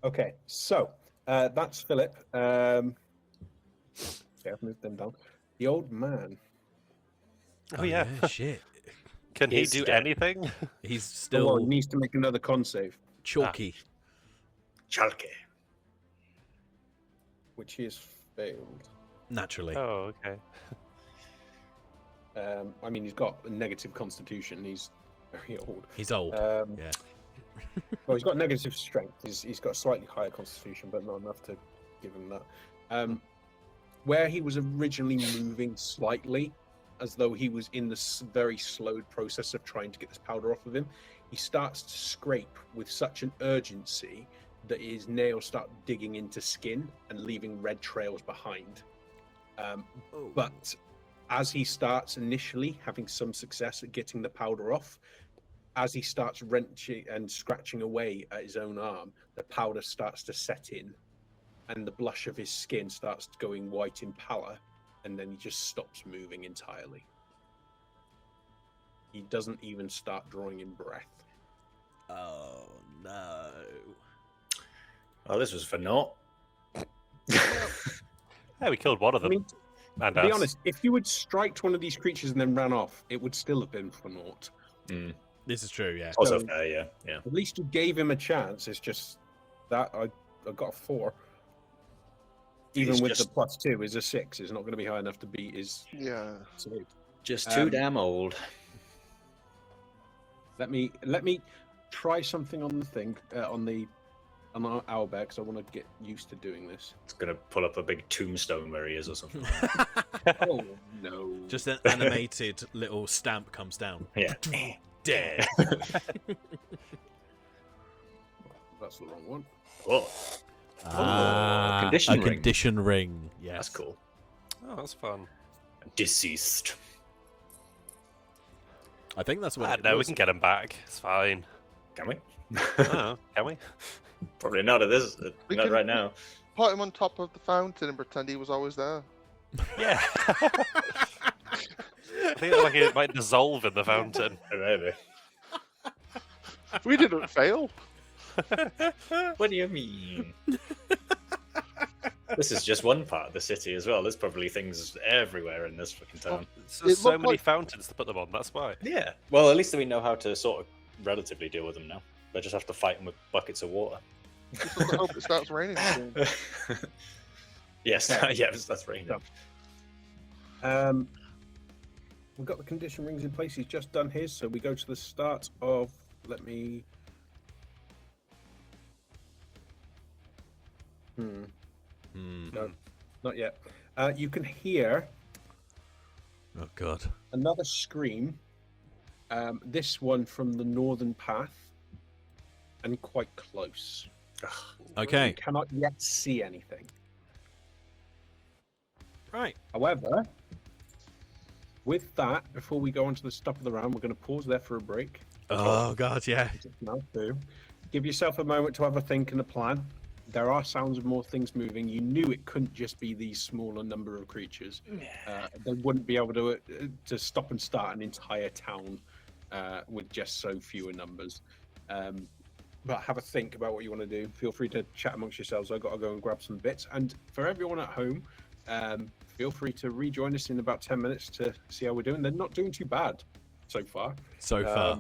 Okay, so that's Philip. See, I've moved them down. The old man. Oh yeah. Shit. Can he He's do dead. anything? He's Oh, well, still he needs to make another con save, chalky. Chalke. which he has failed. Naturally. Oh, okay. I mean, he's got a negative constitution. He's very old. He's old. Yeah. Well, he's got negative strength. He's got a slightly higher constitution, but not enough to give him that. Where he was originally moving slightly, as though he was in the very slowed process of trying to get this powder off of him, he starts to scrape with such an urgency that his nails start digging into skin and leaving red trails behind. But as he starts initially having some success at getting the powder off, as he starts wrenching and scratching away at his own arm, the powder starts to set in, and the blush of his skin starts going white in pallor, and then he just stops moving entirely. He doesn't even start drawing in breath. Oh no. Oh, this was for naught. Yeah, we killed one of I them. mean, And to be us. honest, if you had striked one of these creatures and then ran off, it would still have been for naught. This is true, yeah. Also So- fair, yeah. At least you gave him a chance. It's just that I got a 4. Even He's with just- the +2 is a 6. It's not going to be high enough to beat his Yeah. save. Just too damn old. Let me try something on the thing on our owlbear because I want to get used to doing this. It's gonna pull up a big tombstone where he is or something. Oh no! Just an animated little stamp comes down. Yeah. Dead. That's the wrong one. Oh, condition a ring. condition ring. Yes. That's cool. Oh, that's fun. Deceased. I think that's what. No, we can get him back. It's fine. Can we? Oh, can we? Probably not at this. We Not can- right now. Put him on top of the fountain and pretend he was always there. Yeah. I think like it might dissolve in the fountain. Maybe. We didn't fail. What do you mean? This is just one part of the city as well. There's probably things everywhere in this fucking town. So, It so looked many like- fountains to put them on. That's why. Yeah. Well, at least we know how to sort of relatively deal with them now. They just have to fight them with buckets of water. Just have to hope it starts raining soon. Yes. Yes, that's raining. We've got the condition rings in place. He's just done his, so we go to the start of. Let me. No, not yet. You can hear Oh god. another scream. This one from the northern path, and quite close. Okay. You cannot yet see anything. Right. However, with that, before we go on to the stop of the round, we're going to pause there for a break. Oh god, yeah. Now, too. Give yourself a moment to have a think and a plan. There are sounds of more things moving. You knew it couldn't just be these smaller number of creatures. They wouldn't be able to stop and start an entire town with just so fewer numbers. But have a think about what you want to do. Feel free to chat amongst yourselves. I've got to go and grab some bits. And for everyone at home, feel free to rejoin us in about 10 minutes to see how we're doing. They're not doing too bad so far. So far.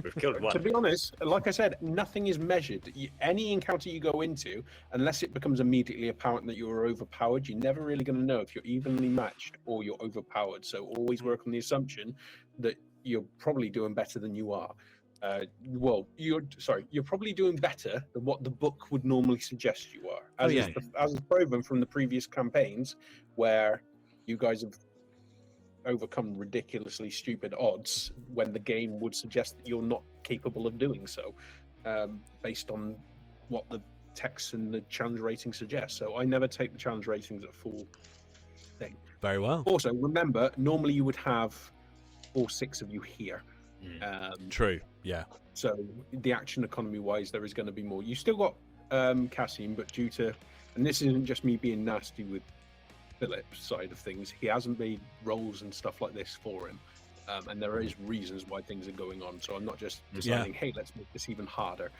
We've killed To one. be honest, like I said, nothing is measured. Any encounter you go into, unless it becomes immediately apparent that you're overpowered, you're never really going to know if you're evenly matched or you're overpowered. So always work on the assumption that you're probably doing better than you are. You're probably doing better than what the book would normally suggest you are. As is proven from the previous campaigns, where you guys have overcome ridiculously stupid odds when the game would suggest that you're not capable of doing so, based on what the text and the challenge rating suggests. So I never take the challenge ratings at full thing. Very well. Also, remember, normally you would have all 6 of you here. True. Yeah. So the action economy wise, there is going to be more. You still got Cassim, but due to, and this isn't just me being nasty with Philip's side of things, he hasn't made rolls and stuff like this for him, and there is reasons why things are going on. So I'm not just deciding, hey, let's make this even harder.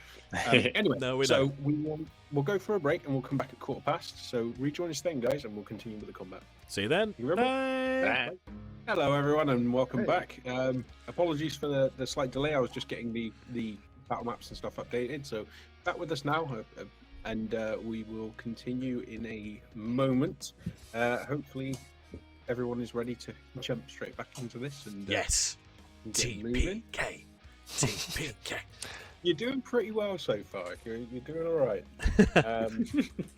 Anyway, No, we so don't. we'll go for a break and we'll come back at 15:15. So rejoin us then, guys, and we'll continue with the combat. See you then. You remember? Bye. Hello, everyone, and welcome Hey. back. Apologies for the slight delay. I was just getting the battle maps and stuff updated. So back with us now, and we will continue in a moment. Hopefully, everyone is ready to jump straight back into this. And Yes. and get moving. TPK. TPK. You're doing pretty well so far. You're doing all right.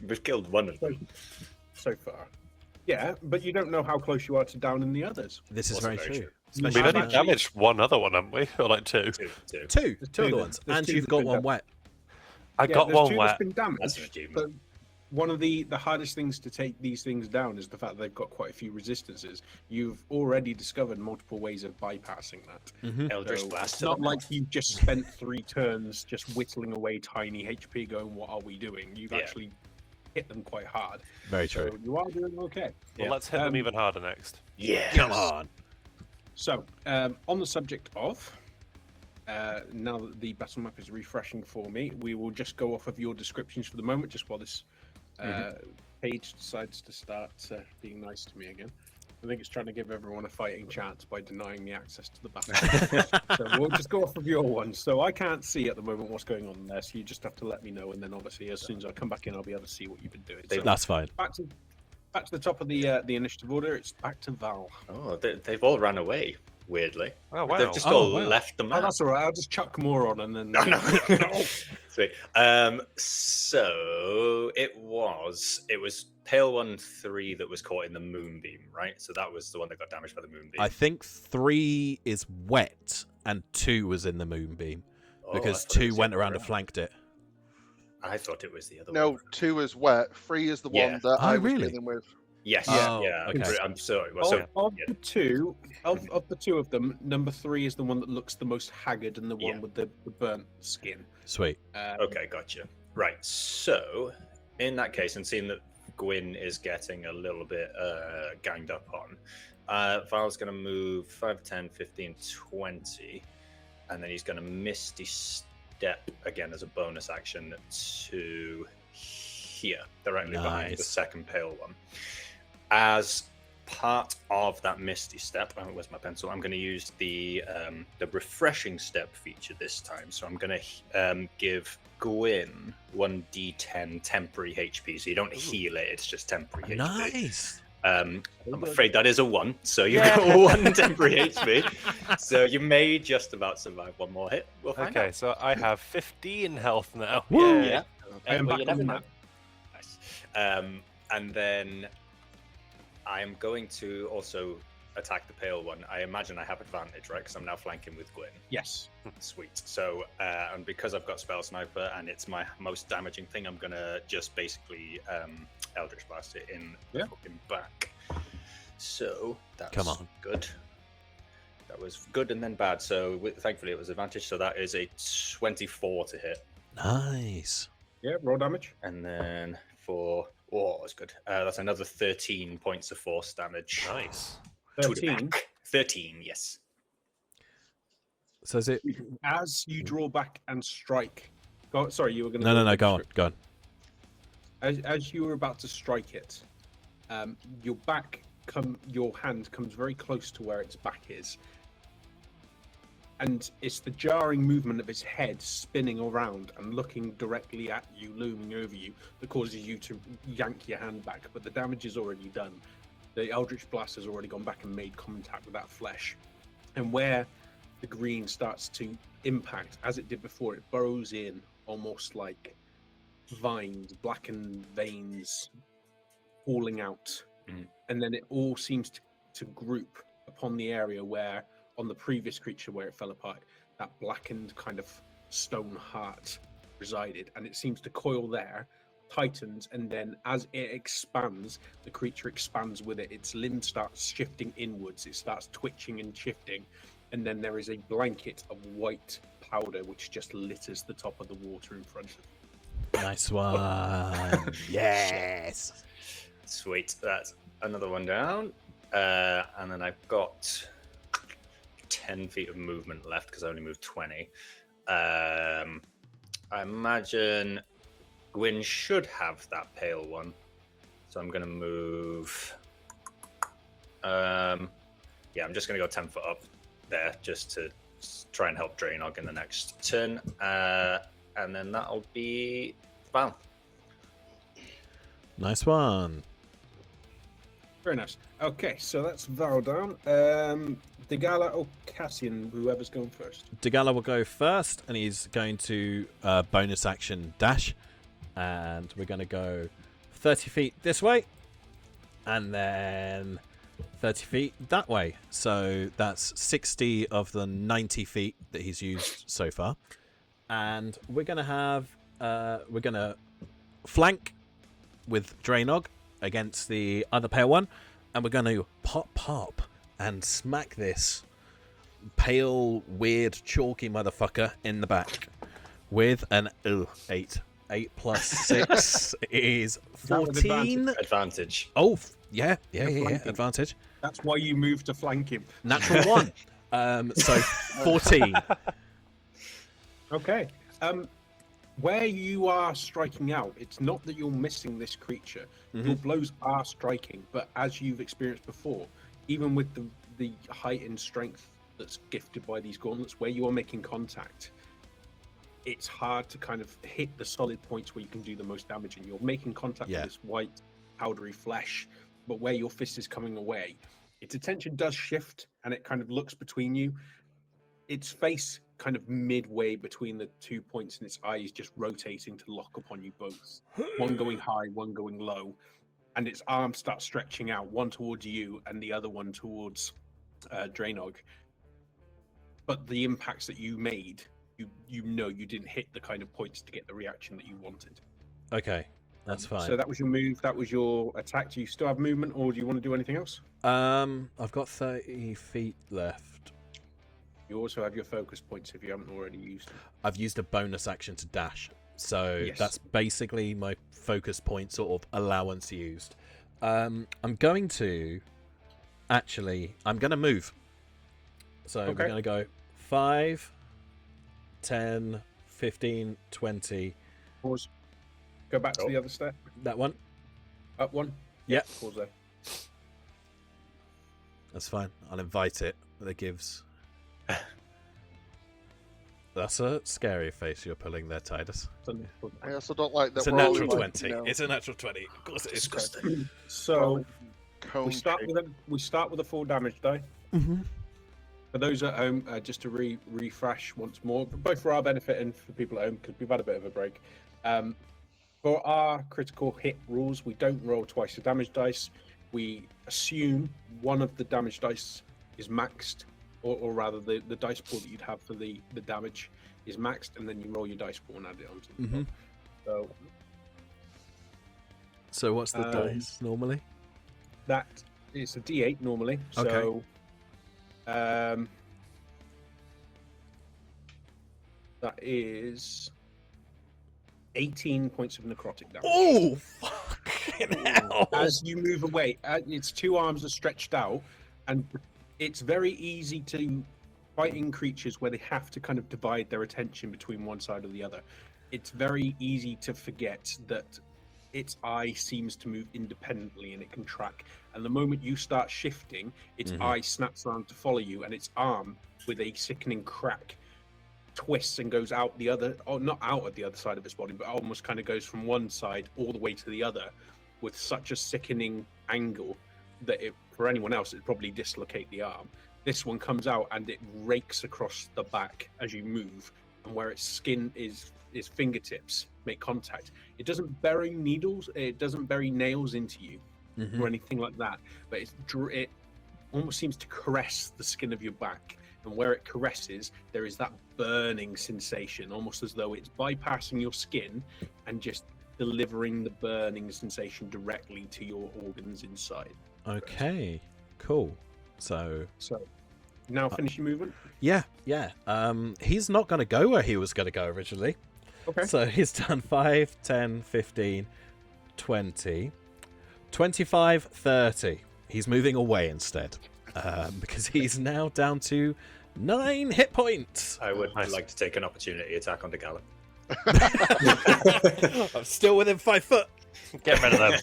We've killed one of them. So far. Yeah, but you don't know how close you are to down in the others. This is Also very very true. true. Especially We've only actually- damaged one other one, haven't we? Or like two. Two. two two other that- ones, there's and two you've that got have been one done. wet. I Yeah, got there's one two wet. that's been damaged. That's an achievement. But one of the hardest things to take these things down is the fact that they've got quite a few resistances. You've already discovered multiple ways of bypassing that. Eldritch So Blast. it's not like you've just spent 3 turns just whittling away tiny HP going, what are we doing? You've Yeah. actually hit them quite hard. Very So true. you are doing okay. Well, Yeah. let's hit them even harder next. Yeah. Come on. So, on the subject of, now that the battle map is refreshing for me, we will just go off of your descriptions for the moment, just while this page decides to start being nice to me again. I think it's trying to give everyone a fighting chance by denying me access to the battle. So we'll just go off of your ones. So I can't see at the moment what's going on there, so you just have to let me know, and then obviously as soon as I come back in, I'll be able to see what you've been doing. So That's fine. back to Back to the top of the initiative order. It's back to Val. Oh, they've all ran away. Weirdly. Oh wow. They've just all wow. left the Oh, map. that's all right. I'll just chuck more on and then. No, no. Sweet. So it was Pale 1-3 that was caught in the moonbeam, right? So that was the one that got damaged by the moonbeam. I think 3 is wet and 2 was in the moonbeam because I thought it 2 was the went other around way and flanked it. I thought it was the other No, one. 2 is wet. 3 is the Yeah. one that Oh, I was really? dealing with. Yes. Oh, Yeah. okay. I'm sorry. Well, Of, so, of yeah. the two, of the two of them, number 3 is the one that looks the most haggard and the one Yeah. with the burnt skin. Sweet. Okay, gotcha. Right. So in that case, and seeing that Gwyn is getting a little bit ganged up on, Val's going to move 5, 10, 15, 20, and then he's going to Misty Step again as a bonus action to here, directly behind the Nice. second pale one. As part of that Misty Step, where's my pencil? I'm going to use the refreshing step feature this time. So I'm going to give Gwyn 1d10 temporary HP. So you don't heal it; it's just temporary HP. Nice. I'm afraid that is a 1, so you got 1 temporary HP. So you may just about survive one more hit. We'll find Okay, out. so I have 15 health now. Woo! Yay. Yeah. I am Well, back you never on know. that. Nice. And then I am going to also attack the pale one. I imagine I have advantage, right? Because I'm now flanking with Gwyn. Yes. Sweet. So, and because I've got Spell Sniper and it's my most damaging thing, I'm gonna just basically Eldritch Blast it in the fucking back. So that's Come on. good. That was good and then bad. So thankfully it was advantage. So that is a 24 to hit. Nice. Yeah, roll damage. And then for that's good. That's another 13 points of force damage. Nice. To the 13. back. 13, yes. So is it? As you draw back and strike. Sorry, you were going to. No. Go on. Go on. As you were about to strike it, your hand comes very close to where its back is, and it's the jarring movement of its head spinning around and looking directly at you, looming over you, that causes you to yank your hand back. But the damage is already done. The Eldritch Blast has already gone back and made contact with that flesh, and where the green starts to impact, as it did before, it burrows in almost like vines, blackened veins falling out. And then it all seems to group upon the area where, on the previous creature where it fell apart, that blackened kind of stone heart resided, and it seems to coil there, tightens, and then as it expands, the creature expands with it. Its limb starts shifting inwards, it starts twitching and shifting, and then there is a blanket of white powder which just litters the top of the water in front of it. Nice one. Yes. Sweet. That's another one down. And then I've got 10 feet of movement left because I only moved 20. I imagine Gwyn should have that pale one. So I'm going to move. I'm just going to go 10 foot up there just to try and help Drainog in the next turn. And then that'll be Val. Nice one. Very nice. Okay, so that's Val down. Degala or Cassian, whoever's going first. Degala will go first, and he's going to bonus action dash. And we're going to go 30 feet this way, and then 30 feet that way. So that's 60 of the 90 feet that he's used so far. And we're going to have... we're going to flank with Drainog against the other pale one, and we're going to pop and smack this pale, weird, chalky motherfucker in the back with an 8. 8 plus 6 is 14. Advantage. Oh, yeah, flanking. advantage. That's why you moved to flank him. Natural 1. So 14. Okay. Where you are striking out, it's not that you're missing this creature. Your blows are striking, but as you've experienced before, even with the height and strength that's gifted by these gauntlets, where you are making contact, it's hard to kind of hit the solid points where you can do the most damage, and you're making contact with this white powdery flesh but where your fist is coming away, its attention does shift, and it kind of looks between you. Its face kind of midway between the 2 points, and its eyes just rotating to lock upon you both. One going high, one going low, and its arms start stretching out, one towards you and the other one towards Drainog. But the impacts that you made, you know you didn't hit the kind of points to get the reaction that you wanted. Okay, that's fine. So that was your move, that was your attack. Do you still have movement, or do you want to do anything else? I've got 30 feet left. You also have your focus points if you haven't already used them. I've used a bonus action to dash, so Yes. that's basically my focus point sort of allowance used. I'm going to move. So Okay. we're going to go 5, 10, 15, 20. Pause. Go back to the other step. That one? Up one. Yeah. Pause there. That's fine. I'll invite it. That gives... That's a scary face you're pulling there, Titus. I also don't like that. It's a we're natural all, like, 20. you know, It's a natural 20. Of course it is. Disgusting. So cone we start shape. with a full damage die. Mm-hmm. For those at home, just to refresh once more, both for our benefit and for people at home, because we've had a bit of a break. For our critical hit rules, we don't roll twice the damage dice. We assume one of the damage dice is maxed, or rather the dice pool that you'd have for the damage is maxed, and then you roll your dice pool and add it onto the Mm-hmm. top. So what's the dice normally? That is a D8 normally. Okay. So that is 18 points of necrotic damage. Oh, fucking hell! As you move away, its two arms are stretched out, and it's very easy to fighting creatures where they have to kind of divide their attention between one side or the other. It's very easy to forget that its eye seems to move independently and it can track. And the moment you start shifting, its eye snaps around to follow you, and its arm, with a sickening crack, twists and goes out the other, or not out at the other side of its body, but almost kind of goes from one side all the way to the other with such a sickening angle that for anyone else, it'd probably dislocate the arm. This one comes out and it rakes across the back as you move, and where its skin is fingertips make contact. It doesn't bury needles, it doesn't bury nails into you or anything like that, but it almost seems to caress the skin of your back, and where it caresses, there is that burning sensation, almost as though it's bypassing your skin and just delivering the burning sensation directly to your organs inside. Okay, cool. So now finish your movement. yeah. He's not going to go where he was going to go originally. Okay. So he's done 5, 10, 15, 20, 25, 30. He's moving away instead because he's now down to 9 hit points. I would like to take an opportunity attack on the Gallop. I'm still within 5 foot. Get rid of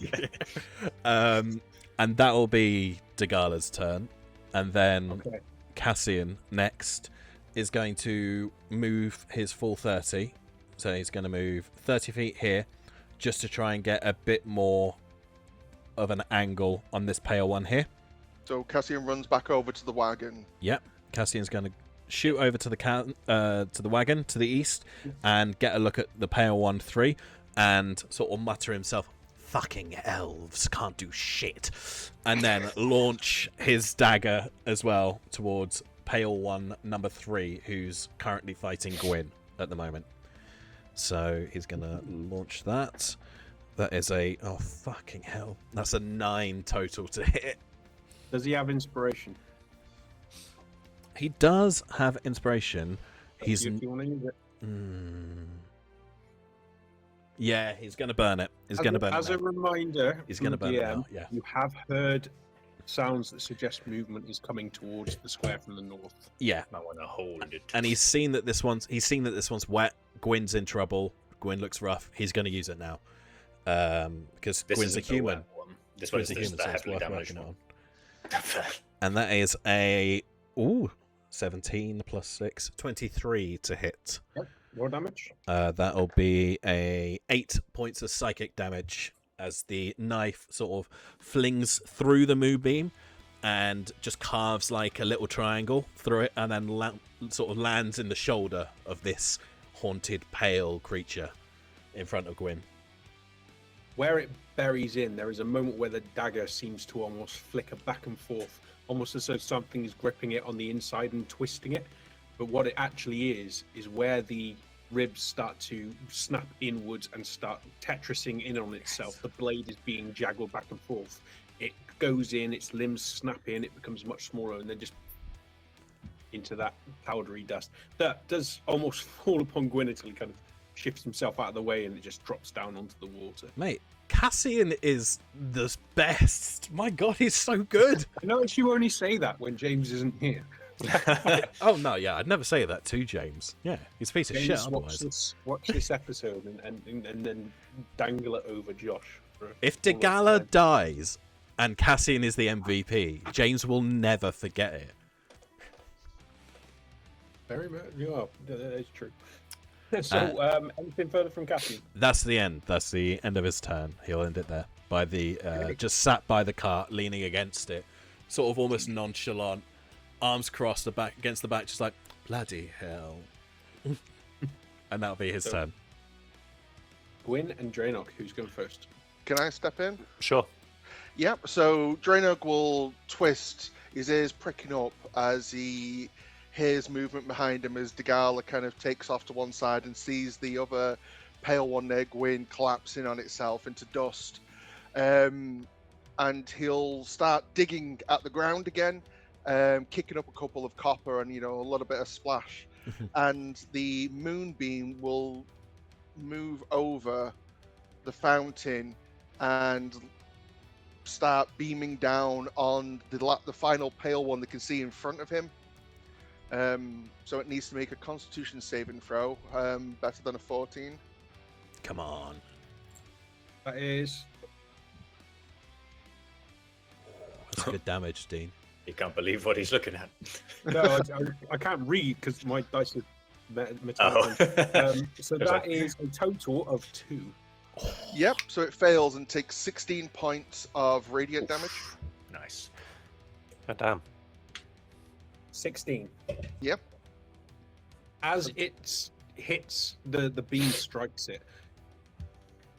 them. And that'll be Dagala's turn. And then Okay. Cassian next is going to move his full 30. So he's going to move 30 feet here just to try and get a bit more of an angle on this pale one here. So Cassian runs back over to the wagon. Yep. Cassian's going to shoot over to the wagon to the east and get a look at the pale one 3 and sort of mutter himself, "Fucking elves can't do shit," and then launch his dagger as well towards pale one number 3, who's currently fighting Gwyn at the moment. So he's gonna launch that. That is oh fucking hell, that's a 9 total to hit. Does he have inspiration? He does have inspiration. If you want to use it. Yeah, he's gonna burn it. He's gonna burn it. As a reminder, He's gonna burn it now, yeah. You have heard sounds that suggest movement is coming towards the square from the north. Yeah, I want to hold it. and he's seen that this one's wet. Gwyn's in trouble. Gwyn looks rough. He's going to use it now because This Gwyn's a isn't the human. wet one. This one is Gwyn's a human, the so it's heavily worth damaged working one. on. And that is a 17 plus 6, 23 to hit. More damage. That'll be a 8 points of psychic damage as the knife sort of flings through the moonbeam and just carves like a little triangle through it, and then sort of lands in the shoulder of this haunted, pale creature in front of Gwyn. Where it buries in, there is a moment where the dagger seems to almost flicker back and forth, almost as though something is gripping it on the inside and twisting it. But what it actually is where the ribs start to snap inwards and start tetrising in on itself. The blade is being jaggled back and forth. It goes in, its limbs snap in, it becomes much smaller, and then just into that powdery dust. That does almost fall upon Gwyn until he kind of shifts himself out of the way, and it just drops down onto the water. Mate, Cassian is the best. My God, he's so good. I notice you only say that when James isn't here. Oh no, yeah, I'd never say that to James. Yeah, he's a piece of shit otherwise. Watch this episode and then dangle it over Josh. If Degala dies and Cassian is the MVP, James will never forget it. Very much, yeah, that is true. So, anything further from Cassian? That's the end. That's the end of his turn. He'll end it there by the just sat by the cart, leaning against it, sort of almost nonchalant, arms crossed, the back against the back, just like bloody hell. And that'll be his turn. Gwyn and Draenor, who's going first? Can I step in? Sure. Yep, so Draenor will twist, his ears pricking up as he hears movement behind him as Dagala kind of takes off to one side and sees the other pale one there, Gwyn, collapsing on itself into dust. And he'll start digging at the ground again, kicking up a couple of copper and, a little bit of splash. And the moonbeam will move over the fountain and start beaming down on the final pale one they can see in front of him. So it needs to make a Constitution saving throw, better than a 14. Come on. That is... That's good damage, Dean. He can't believe what he's looking at. No, I can't read because my dice are metallic. Oh. So that is a total of 2. Yep, so it fails and takes 16 points of radiant damage. Nice. God damn. 16. Yep. As it hits, the beam strikes it.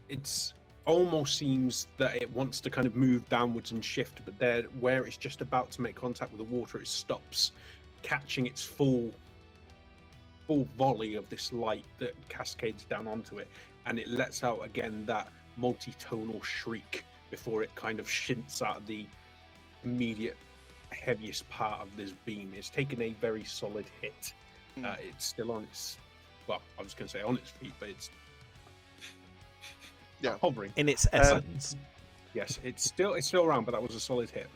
It's almost seems that it wants to kind of move downwards and shift, but there, where it's just about to make contact with the water, it stops, catching its full volley of this light that cascades down onto it, and it lets out again that multi-tonal shriek before it kind of shints out of the immediate heaviest part of this beam. It's taken a very solid hit. It's still on its, well, I was going to say on its feet, but it's hovering in its essence. Yes, it's still around, but that was a solid hit.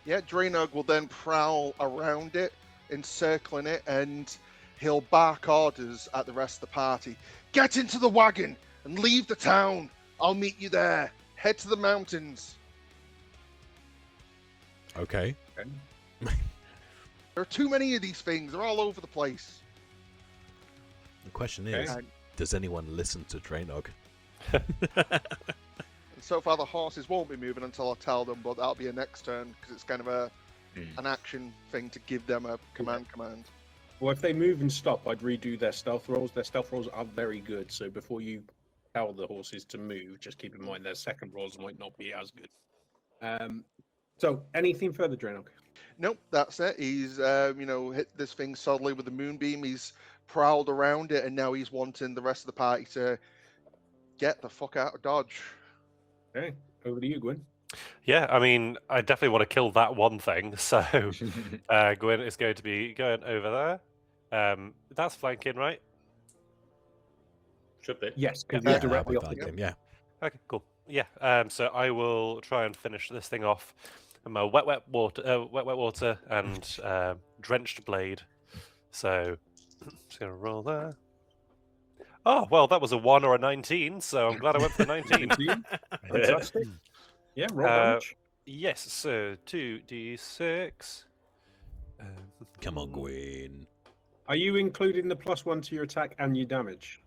Yeah, Draenor will then prowl around it, encircling it, and he'll bark orders at the rest of the party. Get into the wagon and leave the town. I'll meet you there. Head to the mountains. Okay. There are too many of these things. They're all over the place. The question is, does anyone listen to Draenor? So far, the horses won't be moving until I tell them, but that'll be a next turn because it's kind of an action thing to give them a command. Well, if they move and stop, I'd redo their stealth rolls. Their stealth rolls are very good, so before you tell the horses to move, just keep in mind their second rolls might not be as good. So, anything further, Draenor? Nope, that's it. He's, hit this thing solidly with the moonbeam. He's prowled around it, and now he's wanting the rest of the party to get the fuck out of Dodge. Okay, over to you, Gwyn. Yeah, I mean, I definitely want to kill that one thing. So, Gwyn is going to be going over there. That's flanking, right? Should be. Yes, because you're directly off him. Yeah. Okay, cool. Yeah. So I will try and finish this thing off. My wet water, and drenched blade. So, just gonna roll there. Oh well, that was a 1 or a 19. So I'm glad I went for the 19. Fantastic. Yeah, roll damage. Yes. So 2d6. Come on, Gwyn. Are you including the +1 to your attack and your damage?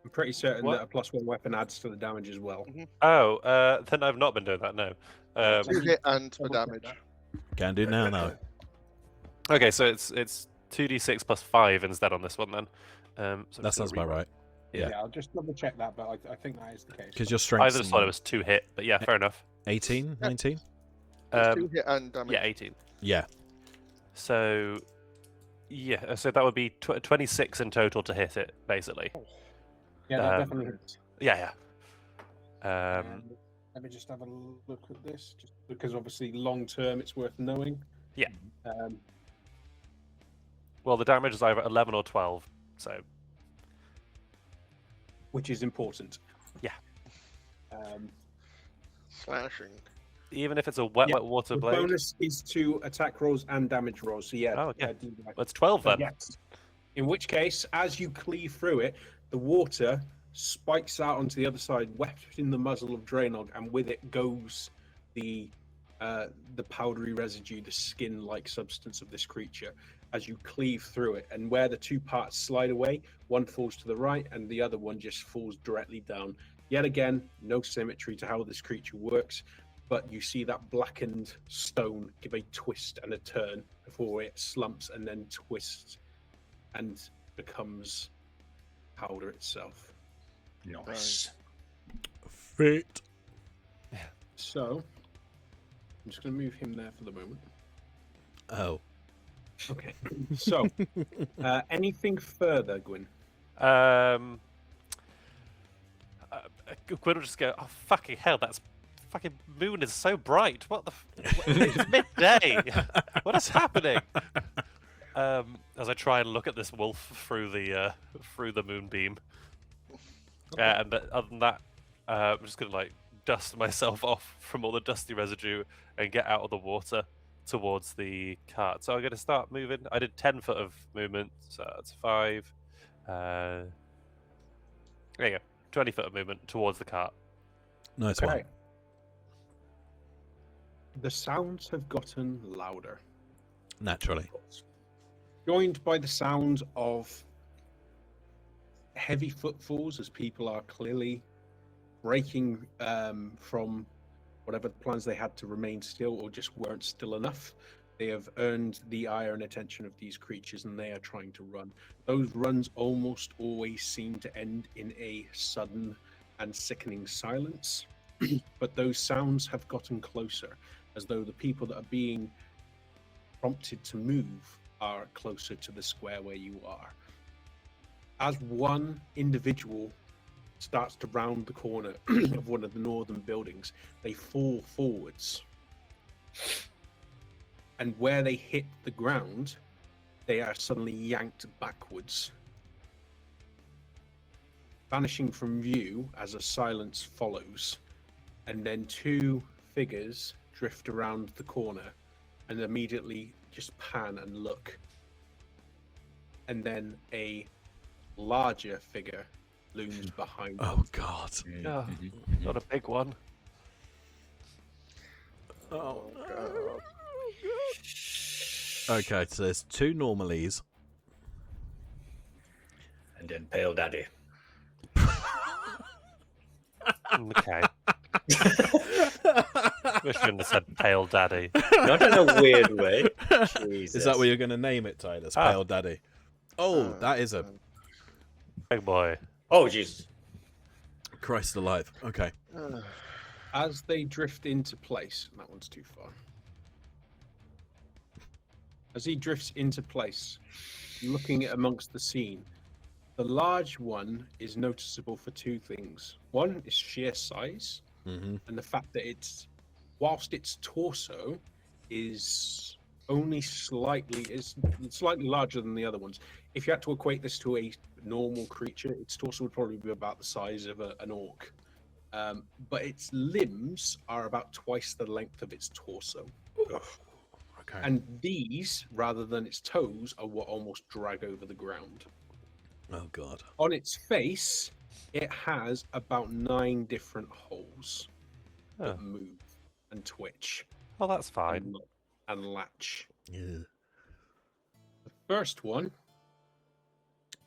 I'm pretty certain What? that a +1 weapon adds to the damage as well. Oh, then I've not been doing that. No. 2 hit and for double check damage. that. Can do now, though. Okay, so it's 2d6 plus 5 instead on this one then. So I'm That just sounds gonna about right. Yeah. Yeah, I'll just double check that, but I think that is the case. Because your I strength's just thought it was 2 hit, but yeah, fair enough. 18, 19? It's 2 hit and damage. Yeah, 18. Yeah. So yeah, so that would be 26 in total to hit it, basically. Yeah, that Um, definitely hits. Yeah. Let me just have a look at this, just because obviously long term it's worth knowing. Yeah. Um, Well, the damage is either 11 or 12, so which is important. Yeah. Slashing. even if it's a wet water The blade, bonus is to attack rolls and damage rolls. So yeah. Oh, yeah. do that. that's 12 then. Yes. In which case, as you cleave through it, the water spikes out onto the other side, weft in the muzzle of Draenog, and with it goes the powdery residue, the skin-like substance of this creature. As you cleave through it, and where the two parts slide away, one falls to the right, and the other one just falls directly down. Yet again, no symmetry to how this creature works, but you see that blackened stone give a twist and a turn before it slumps and then twists and becomes powder itself. Nice. Fit. So, I'm just going to move him there for the moment. Oh. Okay. So, anything further, Gwyn? Gwyn will just go, oh, fucking hell, that's fucking moon is so bright. What the? It's midday. What is happening? As I try and look at this wolf through the moonbeam, and other than that, I'm just gonna like dust myself off from all the dusty residue and get out of the water towards the cart. So I'm gonna start moving. I did 10 foot of movement, so that's 5. There you go. 20 foot of movement towards the cart. Nice one. Okay. The sounds have gotten louder, Naturally. joined by the sound of heavy footfalls as people are clearly breaking from whatever plans they had to remain still or just weren't still enough. They have earned the ire and attention of these creatures, and they are trying to run. Those runs almost always seem to end in a sudden and sickening silence, but those sounds have gotten closer, as though the people that are being prompted to move are closer to the square where you are. As one individual starts to round the corner of one of the northern buildings, they fall forwards. And where they hit the ground, they are suddenly yanked backwards, vanishing from view as a silence follows. And then 2 figures drift around the corner and immediately just pan and look. And then a larger figure looms behind them. Oh, God. Oh, not a big one. Oh, God. Okay, so there's 2 normalies. And then Pale Daddy. Okay. We shouldn't have said Pale Daddy. Not in a weird way. Jesus. Is that what you're going to name it, Tyler? Ah. Pale Daddy. Oh, that is a... Big boy. Oh, Jesus. Christ alive. Okay. As they drift into place, that one's too far. As he drifts into place, looking at amongst the scene, the large one is noticeable for 2 things. One is sheer size, and the fact that whilst its torso is only slightly larger than the other ones. If you had to equate this to a normal creature, its torso would probably be about the size of an orc. But its limbs are about twice the length of its torso. Okay. And these, rather than its toes, are what almost drag over the ground. Oh, God. On its face, it has about 9 different holes that move and twitch Oh, that's fine. and latch. Yeah. The first one,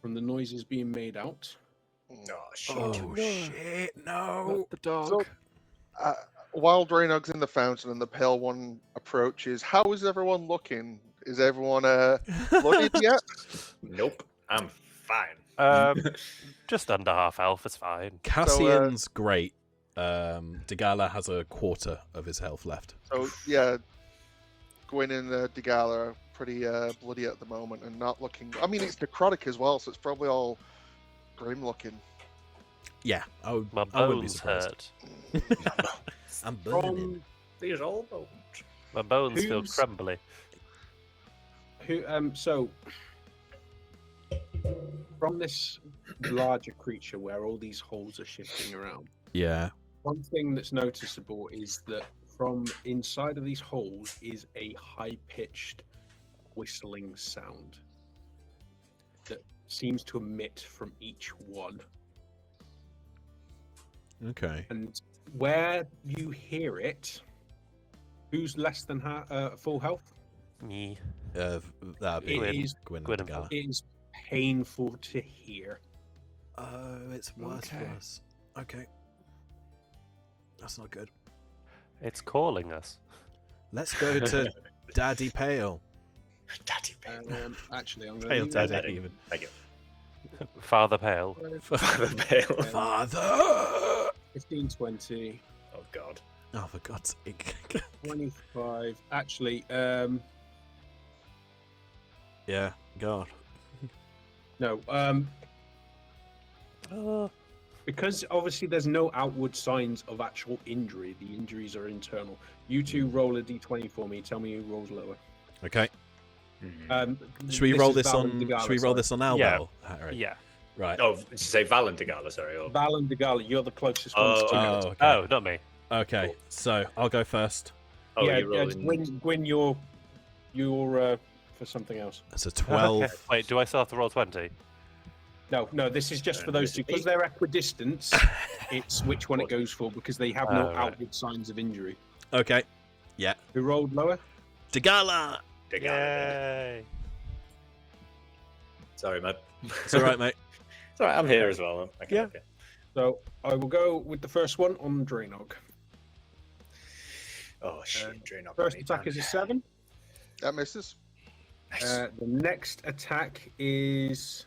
from the noises being made out, Oh, shit. Oh shit! No. The dog. So, while Draenog's in the fountain and the pale one approaches, how is everyone looking? Is everyone bloodied yet? Nope. I'm fine. Just under half health. It's fine. Cassian's great. Degala has a quarter of his health left. So yeah, Gwyn and Degala are pretty bloody at the moment and not looking. I mean, it's necrotic as well, so it's probably all grim looking. Yeah, I My wouldn't be bones surprised. hurt. I'm burning. From these old bones. My bones feel Who's- crumbly. So from this larger creature where all these holes are shifting around, Yeah. one thing that's noticeable is that from inside of these holes is a high-pitched whistling sound that seems to emit from each one. Okay. And where you hear it, who's less than full health? Me. That'd be It is Gwyn Gwyn and and Degala. It is painful to hear. Oh, it's worse for Okay. us. Okay. That's not good. It's calling us. Let's go to Daddy Pale. Daddy Pale. Actually, I'm Pale going Daddy, Daddy. even. Thank you. Father Pale. Father Pale. Father! 15, 20, Oh, God. Oh, for God's sake. 25. Actually, Yeah, God. no. Because obviously there's no outward signs of actual injury. The injuries are internal. You two roll a d20 for me. Tell me who rolls lower. Okay. Mhm. Should we roll is this Val on? and Degala, Should we roll sorry. this on Albel, Harry? Yeah. Right. Oh, did you say Valentigala, sorry? Or... Val and Degala, you're the closest Oh, ones to Oh, it. okay. Oh, not me. Okay. So I'll go first. Oh, yeah, you're rolling... Gwyn, you're for something else. That's a 12. Okay. Wait, do I still have to roll 20? No, this is just for those two. Because they're equidistance, it's which one it goes for because they have no Oh, right. outward signs of injury. Okay. Who rolled lower? Degala! Yay! Sorry, mate. It's all right, mate. It's all right, I'm here as well. Okay, Yeah. okay. So I will go with the first one on Draenog. Oh, shit. Draenor. First attack is a 7. That misses. Nice. The next attack is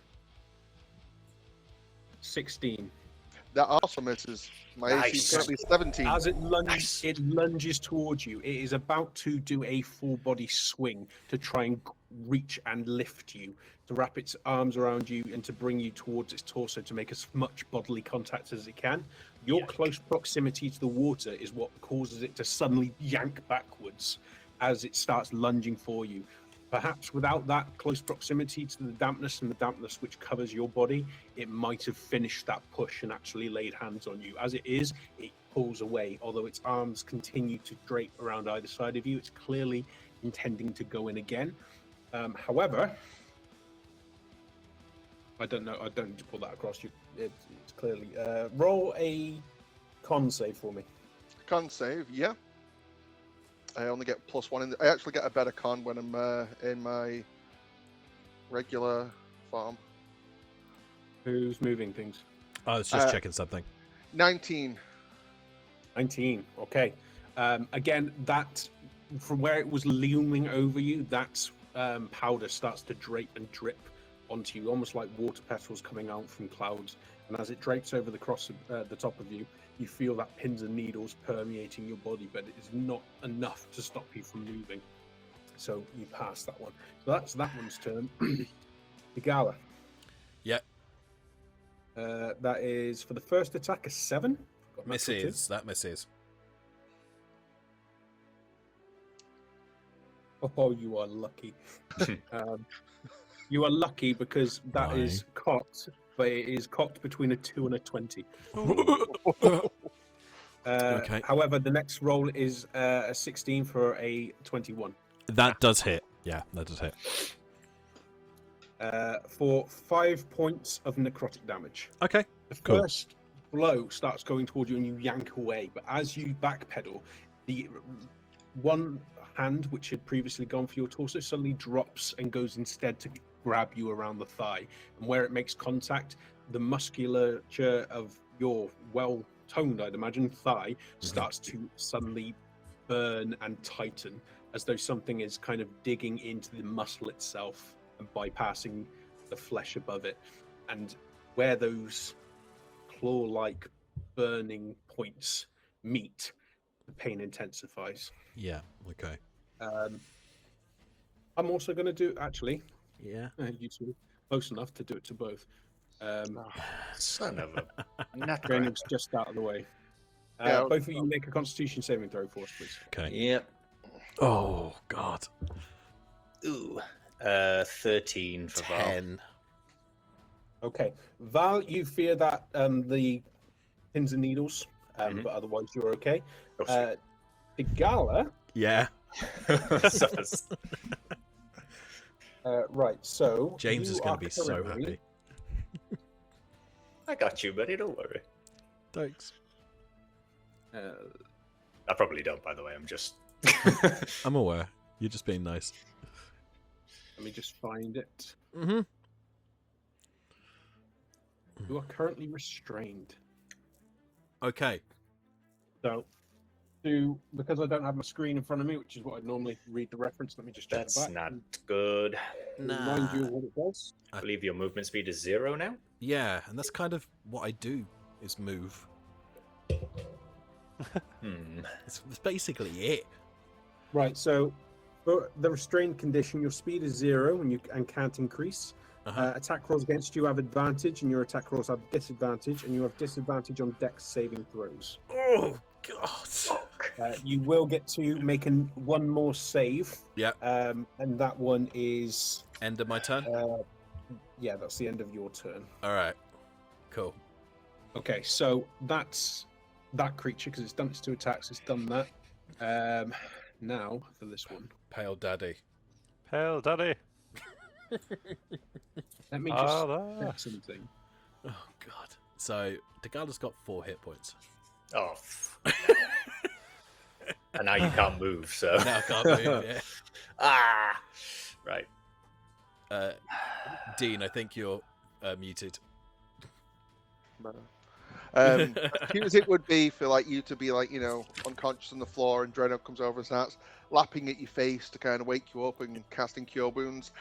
16. That also misses. My AC is Nice. currently 17. As it lunges, Nice. it lunges towards you. It is about to do a full body swing to try and reach and lift you, to wrap its arms around you and to bring you towards its torso to make as much bodily contact as it can. Your Yuck. close proximity to the water is what causes it to suddenly yank backwards as it starts lunging for you. Perhaps without that close proximity to the dampness and the dampness which covers your body, it might have finished that push and actually laid hands on you. As it is, it pulls away. Although its arms continue to drape around either side of you, it's clearly intending to go in again. However, I don't know. I don't need to pull that across you. It's clearly roll a con save for me. Con save, yeah. I only get +1. I actually get a better con when I'm in my regular form. Who's moving things? I was just checking something. 19. 19. Okay. Again, that from where it was looming over you, that powder starts to drape and drip onto you, almost like water petals coming out from clouds. And as it drapes over the the top of you, you feel that pins and needles permeating your body, but it is not enough to stop you from moving. So you pass that one. So that's that one's turn. The Gala. Yep. That is for the first attack a 7. Got natural 2. Misses. That misses. Oh, you are lucky. You are lucky because that Why? is cocked, but it is cocked between a 2 and a 20. Okay. However, the next roll is a 16 for a 21. That does hit. Yeah, that does hit. For 5 points of necrotic damage. Okay. The Cool. first blow starts going toward you and you yank away, but as you backpedal, the one hand which had previously gone for your torso suddenly drops and goes instead to grab you around the thigh. And where it makes contact, the musculature of your well-toned, I'd imagine, thigh starts to suddenly burn and tighten, as though something is kind of digging into the muscle itself and bypassing the flesh above it. And where those claw-like burning points meet, the pain intensifies. Yeah. Okay. I'm also going to do, actually, Yeah. you two close enough to do it to both. Son of a nutcracker. Draining's just out of the way. Yeah, Both of you make a Constitution saving throw for us, please. Okay. Yep. Oh God. Ooh. 13 for Val. 10. Okay. Val, you fear that the pins and needles, but otherwise you're okay. Oh, The Gala, Yeah. Suffers. right, so... James you is going are to be so currently- happy. I got you, buddy. Don't worry. Thanks. I probably don't, by the way. I'm just. I'm aware. You're just being nice. Let me just find it. Mm-hmm. You are currently restrained. Okay. So, because I don't have my screen in front of me, which is what I'd normally read the reference, let me just check That's it back. not good. Remind you of what it does. I believe your movement speed is 0 now. Yeah, and that's kind of what I do, is move. It's basically it. Right, so for the restrained condition, your speed is 0 and can't increase. Attack rolls against you have advantage, and your attack rolls have disadvantage, and you have disadvantage on dex saving throws. Oh, God. You will get to make one more save. Yeah. And that one is... End of my turn? Yeah, that's the end of your turn. All right. Cool. Okay, so that's that creature, because it's done its 2 attacks, it's done that. Now, for this one. Pale Daddy. Hell, Daddy. Let me just check something. Oh, God. So, Dagala's got 4 hit points. Oh. And now you can't move, so. Now I can't move, yeah. Ah! Right. Dean, I think you're muted. As cute as it would be for like you to be like, you know, unconscious on the floor and Dreno comes over and starts lapping at your face to kind of wake you up and casting cure wounds,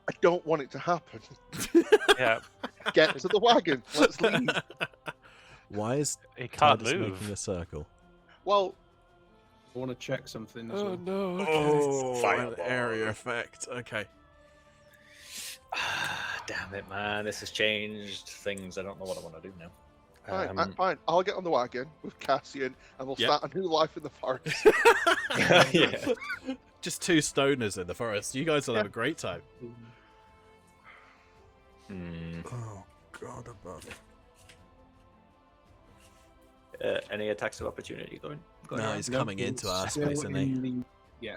I don't want it to happen. Yeah. Get to the wagon. Let's leave. Why is He can't TARDIS move. making a circle? Well, I want to check something as well. no. Oh, An fireball. area effect. Okay. Damn it, man. This has changed things. I don't know what I want to do now. fine, fine. I'll get on the wagon with Cassian and we'll Yep. start a new life in the forest. Yeah. Just 2 stoners in the forest. You guys will have a great time. Hmm. Oh, God above. Any attacks of opportunity going No, on? he's coming into our Still space, isn't he? in yeah.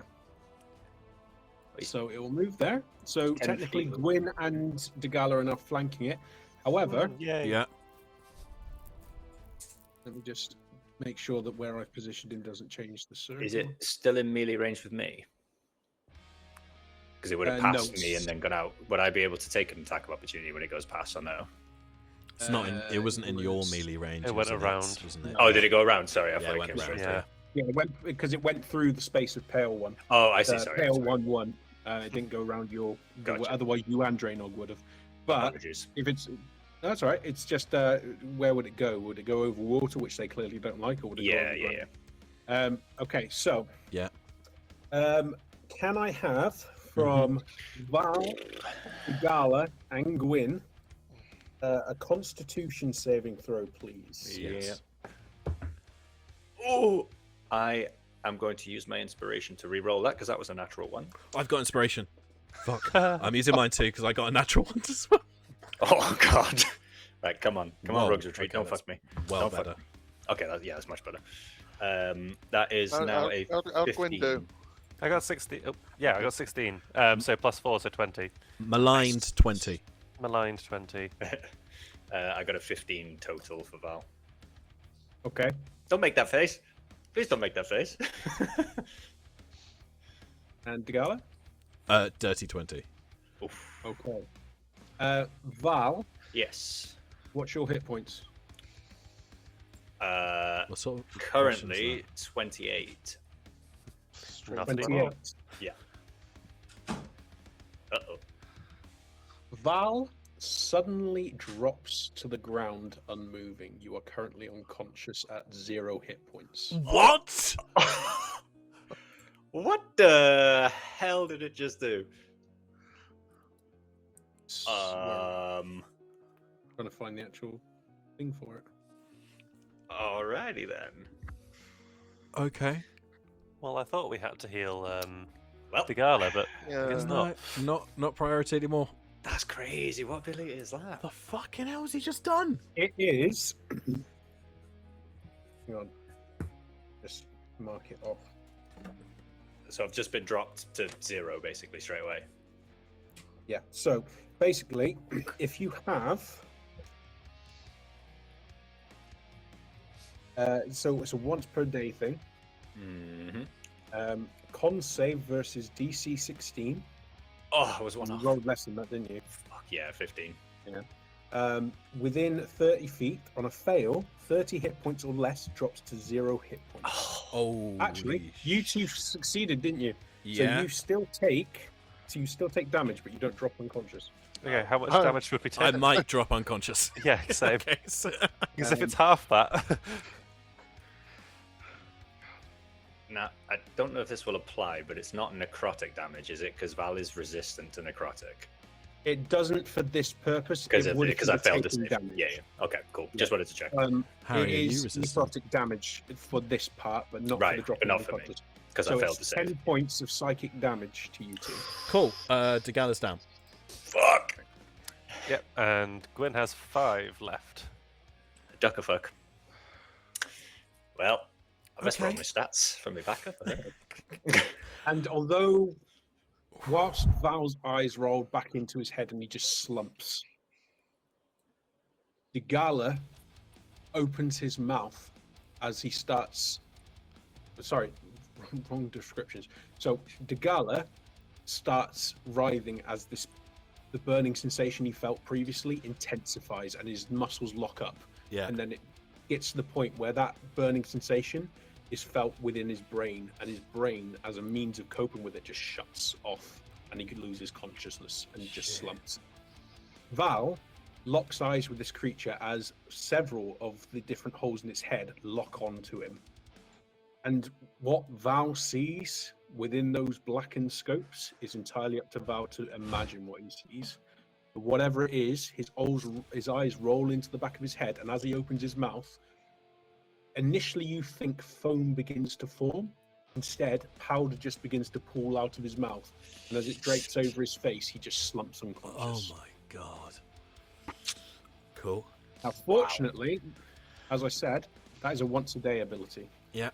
Wait. So it will move there. So 10 technically, feet. Gwyn and Dagala are now flanking it. However, Yay. Yeah. let me just make sure that where I've positioned him doesn't change the circle. Is it still in melee range with me? Because it would have No, passed me and then gone out. Would I be able to take an attack of opportunity when it goes past or no? It's not in. It wasn't in your was- melee range. it was went in around. its, wasn't it? Oh, did it go around? Sorry, I Yeah, thought it it went came straight Yeah. Yeah, it went because it went through the space of Pale One. through. Oh, I see. Sorry. Pale sorry. 1-1. It didn't go around your. Gotcha. Otherwise, you and Drainog would have. But Apologies. if it's. That's all right. It's just where would it go? Would it go over water, which they clearly don't like, or would it go Yeah, over yeah, ground? yeah. Okay, so. Yeah. Can I have from Val, Gala, and Gwyn a Constitution saving throw, please? Yes. Oh, I am going to use my inspiration to re-roll that because that was a natural one. I've got inspiration. Fuck. I'm using mine too because I got a natural one as well. Oh God! Right, come on, Whoa, Rogues Retreat. okay, Don't that's fuck me. Well Don't fuck better. me. Okay, that's much better. That is How- now how- a how Gwyn 15. do? I got 16. Oh, yeah, I got 16. So plus 4, so 20. Maligned 20. Maligned 20. I got a 15 total for Val. Okay. Don't make that face. Please don't make that face. And Dagala? Dirty 20. Oof. Okay. Val, Yes. What's your hit points? What sort of Currently 28. Nothing 28. more. Yeah. Uh-oh. Val suddenly drops to the ground unmoving. You are currently unconscious at 0 hit points. What? What the hell did it just do? Trying to find the actual thing for it. Alrighty then. Okay. Well, I thought we had to heal Well, the Gala, but Yeah. it's No, not. not priority anymore. that's crazy. What ability is that? The fucking hell has he just done? It is. Hang on. Just mark it off. So I've just been dropped to 0 basically straight away. Yeah. So basically, if you have. So it's a once per day thing. Mm-hmm. Con save versus DC 16. Oh, I was one You off. rolled less than that, didn't you? Fuck yeah, 15. Within 30 feet, on a fail, 30 hit points or less drops to 0 hit points. Oh, Actually, you two succeeded, didn't you? Yeah. So you still take damage, but you don't drop unconscious. Okay, how much Oh. damage would we take? I might drop unconscious. Yeah, same. Okay, so- Because if it's half that, Now, I don't know if this will apply, but it's not necrotic damage, is it? Because Val is resistant to necrotic. It doesn't for this purpose. Because it would I for failed to taking save. damage. Yeah. Okay, cool. Just wanted to check. Harry, it are you is resistant? necrotic damage for this part, but not Right, for the drop but not of for me. unconscious. Because So I failed to it's save. 10 points of psychic damage to you two. Cool. Degala's down. Fuck! yep. And Gwyn has 5 left. Duck a fuck. Well, I must roll Okay. my stats from my backup. And although, whilst Val's eyes roll back into his head and he just slumps, Degala opens his mouth as he starts. Sorry, wrong descriptions. So Degala starts writhing as the burning sensation he felt previously intensifies and his muscles lock up. Yeah. And then it gets to the point where that burning sensation is felt within his brain, and his brain, as a means of coping with it, just shuts off, and he could lose his consciousness and just slumps. Val locks eyes with this creature as several of the different holes in its head lock onto him. And what Val sees within those blackened scopes is entirely up to Val to imagine what he sees. But whatever it is, his eyes roll into the back of his head, and as he opens his mouth, initially you think foam begins to form. Instead, powder just begins to pool out of his mouth, and as it drapes over his face, he just slumps Oh unconscious. my god. Cool. Now, fortunately, as I said, that is a once-a-day ability. Yeah.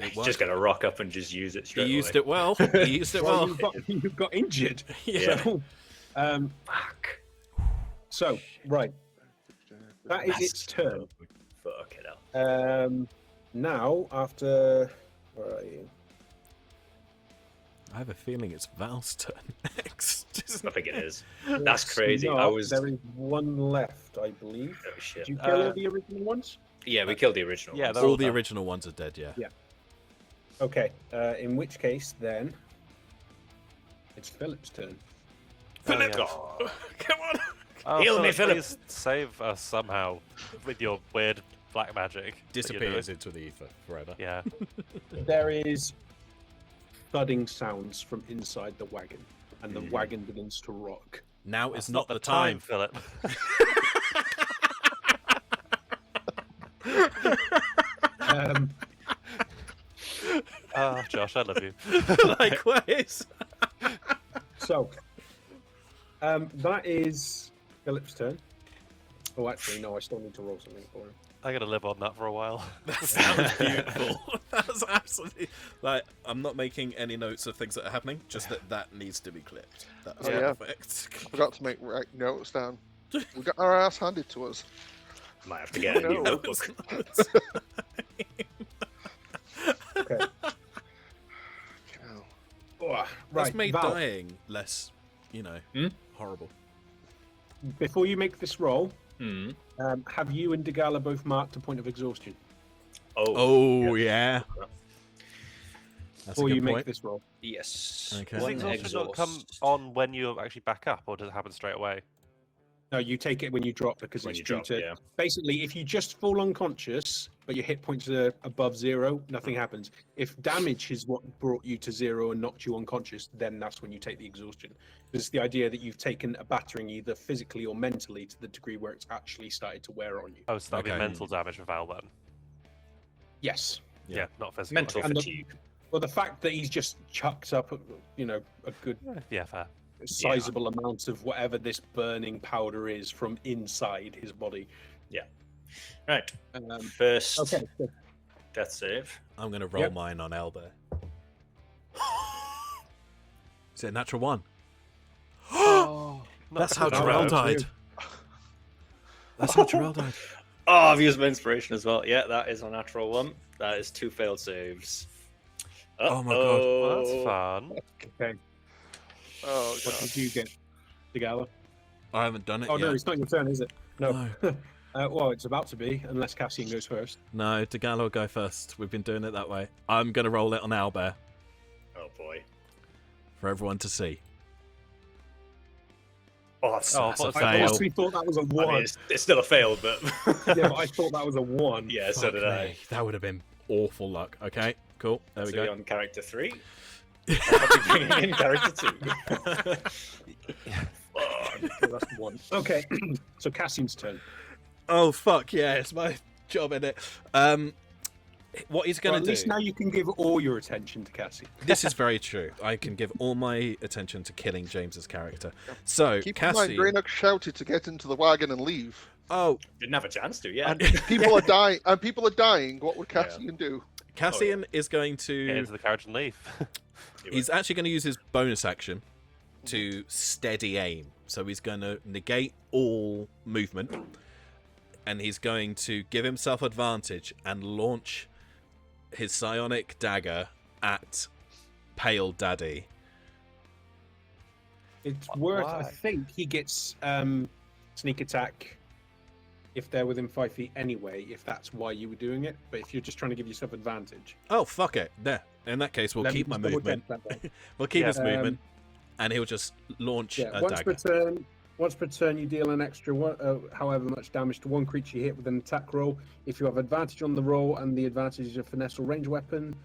He's just going to rock up and just use it He straight used away. it well. He used it Well, well. you've got injured. Yeah. So, Fuck. so, right, that is its turn. Fuck it up. Now, after... Where are you? I have a feeling it's Val's turn next. I think it is. That's crazy. No, I was. There is one left, I believe. Oh shit. Did you kill all the original ones? Yeah, we killed the original. Yeah, ones. they're All all the done. original ones are dead, yeah. Yeah. Okay, in which case, then, it's Philip's turn. Philip! Oh, Come on! Oh, Heal me, Philip. Please save us somehow with your weird black magic. that you're doing. Disappears into the ether forever. Yeah. There is thudding sounds from inside the wagon, and the wagon begins to rock. Now That's is not the time. Philip. Ah, Josh, I love you. Likewise. So, that is Philip's turn. Oh, actually, no, I still need to roll something for him. I'm gonna live on that for a while. That sounds beautiful. That's absolutely like I'm not making any notes of things that are happening. Just that needs to be clipped. That's Oh, yeah. perfect. Forgot to make right notes down. We got our ass handed to us. might have to get a new No. notebook. Okay. You know. Oh, That's right, made Val, dying less, Hmm? horrible. before you make this roll, Have you and Degala both marked a point of exhaustion Oh, yeah. That's before a you good make point. this roll? Yes. Okay. Does One exhaustion not come exhaust. on when you actually back up, or does it happen straight away? No, you take it when you drop because When it's you due drop, to. yeah. Basically, if you just fall unconscious but your hit points are above 0, nothing happens. If damage is what brought you to 0 and knocked you unconscious, then that's when you take the exhaustion. It's the idea that you've taken a battering either physically or mentally to the degree where it's actually started to wear on you. Oh, so that'd Okay. be mental damage for Val then. Yes. Yeah, not physical. Mental Okay. And fatigue. Well, the fact that he's just chucked up, a good Yeah, fair. sizable amount of whatever this burning powder is from inside his body. Right. Um, First okay. death save. I'm going to roll Yep. mine on Elbow. Is it a natural 1? That's how Not Terrell rogue. died. That's how Terrell died. Oh, I've used my inspiration as well. Yeah, that is a natural 1. That is 2 failed saves. Oh my God. Well, that's fun. Okay. Oh, What did you get, Degala? I haven't done it Oh yet. no, it's not your turn, is it? No. No, Well, it's about to be, unless Cassian goes first. no, Degala will go first. We've been doing it that way. I'm going to roll it on Owlbear Oh boy. for everyone to see. Oh, that's, Oh, that's what a a I fail. honestly thought that was a I 1. mean, it's still a fail, but Yeah, but I thought that was a 1. yeah, so Fuck did me. I. That would have been awful luck. Okay, cool. There we So go. you're on character 3. I'll be bringing in character 2. So that's 1. Okay, so Cassian's turn. Oh, fuck yeah, it's my job, in it. What he's Well, going at to least do... now you can give all your attention to Cassian. This is very true. I can give all my attention to killing James's character. So, keep in mind, Cassie... Greenock shouted to get into the wagon and leave. Oh, Didn't have a chance to, yeah. And people are dying. And people are dying. What would Yeah. Cassian do? Cassian is going Get to... into the carriage and leave. He's actually going to use his bonus action to steady aim. So he's going to negate all movement. And he's going to give himself advantage and launch his psionic dagger at Pale Daddy. It's worth, I Why? think he gets sneak attack if they're within 5 feet anyway, if that's why you were doing it. But if you're just trying to give yourself advantage. Oh, fuck it. There. In that case, we'll Let me keep my just double movement. check that, though. We'll keep Yeah. his movement. And he'll just launch Yeah, a once per dagger. turn, you deal an extra however much damage to one creature you hit with an attack roll. If you have advantage on the roll and the advantage is a finesse or range weapon,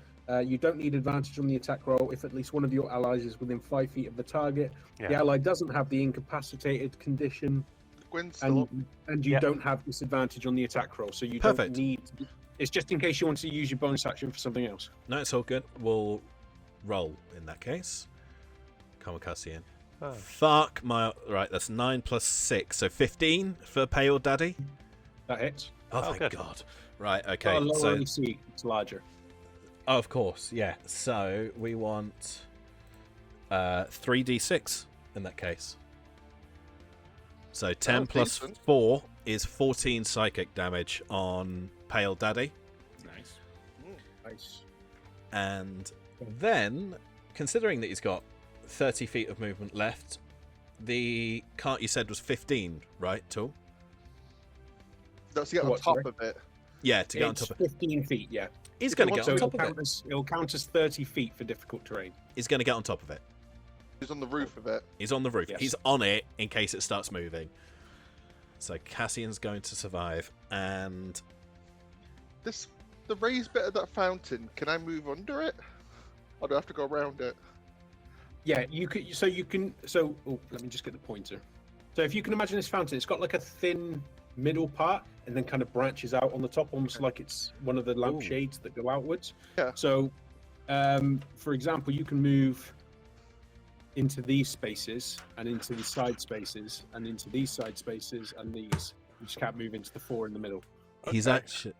you don't need advantage on the attack roll if at least one of your allies is within 5 feet of the target. The Yeah. ally doesn't have the incapacitated condition, Gwen's still up. and you Yeah. don't have disadvantage on the attack roll, so you Perfect. don't need. It's just in case you want to use your bonus action for something else. No, it's all good. We'll roll in that case. Come on, Cassian. Oh. Fuck my... Right, that's 9 plus 6. So 15 for Pale Daddy. That hits. Oh, Oh, thank good. God. Right, Got okay. a lower So, AC, it's larger. oh, of course, yeah. So we want 3d6 in that case. So 10 Oh, plus decent. 4 is 14 psychic damage on Pale Daddy. Nice. Nice. And then, considering that he's got 30 feet of movement left, the cart you said was 15, right, Tool? That's to get on What, top sorry? of it. Yeah, to get on It's top of it. 15 feet, yeah. He's going to get So on it'll top of count, it. it'll count as 30 feet for difficult terrain. He's going to get on top of it. He's on the roof of it. He's on the roof. Yes. He's on it in case it starts moving. So Cassian's going to survive, and The raised bit of that fountain, can I move under it? Or do I have to go around it? Yeah, you could. So you can. So oh, let me just get the pointer. So if you can imagine this fountain, it's got like a thin middle part, and then kind of branches out on the top, almost like it's one of the lampshades that go outwards. Yeah. So, for example, you can move into these spaces, and into the side spaces, and into these side spaces, and these. You just can't move into the 4 in the middle. he's Okay. actually...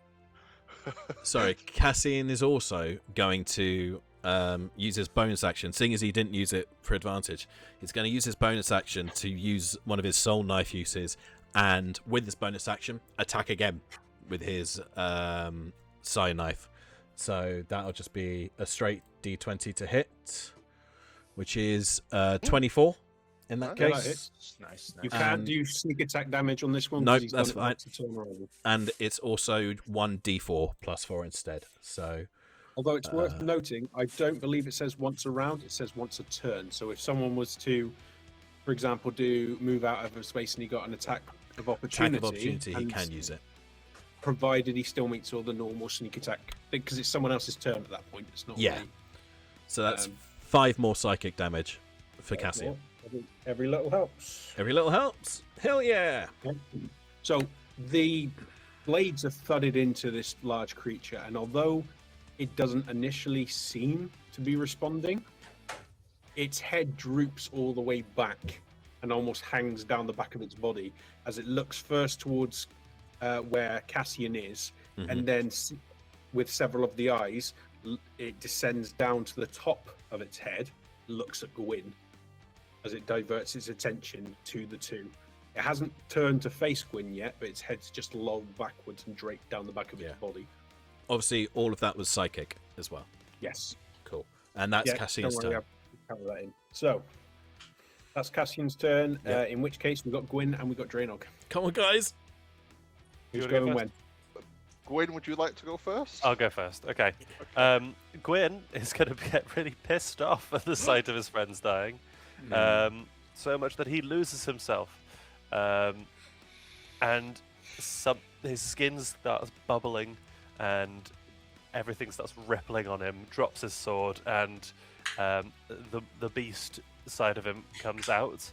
Sorry, Cassian is also going to use his bonus action, seeing as he didn't use it for advantage. He's going to use his bonus action to use one of his soul knife uses, and with this bonus action, attack again with his psi knife. So that'll just be a straight d20 to hit, which is 24. in that Yeah, that case. hits. Nice. You nice. can't And- do sneak attack damage on this one. Nope, 'cause he's that's done it fine. once a turn already. And it's also 1d4 plus 4 instead. So Although it's worth noting, I don't believe it says once a round. It says once a turn. So if someone was to, for example, move out of a space and he got an attack of opportunity, he and can use it. provided he still meets all the normal sneak attack, because it's someone else's turn at that point. It's not Yeah. really, So that's Um, 5 more psychic damage for Cassian. Every little helps. Every little helps. Hell yeah! So the blades are thudded into this large creature, and although it doesn't initially seem to be responding, its head droops all the way back and almost hangs down the back of its body as it looks first towards where Cassian is, and then with several of the eyes, it descends down to the top of its head, looks at Gwyn as it diverts its attention to the two. It hasn't turned to face Gwyn yet, but its head's just lolled backwards and draped down the back of its body. Obviously, all of that was psychic as well. Yes. Cool. And that's Cassian's don't worry, turn. I'll carry that in. So, that's Cassian's turn, Yep. in which case we've got Gwyn and we've got Draenog. Come on, guys. Who's wanna go going first? when? Gwen, would you like to go first? I'll go first. Okay. Gwyn is going to get really pissed off at the sight of his friends dying, so much that he loses himself, and his skin starts bubbling, and everything starts rippling on him. Drops his sword, and the beast side of him comes out.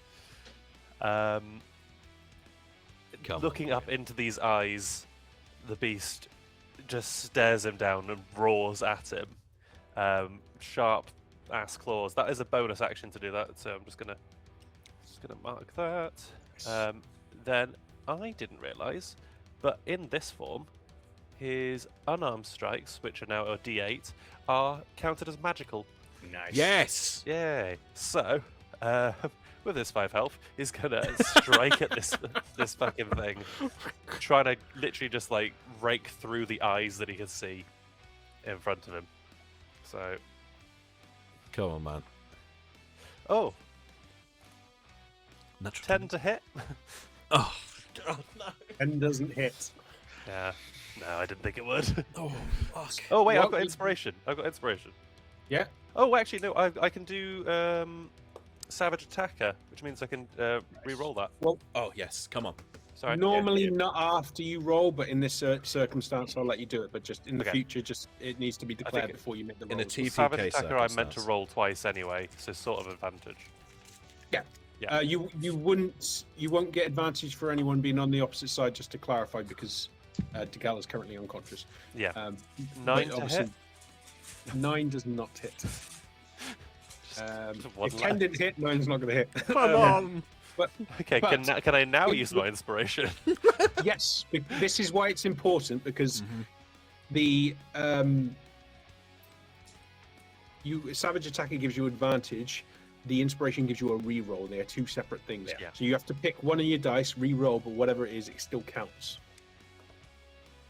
Looking up into these eyes, the beast just stares him down and roars at him. Sharp ass claws. That is a bonus action to do that, so I'm just gonna mark that. Then I didn't realise, but in this form, his unarmed strikes, which are now a D8, are counted as magical. Nice. Yes! Yay! So, with his 5 health, he's gonna strike at this fucking thing, trying to literally just like rake through the eyes that he can see in front of him. So, Come on, man. oh, Natural 10 to hit. Oh, God, no. 10 doesn't hit. Yeah, no, I didn't think it would. Oh, fuck. Oh wait, What I've got would- inspiration. Yeah? Oh, actually, no, I can do Savage Attacker, which means I can re-roll that. Oh, yes. Come on. Sorry. Normally not after you roll, but in this circumstance, I'll let you do it. But just in the Okay. future, just it needs to be declared before you make the roll. in a TPK Savage Attacker, I meant to circumstance. roll twice anyway, so sort of advantage. Yeah. You won't get advantage for anyone being on the opposite side. Just to clarify, because Degal is currently unconscious. Yeah. 9 9 to hit. 9 does not hit. One If 10 left. didn't hit, 9's not going to hit. Come on. Okay, But- can I now use my inspiration? Yes, this is why it's important, because the Savage Attacker gives you advantage. The inspiration gives you a re-roll. They are two separate things. Yeah. So you have to pick one of your dice, re-roll, but whatever it is, it still counts.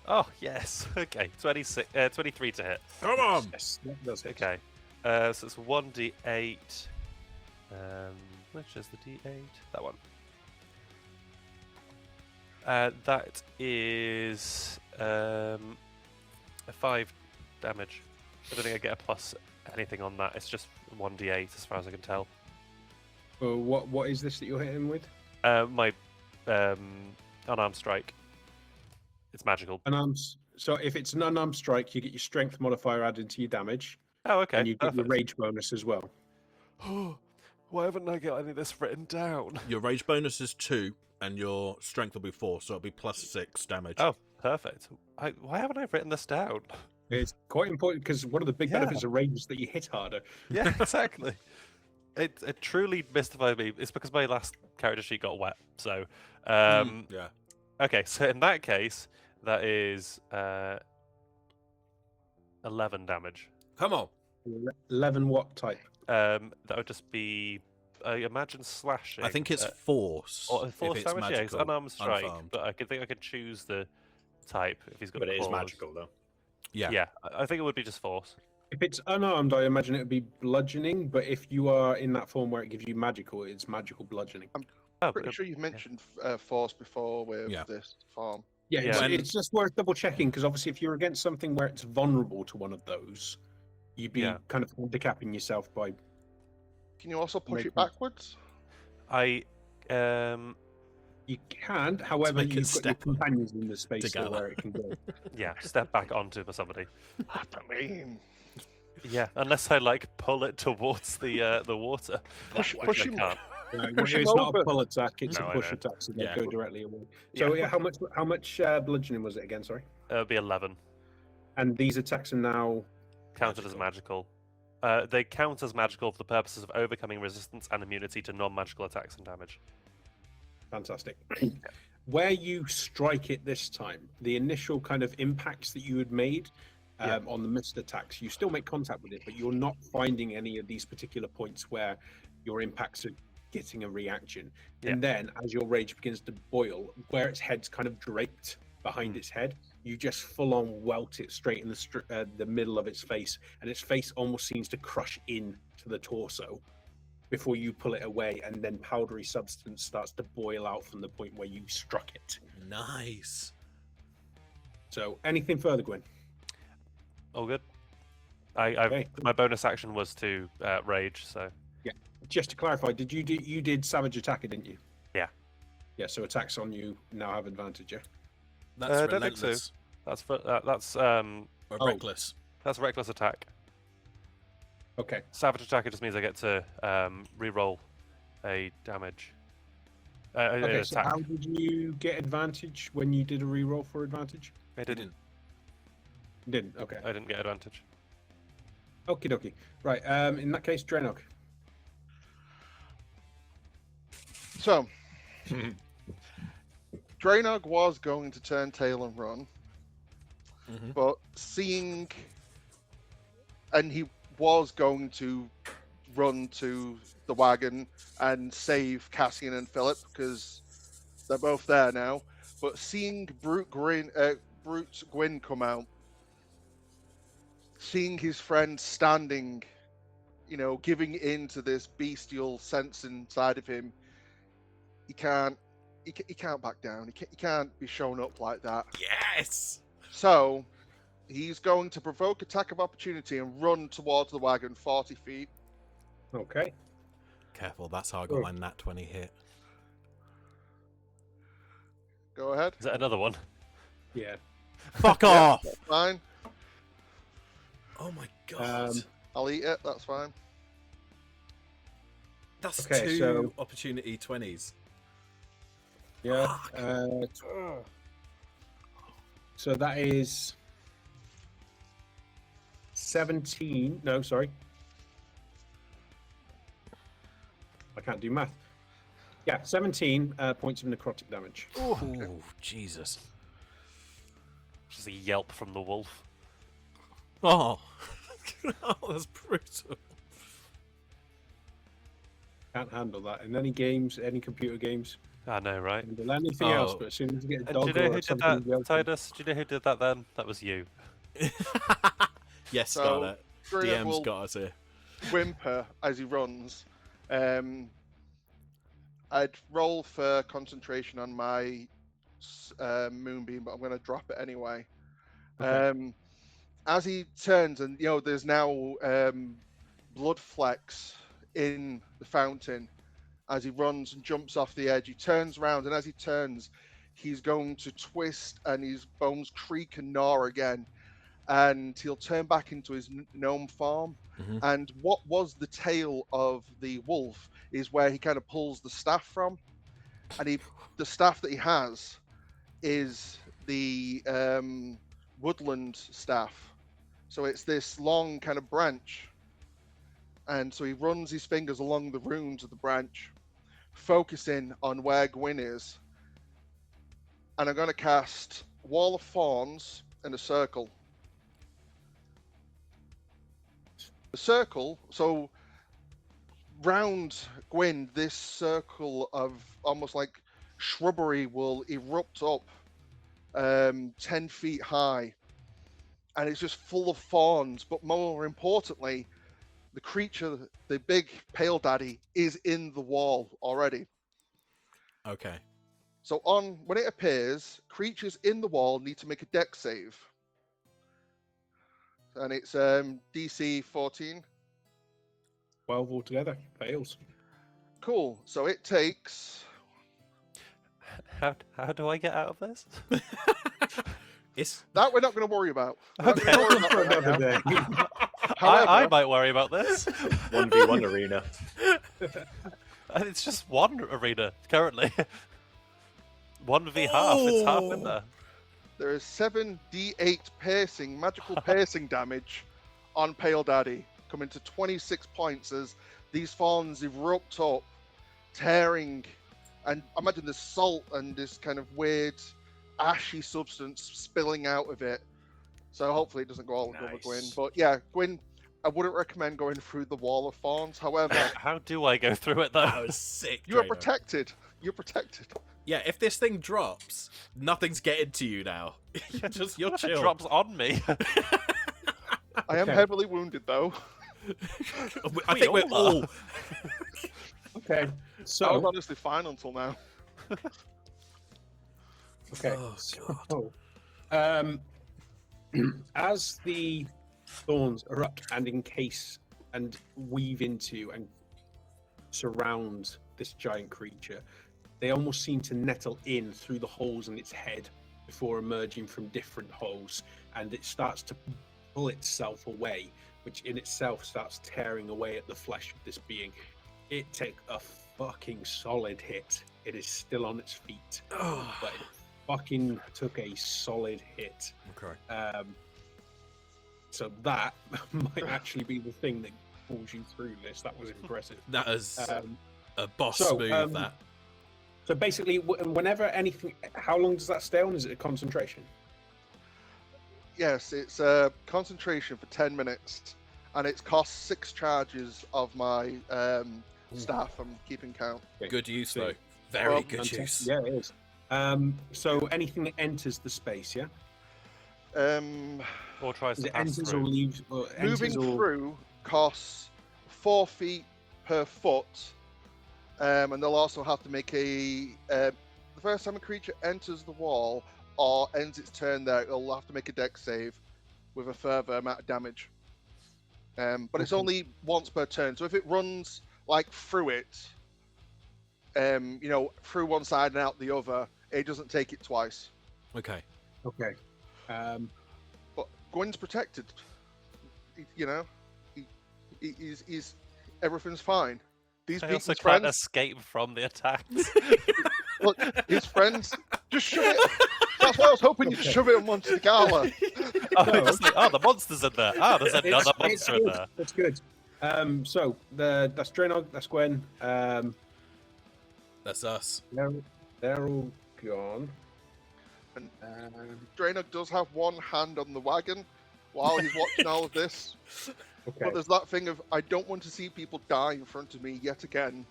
Oh yes. Okay, 23 to hit. Come on. Yes, that does hit. Okay, so it's 1d8. Which is the d8? That one. That is a 5 damage. I don't think I get a plus anything on that. It's just 1d8 as far as I can tell. What is this that you're hitting with? My unarmed strike. It's magical. So if it's an unarmed strike, you get your strength modifier added to your damage, Oh, okay. and you get your perfect. rage bonus as well. Why haven't I got any of this written down? Your rage bonus is 2, and your strength will be 4, so it'll be plus 6 damage. Oh, perfect. Why haven't I written this down? It's quite important because one of the big Yeah. benefits of rage is that you hit harder. Yeah, exactly. It truly mystified me. It's because my last character sheet got wet. So, Yeah. okay. So in that case, that is 11 damage. Come on. 11 what type? That would just be, I imagine, slashing. I think it's force. or if force it's damage. Yeah, it's magical, unarmed strike. unfarmed. But I think I could choose the type if he's got. But it is claws. magical, though. Yeah. Yeah, I think it would be just force. If it's unarmed, I imagine it would be bludgeoning. But if you are in that form where it gives you magical, it's magical bludgeoning. Oh, Pretty sure you've yeah. mentioned force before with Yeah. this form. Yeah, Yeah. it's just worth double checking because obviously, if you're against something where it's vulnerable to one of those, you'd be Yeah. kind of handicapping yourself by. Can you also push Make it them- backwards? I You can, however, make it you've got your step companions in the space still together. where it can go. yeah, step back onto somebody. I mean, Yeah, unless I like pull it towards the water. push Which I him. can't. Push him It's not a over. pull attack; it's No, a I push know. attack, so they Yeah. go directly away. So, Yeah. how much bludgeoning was it again? Sorry. It would be 11. And these attacks are now. Counted as magical. They count as magical for the purposes of overcoming resistance and immunity to non-magical attacks and damage. Fantastic. Where you strike it this time, the initial kind of impacts that you had made on the missed attacks, you still make contact with it, but you're not finding any of these particular points where your impacts are getting a reaction. And then, as your rage begins to boil, where its head's kind of draped behind its head, you just full-on welt it straight in the middle of its face, and its face almost seems to crush in to the torso before you pull it away, and then powdery substance starts to boil out from the point where you struck it. Nice. So, anything further, Gwyn? All good. Okay. My bonus action was to rage, so Just to clarify, you did savage attacker, didn't you? Yeah. Yeah. So attacks on you now have advantage. Yeah. That's I don't think so. relentless that's or Oh. reckless. that's reckless attack. Okay. Savage attacker just means I get to re-roll a damage. An Okay. So attack. how did you get advantage when you did a reroll for advantage? I didn't. You didn't. Okay. I didn't get advantage. Okie dokie. Right. In that case, Drenog. So, Draenog was going to turn tail and run, but seeing, and he was going to run to the wagon and save Cassian and Philip because they're both there now. But seeing Brute Gwyn come out, seeing his friend standing, giving in to this bestial sense inside of him, he can't back down. He can't be shown up like that. Yes. So he's going to provoke attack of opportunity and run towards the wagon 40 feet. Okay. Careful, that's how I got my nat 20 hit. Go ahead. Is that another one? Yeah. Fuck off! Fine. Oh my god. I'll eat it. That's fine. That's okay, two so- opportunity 20s. Yeah. Fuck. So that is 17. No, sorry. I can't do math. Yeah, 17 points of necrotic damage. Oh, Jesus. Just a yelp from the wolf. Oh. Oh, that's brutal. Can't handle that in any games, any computer games. I know, right? Handle anything else, Oh. but as soon as you get a And do dog you know or who did something, that, Titus? Do you know who did that then? That was you. Yes, So, Scarlet. Draenog DM's will got us here. whimper as he runs. I'd roll for concentration on my moonbeam, but I'm going to drop it anyway. Okay. As he turns, and there's now blood flecks in the fountain. As he runs and jumps off the edge, he turns around, and as he turns, he's going to twist, and his bones creak and gnaw again, and he'll turn back into his gnome form. Mhm. And what was the tail of the wolf is where he kind of pulls the staff from, and the staff that he has is the woodland staff. So it's this long kind of branch, and so he runs his fingers along the runes of the branch, focusing on where Gwyn is. And I'm going to cast Wall of Thorns in a circle. The circle, so round Gwyn, this circle of almost like shrubbery will erupt up 10 feet high. and it's just full of thorns. But more importantly, the creature, the big pale daddy, is in the wall already. Okay. So when it appears, creatures in the wall need to make a dex save. And it's DC 14. 12 altogether. Fails. Cool. So it takes... How do I get out of this? It's That we're not going to worry about. We're not Okay. gonna worry about For that another now. day. However, I might worry about this. 1v1 arena. And it's just one arena currently. 1v half. It's half in there. there is 7d8 piercing, magical piercing damage on Pale Daddy, coming to 26 points as these thorns erupt up, tearing, and imagine this salt and this kind of weird ashy substance spilling out of it. So hopefully it doesn't go all over Gwyn. Nice. But yeah, Gwyn, I wouldn't recommend going through the wall of thorns. However, How do I go through it though? that was sick. you are Drano. protected. You're protected. Yeah, if this thing drops, nothing's getting to you now. You're What if it chill. drops on me? I am Okay. heavily wounded though. I think we're all are. all. Okay. I was So, honestly fine until now. okay. Oh, So, as the thorns erupt and encase and weave into and surround this giant creature, they almost seem to nettle in through the holes in its head before emerging from different holes, and it starts to pull itself away, which in itself starts tearing away at the flesh of this being. It took a fucking solid hit. It is still on its feet, but it fucking took a solid hit. Okay. So that might actually be the thing that pulls you through this. That was impressive. That is Um, a boss so, move. That. So basically, whenever anything, how long does that stay on? Is it a concentration? Yes, it's concentration for 10 minutes, and it's cost 6 charges of my staff. I'm keeping count. Good use So- though. Very Well, good Fantastic. use. Yeah, it is. So anything that enters the space, yeah, Or tries is to it pass enters or through. leaves? Or moving enters or... through costs 4 feet per foot, and they'll also have to make a. The first time a creature enters the wall or ends its turn there, it'll have to make a dex save with a further amount of damage. But it's Okay. only once per turn. So if it runs like through it, through one side and out the other, it doesn't take it twice. Okay. Okay. But Gwyn's protected. He's everything's fine. These I also people's can't friends, escape from the attacks. look, his friends, just shove it. That's why I was hoping you'd Okay. shove it onto the gala. The monster's in there. There's another It's monster in good. there. It's good. So that's Draenog, that's Gwen. That's us. They're all gone. And- Um, Draenor does have one hand on the wagon while he's watching all of this. okay. But there's that thing of, I don't want to see people die in front of me yet again.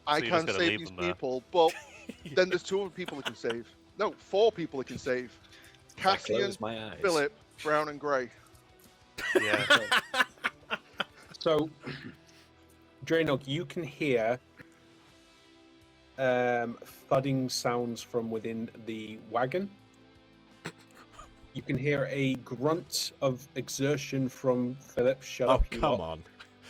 I So you're just can gonna save leave these them there? people, but then there's 2 other people he can save. No, 4 people he can save. I Cassian, close my eyes. Philip, Brown and Grey. Yeah. So, Draenog, you can hear thudding sounds from within the wagon. You can hear a grunt of exertion from Philip. Shut Oh up, you come lot.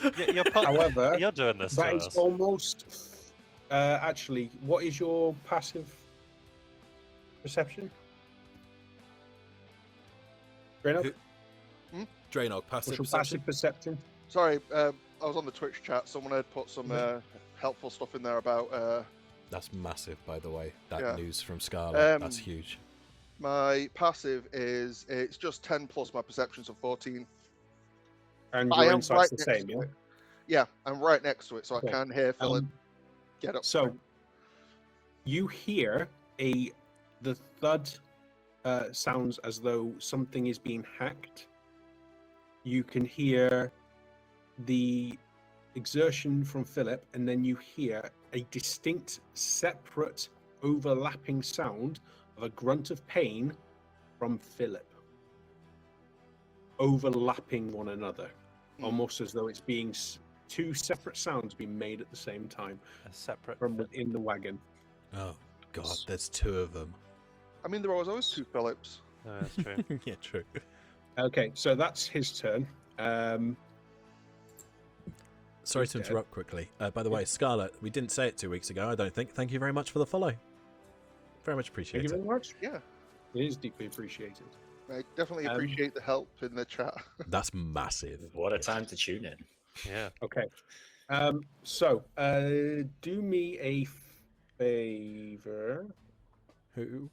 on. However, You're doing this to that is us. almost. Actually, what is your passive perception? Draenog? Draenog, What's passive your perception. passive perception? Sorry, I was on the Twitch chat. Someone had put some helpful stuff in there about That's massive, by the way. That Yeah. news from Scarlet. Um, That's huge. my passive is it's just 10 plus my perception, so 14. And But I your am insight's the next same, to yeah? it. Yeah, I'm right next to it, so Okay. I can hear Philip get up. So you hear the thud sounds as though something is being hacked. You can hear the exertion from Philip, and then you hear a distinct, separate, overlapping sound of a grunt of pain from Philip. overlapping one another, almost as though it's being two separate sounds being made at the same time A separate. from within the wagon. Oh God, there's two of them. I mean, there was always two Phillips. No, that's true. Yeah, true. Okay, so that's his turn. Sorry to interrupt quickly. By the way, Scarlett, we didn't say it 2 weeks ago, I don't think. Thank you very much for the follow. Very much Thank appreciate you very it. much. Yeah, It is deeply appreciated. I definitely appreciate the help in the chat. That's massive. What a time to tune in. Yeah. Okay. So, do me a favor. Who?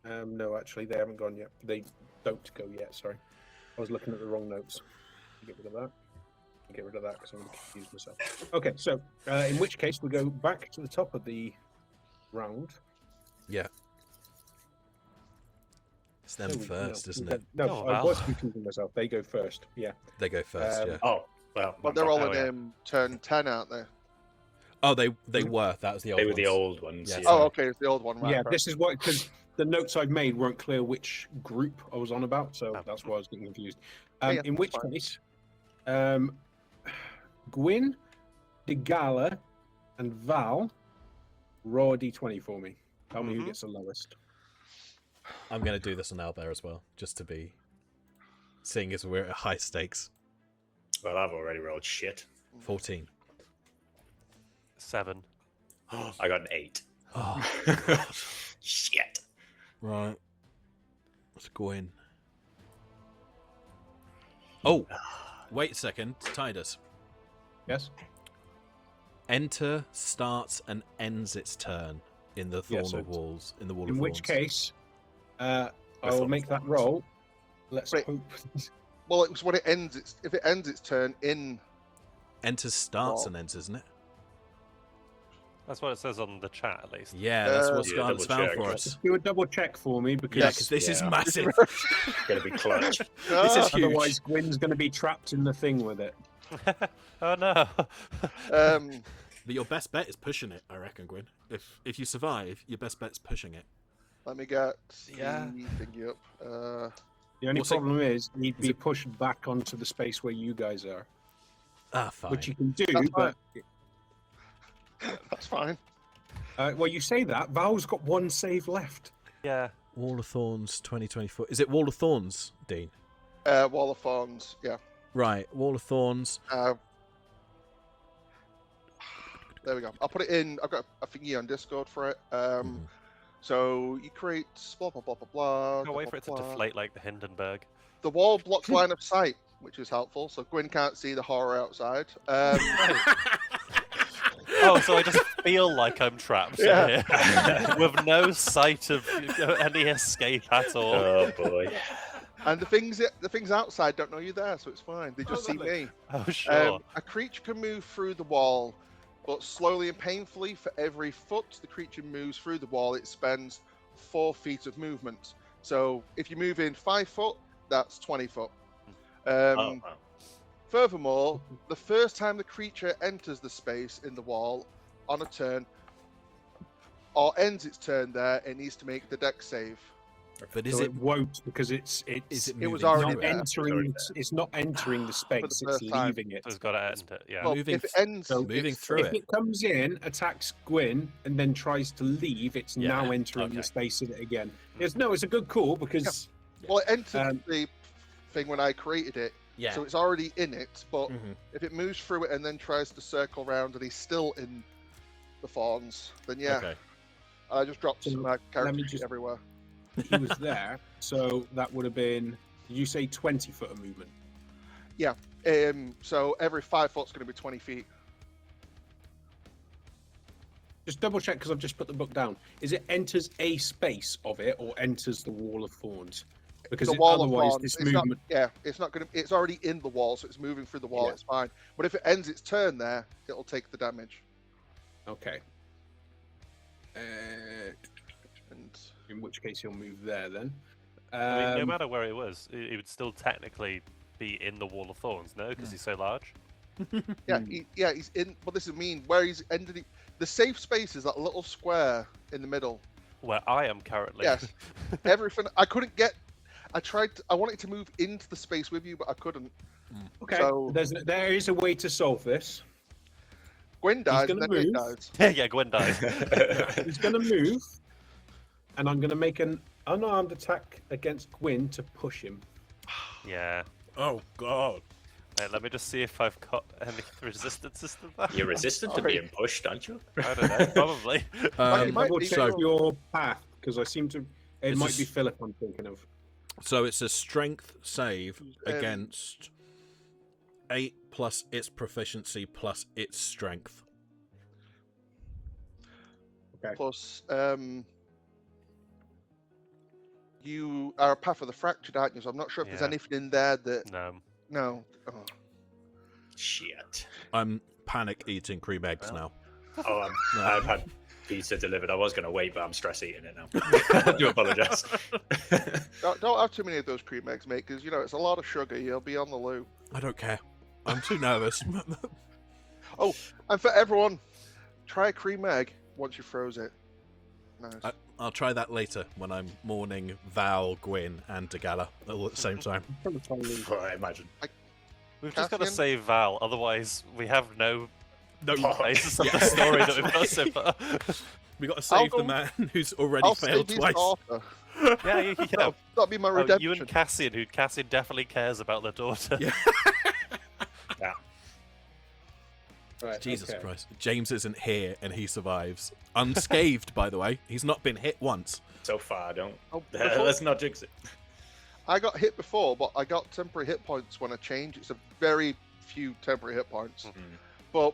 No, actually, they haven't gone yet. They don't go yet. Sorry, I was looking at the wrong notes. Get rid of that. Get rid of that because I'm going to confuse myself. Okay, so in which case we go back to the top of the round. Yeah. It's them first, isn't it? No, Oh, I wow. was confusing myself. They go first. Yeah. They go first, yeah. Oh, well. But they're all Oh, in yeah. turn 10, aren't they? Oh, they were. That was the old They were ones. the old ones. Yes. Yeah. Oh, okay, it's the old one, right? Yeah, right. this is what, because the notes I've made weren't clear which group I was on about, so Oh. that's why I was getting confused. Yeah, In which that's fine. case, Gwyn, Degala, and Val roll a d20 for me. Tell me who Mhm. gets the lowest. I'm going to do this on Albert as well, just to be... Seeing as we're at high stakes. Well, I've already rolled shit. 14. 7. I got an 8. Oh, Shit. right. Let's go in. Oh, wait a second. Tidus. Yes? Enter, starts, and ends its turn in the Thorn so of Walls. In the Wall In of which Thorns. case, I will thought make that thorns. roll. Let's Wait. hope. Well, it's when it ends. If it ends its turn in, Enter, starts, Well- and ends, isn't it? That's what it says on the chat, at least. Yeah, that's what Yeah, Scarlett's double found check. for us. Do a double check for me because Yeah, because this is Yeah. massive. Gonna be clutch. This is huge. otherwise Gwyn's going to be trapped in the thing with it. Oh no. um, But your best bet is pushing it, I reckon, Gwyn. If you survive, your best bet's pushing it. let me get Yeah. the thingy up. The only What's it- problem is he'd is be it- pushed back onto the space where you guys are, Ah, fine. which you can do. That's But That's fine. well, you say that Val's got one save left. Yeah. Wall of Thorns 2024. Is it Wall of Thorns, Dean? Wall of Thorns. Yeah. Right, Wall of Thorns. There we go. I'll put it in. I've got a thingy on Discord for it. Mhm. So you create blah blah blah blah blah. Can't wait for it to blah, blah. deflate like the Hindenburg. The wall blocks line of sight, which is helpful. So Gwyn can't see the horror outside. Oh, so I just feel like I'm trapped in Yeah. here with no sight of any escape at all. Oh boy. And the things outside don't know you're there, so it's fine. They just see lovely. me. Oh, sure. A creature can move through the wall, but slowly and painfully. For every foot the creature moves through the wall, it spends 4 feet of movement. So if you move in 5 foot, that's 20 foot. Oh, wow. Furthermore, the first time the creature enters the space in the wall on a turn, or ends its turn there, it needs to make the dex save. But So it won't because it's Is it It was moving already through there. entering. It's not entering the space. It's first time. leaving it. So it's got to end it. Yeah. Well, moving if it ends, so moving it's- through If it. it comes in, attacks Gwyn, and then tries to leave, it's Yeah, now entering okay. the space in it again. It's a good call because Well, it entered Um, the thing when I created it, Yeah. so it's already in it. But Mhm. if it moves through it and then tries to circle around and he's still in the thorns, then yeah, Okay. I just dropped So my character me sheet just- everywhere. he was there. So that would have been. Did you say 20 foot of movement? So every 5 foot's going to be 20 feet. Just double check because I've just put the book down. Is it enters a space of it or enters the wall of thorns? Because The wall of otherwise, thorns. this It's not, movement. it's not going to. It's already in the wall, so it's moving through the wall. Yeah. It's fine. But if it ends its turn there, it'll take the damage. Okay. And In which case he'll move there then. I mean, no matter where it was, it would still technically be in the Wall of Thorns, no? Because he's so large. yeah, he's in. But this is mean where he's ended. The safe space is that little square in the middle. Where I am currently. Yes. Everything. I couldn't get. I wanted to move into the space with you, but I couldn't. Okay. So- There is a way to solve this. Gwen dies, gonna and then it move. dies. Yeah, Gwen dies. He's going to move, and I'm going to make an unarmed attack against Gwyn to push him. Yeah. Oh God. Wait, let me just see if I've got any resistances to that. You're resistant to Sorry. being pushed, aren't you? I don't know, probably. Might Double be check so- your path, because I seem to. It It's might just- be Philip I'm thinking of. So it's a strength save against 8 plus its proficiency plus its strength. Plus, you are a Path of the Fractured, aren't you? So I'm not sure if there's Yeah. anything in there that. No. No. Oh. Shit. I'm panic eating cream eggs now. Oh, I've had pizza delivered. I was going to wait, but I'm stress eating it now. I do apologise. Don't have too many of those cream eggs, mate, because you know it's a lot of sugar. You'll be on the loo. I don't care. I'm too nervous. And for everyone, try a cream egg once you froze it. Nice. I'll try that later when I'm mourning Val, Gwyn, and Dagala all at the same time. I imagine. We've just got to Cassian? save Val, otherwise we have no Oh, basis of the story that we've got so far. We got to save the go- man who's already I'll failed save his twice. daughter. Yeah, you know. That'll be my Oh, redemption. you and Cassian, who Cassian definitely cares about their daughter. Yeah. Yeah. Right, Jesus okay. Christ. James isn't here and he survives. Unscathed, by the way. He's not been hit once. So far, don't. Oh, before- Let's not jinx it. I got hit before, but I got temporary hit points when I change. It's a very few temporary hit points, but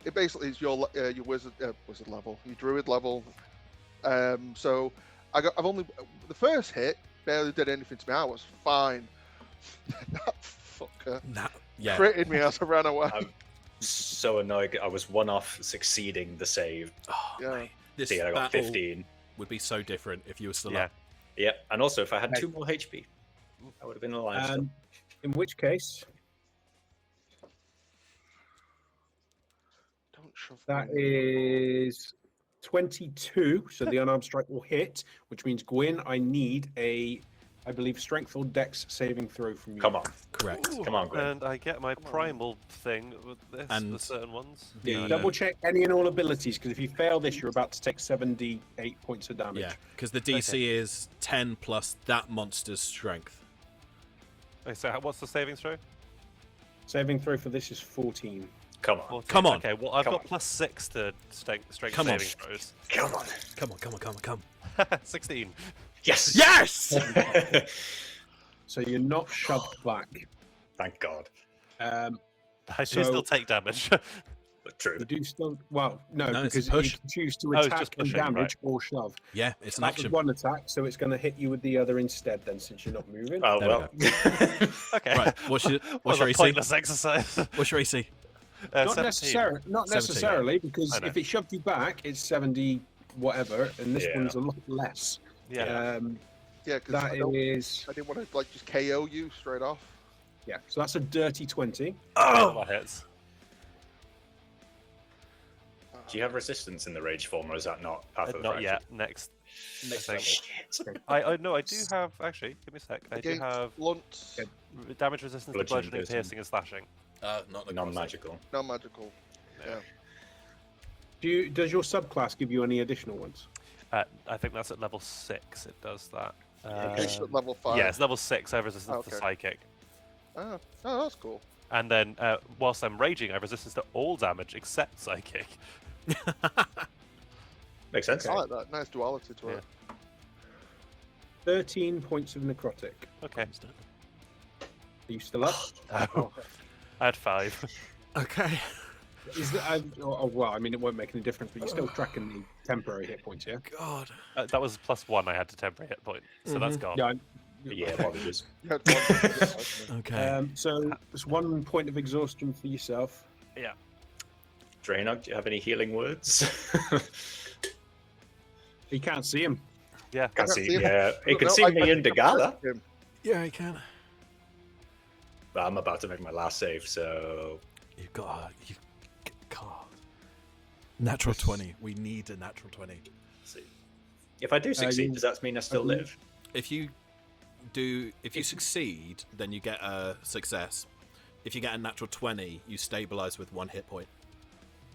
it basically is your wizard level, your druid level. So I've only the first hit barely did anything to me. I was fine. That fucker Nah, yeah. critted me as I ran away. So annoyed. I was one off succeeding the save. Oh, Yeah. mate. This See, I got battle 15. would be so different if you were still Yeah. up. Yeah, and also if I had Okay. 2 more HP, I would have been alive. still. In which case, Don't shove that me. is 22. So the unarmed strike will hit, which means Gwyn, I need I believe, strength or dex saving throw from you. Come on, Correct. come on, Gwen. And I get my Come on. primal thing with this And for certain ones. Yeah, the- double check any and all abilities, because if you fail this, you're about to take 78 points of damage. Yeah, because the DC is 10 plus that monster's strength. Okay, so what's the saving throw? Saving throw for this is 14. Come on, 14. Come on. Okay, well I've Come got on. plus 6 to strength Come on. saving throws. come on. Come on, come on, come on, come. 16. Yes. Yes! So you're not shoved back. Thank God. I do So- still take damage. But true. You do still, well, no, No, it's a because push. you can choose to Oh, it's attack just and pushing, damage or shove. Yeah, it's an That was action. one attack, so it's going to hit you with the other instead. Then, since you're not moving. Oh There we well. Okay. Right, what's your What a AC? pointless exercise. What's your AC? not 17. necessarily, not 17. necessarily, because I know. if it shoved you back, it's 70 whatever, and this Yeah. one's a lot less. Yeah. Yeah, because That I didn't want to just KO you straight off. yeah. So that's a dirty 20. Oh, that hits. Do you have resistance in the rage form, or is that not Path of the Not Fractured? yet. Next Next thing. level. I no, I do have actually. Give me a sec. I do Against have blunt, damage resistance to Bludgeoning, bludgeoning, piercing, and slashing. Not the Non-magical. non-magical. Yeah. Does your subclass give you any additional ones? I think that's at level 6. It does that. It's at level 5. Yeah, it's level 6. I have resistance to Okay. psychic, Oh, that's cool. and then whilst I'm raging, I have resistance to all damage except psychic. Makes sense. I like that. Nice duality to it. 13 points of necrotic. Okay. Are you still up? Oh, I had 5. Okay. Is that, well, I mean, it won't make any difference, but you're still tracking the temporary hit points, yeah? God. That was +1. I had to temporary hit point, so that's gone. Yeah. Yeah, apologies. You had one. Okay. So there's 1 point of exhaustion for yourself. Drainog, do you have any healing words? You can't see him. Yeah. Can't I see. him. Yeah, you can No, see I me in can Dagala. him. Yeah, I can. But I'm about to make my last save, so You've got. God. Natural 20. We need a natural 20. let's see. If I do succeed, you- does that mean I still live? if you succeed, then you get a success. If you get a natural 20, you stabilize with 1 hit point.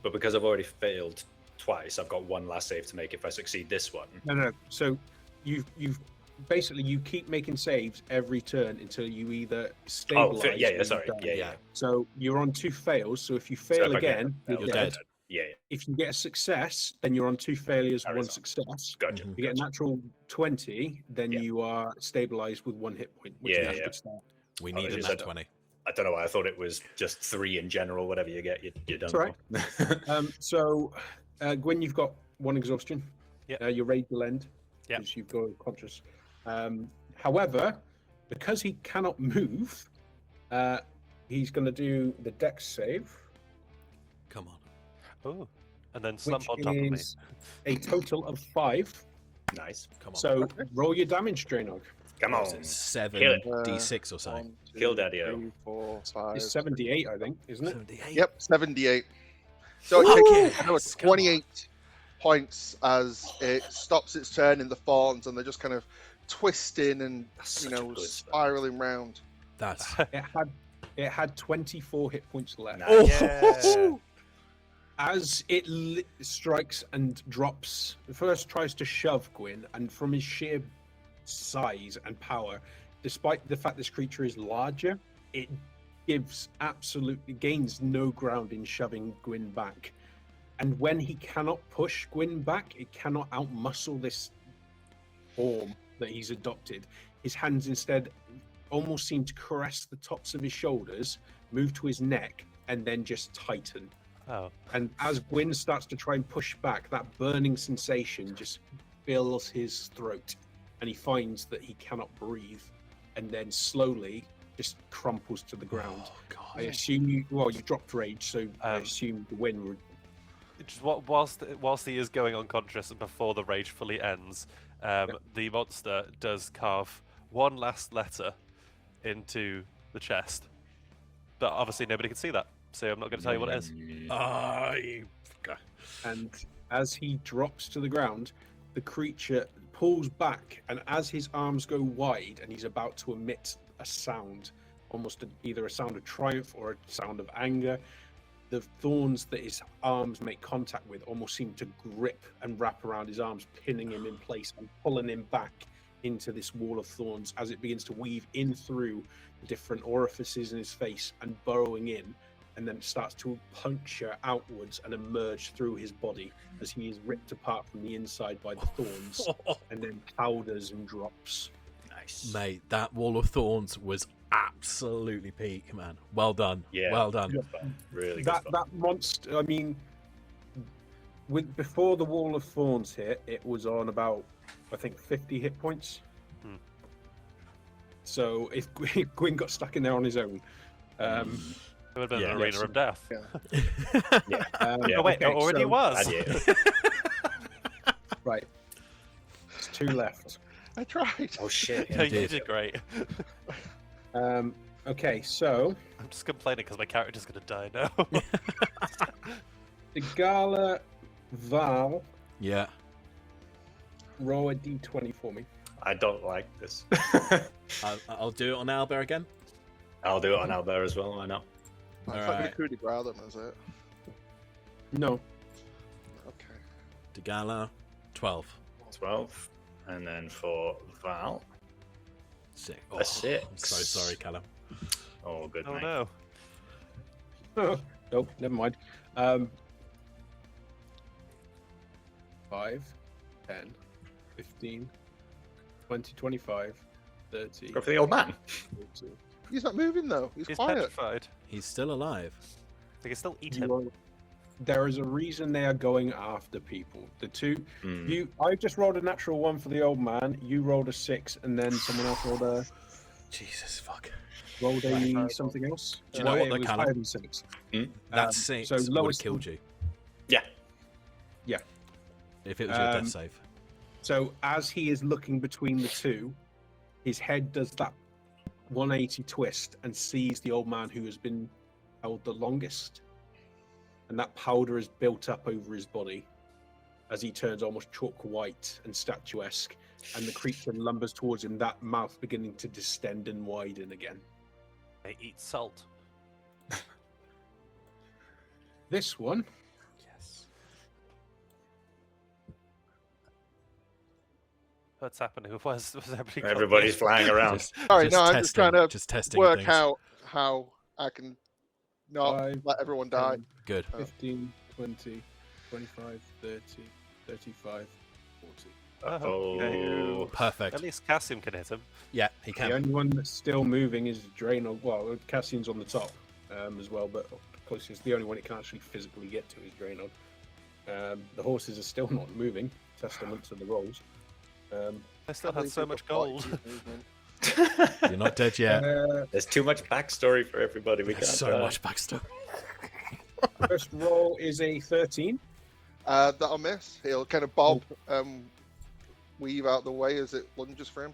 But because I've already failed twice, I've got one last save to make if I succeed this one. No. So you've basically you keep making saves every turn until you either stabilize. Oh, yeah, or sorry. you die. Yeah. So you're on 2 fails. So if you So fail if I get again, a fail, you're dead. Yeah. If you get a success, then you're on 2 failures, Carries 1 on. success. Gotcha. Mhm. If you get a natural 20, then Yeah. you are stabilized with 1 hit point, which Yeah, is a yeah. good start. We need a Apologies, nat 20. I don't know why I thought it was just 3 in general. Whatever you get, you're done. It's all So, Gwyn, you've got 1 exhaustion. Yeah. Your rage will end Yeah. because you've got conscious. However, because he cannot move, he's going to do the dex save, Come on. Oh, and then slump which on top of me. is a total of 5. Nice. Come on. So roll your damage, Drainog. Come What on. was it 7 Kill it. d6 or something? 1, 2, Kill Daddy-o. 3, 4, 5. It's 78, I think, isn't it? 78. Yep, 78. So Fuck it yes, takes come on. 28 points as it stops its turn in the thorns, and they're just kind of twisting and That's you such a know good spiraling round. That's It had 24 hit points left. Nice. Yeah. As it strikes and drops, first tries to shove Gwyn, and from his sheer size and power, despite the fact this creature is larger, it gains no ground in shoving Gwyn back. And when he cannot push Gwyn back, it cannot outmuscle this form that he's adopted. His hands instead almost seem to caress the tops of his shoulders, move to his neck, and then just tighten. Oh. And as Gwyn starts to try and push back, that burning sensation just fills his throat, and he finds that he cannot breathe, and then slowly just crumples to the ground. Oh, God. I assume you dropped rage, so I assume the win would. Just whilst he is going unconscious and before the rage fully ends, the monster does carve 1 last letter into the chest, but obviously nobody can see that, so I'm not going to tell you what it is. Ah, you fucker. And as he drops to the ground, the creature pulls back, and as his arms go wide and he's about to emit a sound, either a sound of triumph or a sound of anger, the thorns that his arms make contact with almost seem to grip and wrap around his arms, pinning him in place and pulling him back into this wall of thorns as it begins to weave in through the different orifices in his face and burrowing in, and then starts to puncture outwards and emerge through his body as he is ripped apart from the inside by the thorns and then powders and drops. Nice. Mate, that wall of thorns was absolutely peak, man. Well done. Yeah. Well done. Good fun. Really good That fun. that monster, I mean, before the wall of thorns hit, it was on about, I think, 50 hit points. So if Gwyn got stuck in there on his own, It would have been Yeah. an arena of death. Yeah. yeah. Oh wait, it already was. Right. It's 2 left. I tried. Oh shit. No, Yeah. you did great. Okay, so I'm just complaining because my character's going to die now. the Gala Val, Yeah. roll a d20 for me. I don't like this. I'll do it on Albert again. I'll do it on Albert as well. Why not? I thought Alright. you coup de grace them, is it? No. Okay. Degala, 12. 12, and then for Val, 6. A 6. I'm so sorry, Callum. Oh, good Oh mate. no. Nope, never mind. 5, 10, 15, 20, 25, 30. Go for the old man. 40. He's not moving though. He's He's quiet. petrified. He's still alive. They can still eat him. You are- There is a reason they are going after people. The two, Hmm. I just rolled a natural 1 for the old man. You rolled a 6, and then someone else Jesus, fuck. rolled a something else. Do you know what, it though, was Callum? higher than 6. That 6 so would have lowest- killed you Yeah. if it was your Um, death save. So as he is looking between the two, his head does that 180 twist and sees the old man who has been held the longest. And that powder is built up over his body as he turns almost chalk white and statuesque and the creature lumbers towards him, that mouth beginning to distend and widen again. They eat salt. This one, Yes. What's happening? Was everybody? Everybody's flying around. Sorry, no, I'm just trying to testing work things. out how I can not 5, let everyone die. 10, Good. 15, 20, 25, 30, 35, 40. Oh. Perfect. At least Cassian can hit him. Yeah, he The can. only one that's still moving is Draenor. Well, Cassian's on the top as well, but closest, the only one it can actually physically get to is Draenor. The horses are still not moving, testament to the rolls. They still had so much gold. You're not dead yet. There's too much backstory for everybody. We There's can't. so much backstory. First roll is a 13. That'll miss. He'll kind of bob, weave out the way as it lunges for him.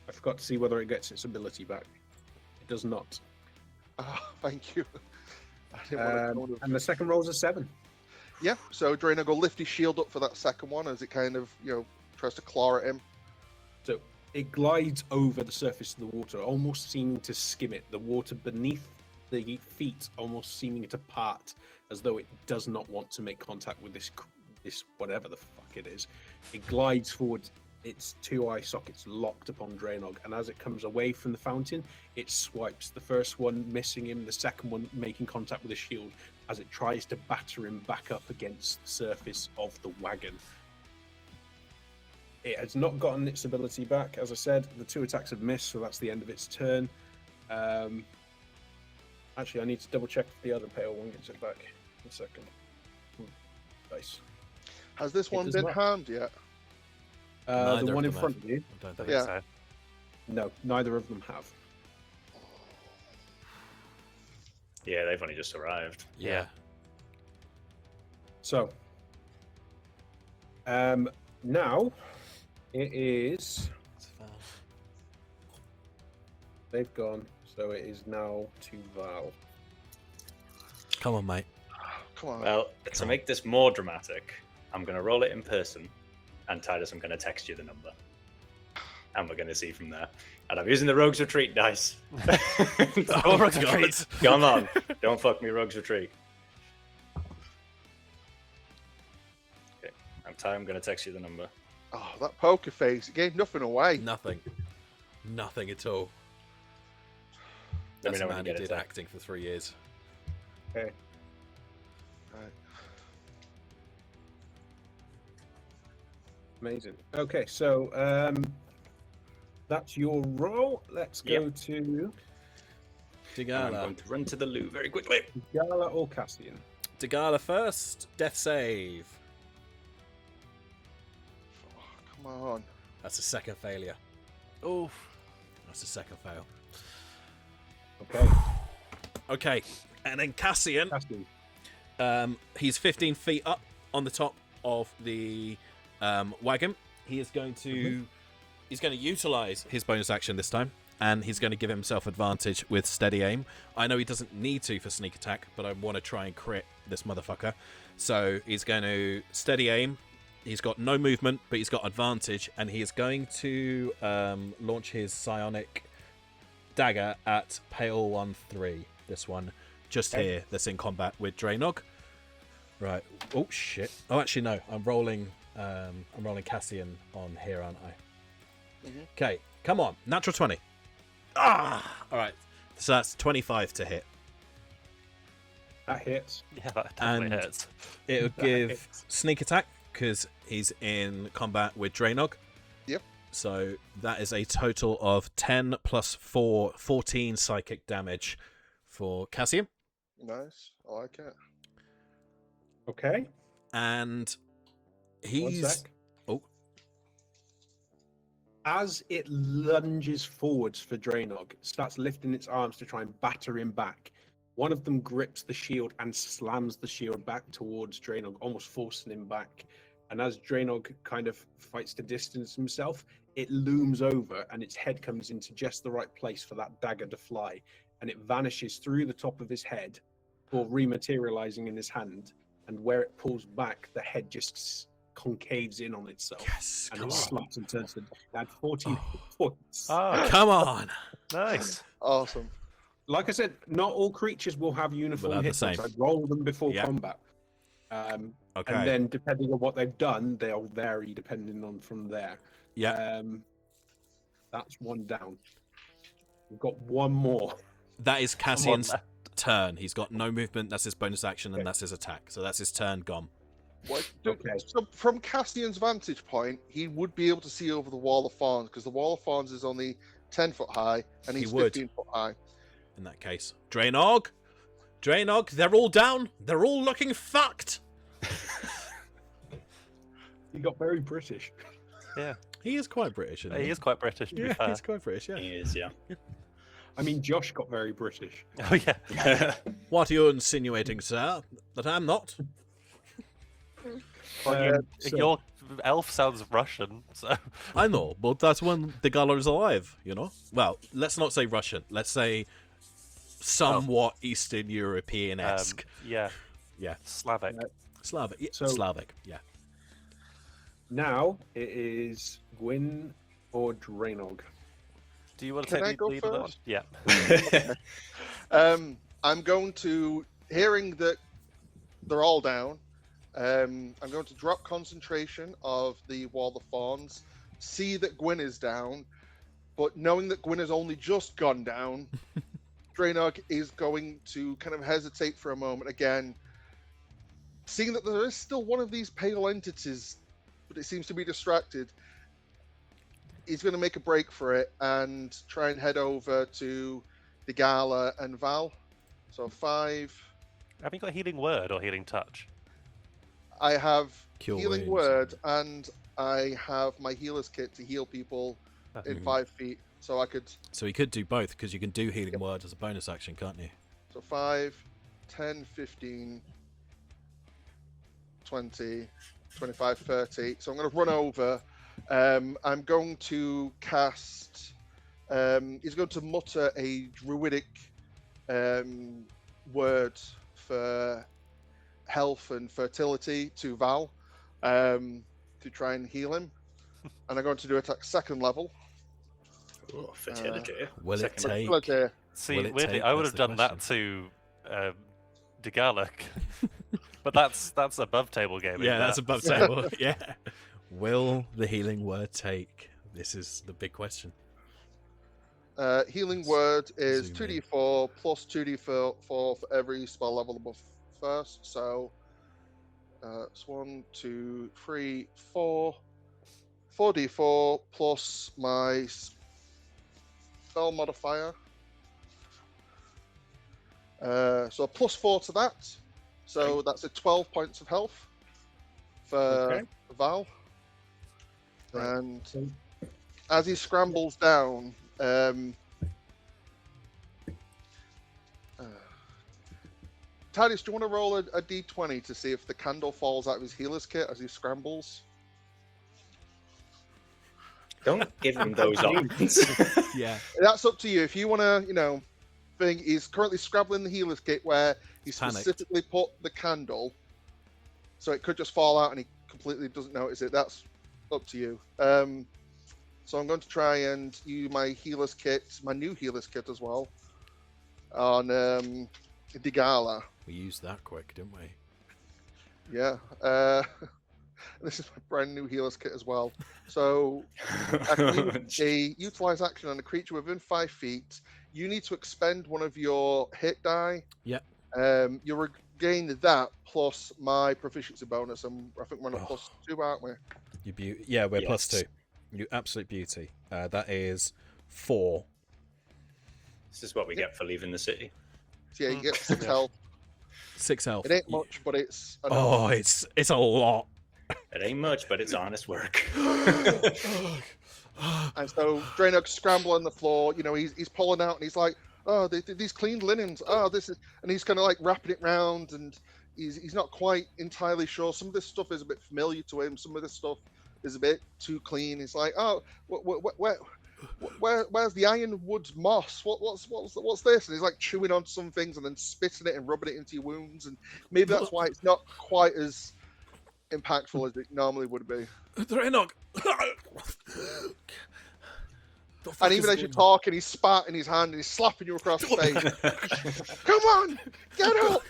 I forgot to see whether it gets its ability back. It does not. Oh, thank you. I didn't want to And the second roll's a 7. Yeah, so Draenor will lift his shield up for that second one as it kind of, tries to claw at him. So it glides over the surface of the water, almost seeming to skim it. The water beneath the feet almost seeming to part, as though it does not want to make contact with this whatever the fuck it is. It glides forward, its two eye sockets locked upon Draenog, and as it comes away from the fountain, it swipes. The first one missing him, the second one making contact with the shield as it tries to batter him back up against the surface of the wagon. It has not gotten its ability back. As I said, the 2 attacks have missed, so that's the end of its turn. Actually, I need to double check if the other pale one gets it back. A second. Nice. Has this one does been not. harmed yet? The Neither one of in them front have. of you? I don't think Yeah. So. No, neither of them have. Yeah, they've only just arrived. Yeah. So, now it is. They've gone, so it is now to Val. Come on, mate. Come on. Well, to make this more dramatic, I'm going to roll it in person, and Titus, I'm going to text you the number. And we're going to see from there. And I'm using the Rogue's Retreat dice. Oh, Rogue's Retreat. Come on. Don't fuck me, Rogue's Retreat. Okay. I'm going to text you the number. Oh, that poker face. It gave nothing away. Nothing. Nothing at all. Let me That's know a when man you who get it. did acting for 3 years. Okay. Right. Amazing. Okay, so that's your roll. Let's go to I'm Digala. going to run to the loo very quickly. Gala or Cassian. Digala first. Death save. Oh, come on. That's a second failure. Oof. That's a second fail. Okay. Okay. And then Cassian. Cassian. He's 15 feet up on the top of the wagon. He is going to he's going to utilize his bonus action this time, and he's going to give himself advantage with steady aim. I know he doesn't need to for sneak attack, but I want to try and crit this motherfucker. So he's going to steady aim. He's got no movement, but he's got advantage, and he is going to launch his psionic dagger at Pale 1-3. This one just here, that's in combat with Draenog. Right. Oh shit. Oh, actually no. I'm rolling Cassian on here, aren't I? Okay. Come on. Natural 20. Ah. All right. So that's 25 to hit. That hits. Yeah, that definitely And- hurts. It would That give hits. sneak attack because he's in combat with Draenog. Yep. So that is a total of 10 plus 4, 14 psychic damage for Cassian. Nice. I like it. Okay. And One he's sec. oh As it lunges forwards for Draenog, starts lifting its arms to try and batter him back. One of them grips the shield and slams the shield back towards Draenog, almost forcing him back. And as Draenog kind of fights to distance himself, it looms over and its head comes into just the right place for that dagger to fly. And it vanishes through the top of his head, or rematerializing in his hand. And where it pulls back, the head just concaves in on itself. Yes, And come it on. slaps and turns to add 14 points. Oh, Come on. nice. Awesome. Like I said, not all creatures will have uniform have the hit points. same. I roll them before Yep. combat. Okay. And then depending on what they've done, they'll vary depending on from there. Yeah. That's one down. We've got one more. That is Cassian's left. turn. He's got no movement. That's his bonus action, and Okay. that's his attack. So that's his turn gone. Okay. So from Cassian's vantage point, he would be able to see over the Wall of Thorns because the Wall of Thorns is only 10 foot high and He he's would. 15 foot high. In that case, Draenog, they're all down. They're all looking fucked. You got very British. Yeah, He is quite British. Isn't he? he is quite British, to be Yeah, fair. he's quite British. Yeah. He is, yeah. I mean, Josh got very British. Oh, yeah. What are you insinuating, sir? That I'm not? So- Your elf sounds Russian, so... I know, but that's when the Galar is alive. You know. Well, let's not say Russian. Let's say somewhat Eastern European-esque. Yeah, Yeah. Slavic. Slavic. Yeah. So- Slavic. Yeah. Now it is Gwyn or Draenog. Do you want to Can I take the go lead on that one? first? Yeah. I'm going to, hearing that they're all down, I'm going to drop concentration of the Wall of Thorns, see that Gwyn is down, but knowing that Gwyn has only just gone down, Draenog is going to kind of hesitate for a moment again, seeing that there is still one of these pale entities, but it seems to be distracted. He's going to make a break for it and try and head over to the Gala and Val. So 5. Have you got Healing Word or Healing Touch? I have Cure Healing wounds. Word and I have my healer's kit to heal people in 5 feet. So I could. So he could do both because you can do healing word as a bonus action, can't you? So 5, 10, 15, 20, 25, 30. So I'm going to run over. I'm going to cast. He's going to mutter a druidic word for health and fertility to Val to try and heal him. And I'm going to do attack second level. Oh, fertility. Will it Second take? Fertility. See, Will it weirdly, take? I would That's have the done that to Digalak. But that's above table gaming. Yeah, that's that. above table. Yeah. Will the healing word take? This is the big question. Healing Let's word is zoom in. 2d4 plus 2d4 for every spell level above first. So it's 1, 2, 3, 4. 4d4 plus my spell modifier. So plus 4 to that. So that's a 12 points of health for Okay. Val. Right. And as he scrambles down, Titus, do you want to roll a d20 to see if the candle falls out of his healer's kit as he scrambles? Don't give him those options. Yeah. That's up to you. If you want to, thing, he's currently scrabbling the healer's kit where he Panicked. specifically put the candle, so it could just fall out and he completely doesn't notice it. That's up to you. So I'm going to try and use my healer's kit, my new healer's kit as well, on Digala. We used that quick, didn't we? Yeah. This is my brand new healer's kit as well. So I can use a utilize action on a creature within 5 feet. You need to expend one of your hit die. Yep. You regain that plus my proficiency bonus. I think we're on a Oh. +2, aren't we? Yeah, we're Yes. +2. You absolute beauty. That is 4. This is what we get for leaving the city. So yeah, you get 6 Yeah. health. 6 health. It ain't much, but it's enough. Oh, it's a lot. It ain't much, but it's honest work. And so Draenog's scrambling on the floor. He's pulling out and he's like, "Oh, these cleaned linens. Oh, this is," and he's kind of like wrapping it round, and he's not quite entirely sure. Some of this stuff is a bit familiar to him. Some of this stuff is a bit too clean. He's like, "Oh, where's the ironwood moss? What's this?" And he's like chewing on some things and then spitting it and rubbing it into your wounds. And maybe that's why it's not quite as impactful as it normally would be. Draenog! And even as you're talking, he's spat in his hand and he's slapping you across the face. Come on, get up!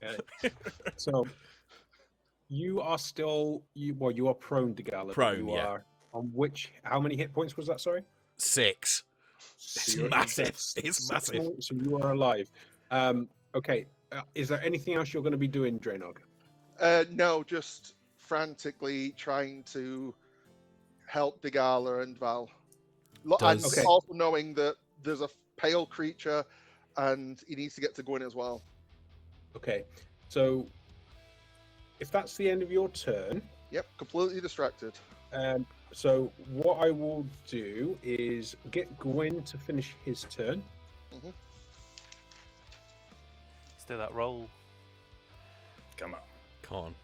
Okay. So you are still you are prone to Gallop. Prone, you yeah. are on how many hit points was that? Sorry, 6. So It's you're- massive. that's It's 6 massive. more, so you are alive. Okay. Is there anything else you're going to be doing, Draenog? No, just frantically trying to help Degala and Val. And Okay. also knowing that there's a pale creature and he needs to get to Gwyn as well. Okay. So if that's the end of your turn, Yep, completely distracted. so what I will do is get Gwyn to finish his turn. Let's do that roll. Come on. Come on.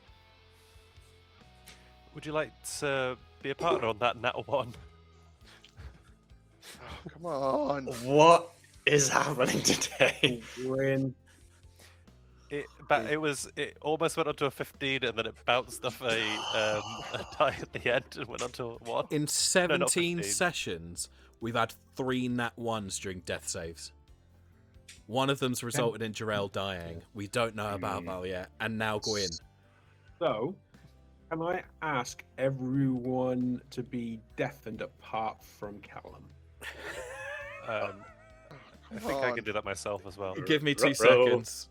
Would you like to be a partner on that nat 1? Oh, come on. What is happening today? Gwyn. It almost went onto a 15 and then it bounced off a die at the end and went onto a 1. In 17 15. sessions, we've had 3 nat 1s during death saves. One of them's resulted in Jarell dying. We don't know about Val yet. And now Gwyn. So, can I ask everyone to be deafened apart from Callum? I think I can do that myself as well. Give me 2 Ruh-roh. seconds.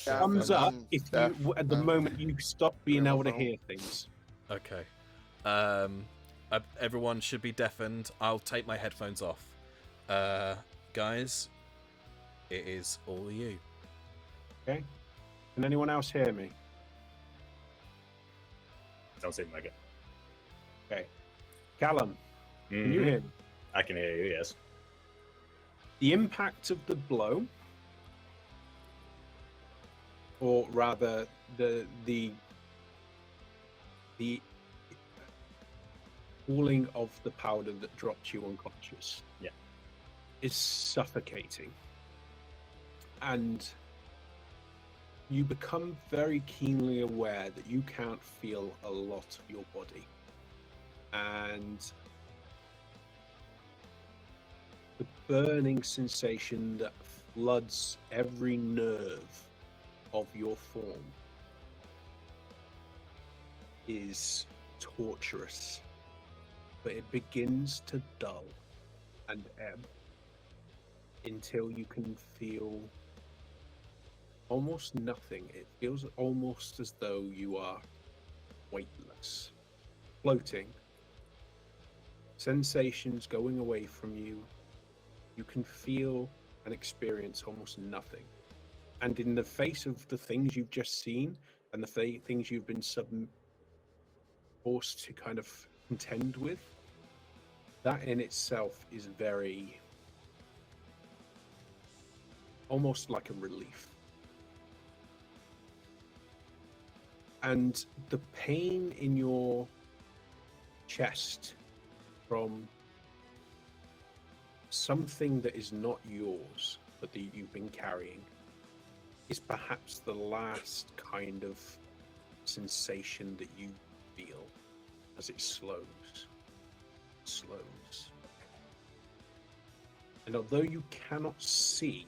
Thumbs up if you, at the deaf, moment you stop being able to Ruh-roh. hear things. Okay. Everyone should be deafened. I'll take my headphones off. Guys, it is all you. Okay. Can anyone else hear me? Don't seem like it. Okay. Callum, can you Mhm. hear me? I can hear you, yes. The impact of the blow, or rather the falling of the powder that dropped you unconscious, Yeah. is suffocating, and you become very keenly aware that you can't feel a lot of your body, and the burning sensation that floods every nerve of your form is torturous, but it begins to dull and ebb until you can feel almost nothing. It feels almost as though you are weightless, floating, sensations going away from you. You can feel and experience almost nothing. And in the face of the things you've just seen and the things you've been forced to kind of contend with, that in itself is very, almost like a relief. And the pain in your chest from something that is not yours, but that you've been carrying, is perhaps the last kind of sensation that you feel as it slows. And although you cannot see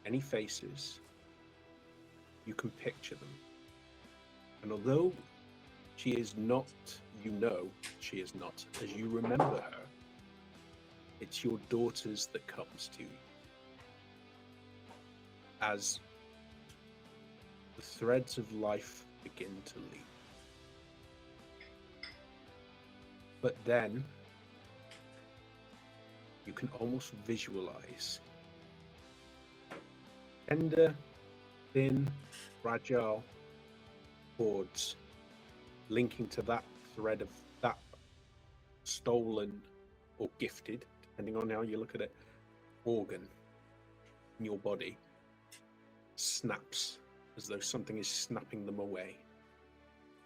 any faces, you can picture them. And although she is not, you know she is not, as you remember her, it's your daughters that comes to you. As the threads of life begin to leap. But then you can almost visualize tender, thin, fragile cords linking to that thread of that stolen or gifted, depending on how you look at it, organ in your body snaps as though something is snapping them away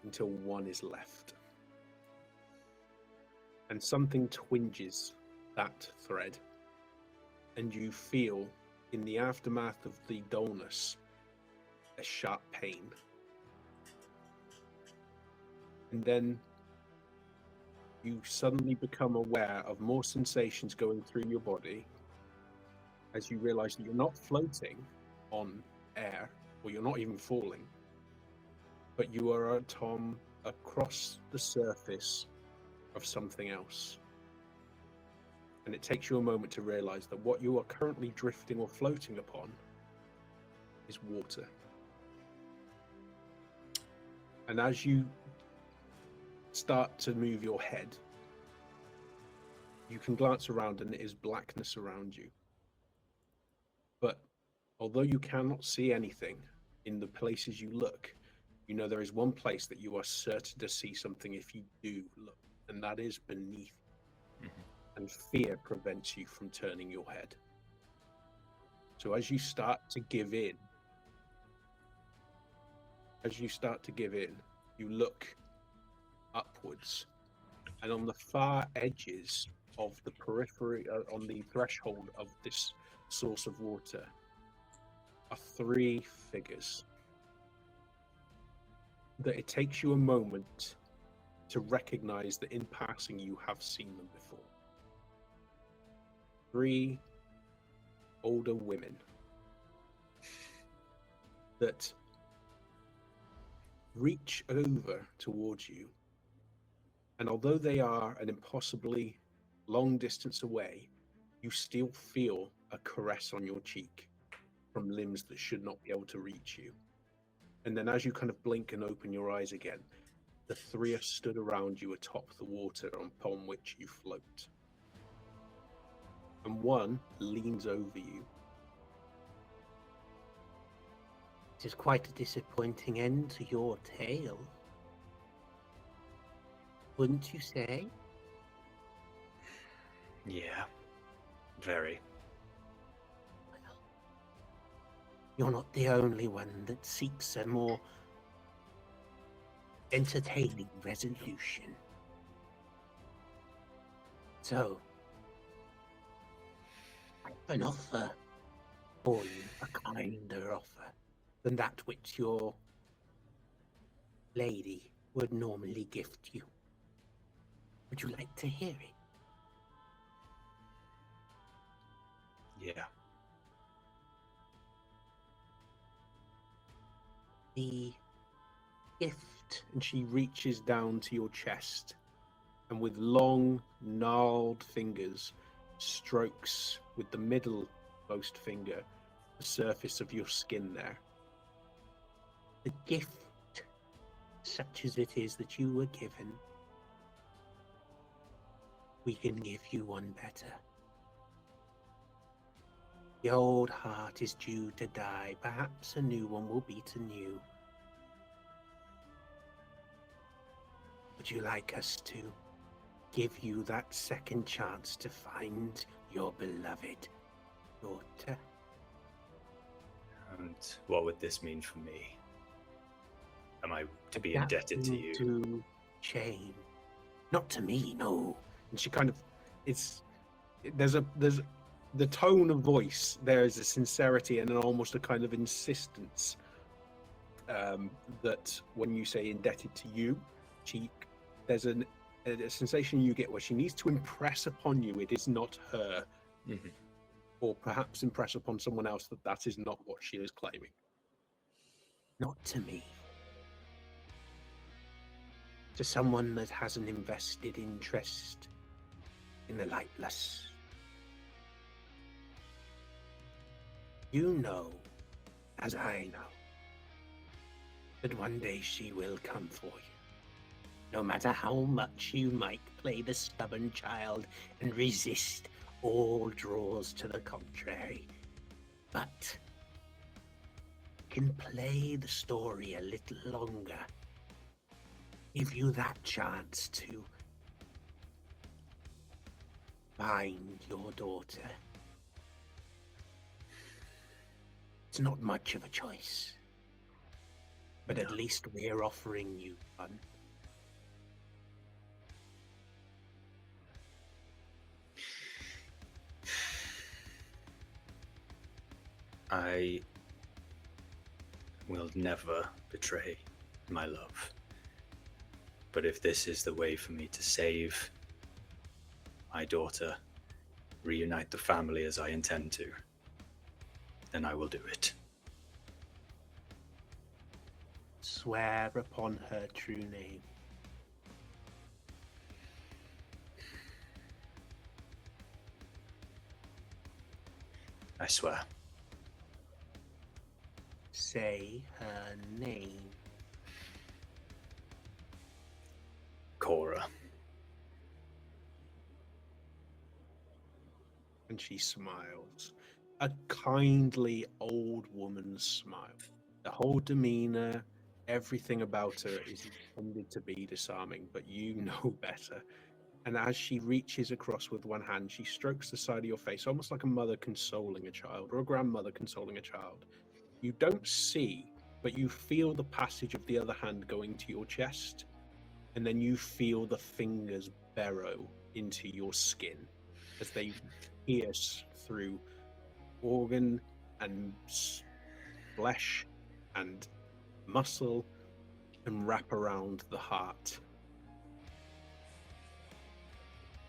until one is left. And something twinges that thread, and you feel in the aftermath of the dullness a a sharp pain. And then you suddenly become aware of more sensations going through your body as you realize that you're not floating on air, or you're not even falling, but you are, Tom, across the surface of something else. And it takes you a moment to realize that what you are currently drifting or floating upon is water. And as you start to move your head, you can glance around and it is blackness around you. But although you cannot see anything in the places you look, you know there is one place that you are certain to see something if you do look, and that is beneath. And fear prevents you from turning your head. So as you start to give in, you look upwards, and on the far edges of the periphery, on the threshold of this source of water, are 3 figures that it takes you a moment to recognize that in passing you have seen them before. 3 older women that reach over towards you, and although they are an impossibly long distance away, you still feel a caress on your cheek from limbs that should not be able to reach you. And then as you kind of blink and open your eyes again, the 3 are stood around you atop the water upon which you float. And one leans over you. It is quite a disappointing end to your tale, wouldn't you say? Yeah, very. Well, you're not the only one that seeks a more entertaining resolution. So, I have an offer for you, a kinder offer than that which your lady would normally gift you. Would you like to hear it? Yeah. The gift, And she reaches down to your chest and with long, gnarled fingers strokes with the middlemost finger the surface of your skin there. the gift, such as it is that you were given, we can give you one better. The old heart is due to die. Perhaps a new one will beat anew. Would you like us to give you that second chance to find your beloved daughter? And what would this mean for me? Am I to be That indebted to you? to Shane. Not to me, no. And she kind of, there's the tone of voice, there is a sincerity and almost a kind of insistence that when you say indebted to you, there's a sensation you get where she needs to impress upon you it is not her, or perhaps impress upon someone else that is not what she is claiming. Not to me. To someone that has an invested interest in the lightless. You know, as I know, that one day she will come for you. No matter how much you might play the stubborn child and resist all draws to the contrary. But you can play the story a little longer. Give you that chance to find your daughter. It's not much of a choice, but at least we're offering you one. will never betray my love. But if this is the way for me to save my daughter, reunite the family as I intend to, then I will do it. Swear upon her true name. I swear. Say her name. Cora. And she smiles. A kindly old woman's smile. The whole demeanor, everything about her is intended to be disarming, but you know better. And as she reaches across with one hand, she strokes the side of your face, almost like a mother consoling a child or a grandmother consoling a child. You don't see, but you feel the passage of the other hand going to your chest, and then you feel the fingers burrow into your skin as they pierce through organ and flesh and muscle and wrap around the heart.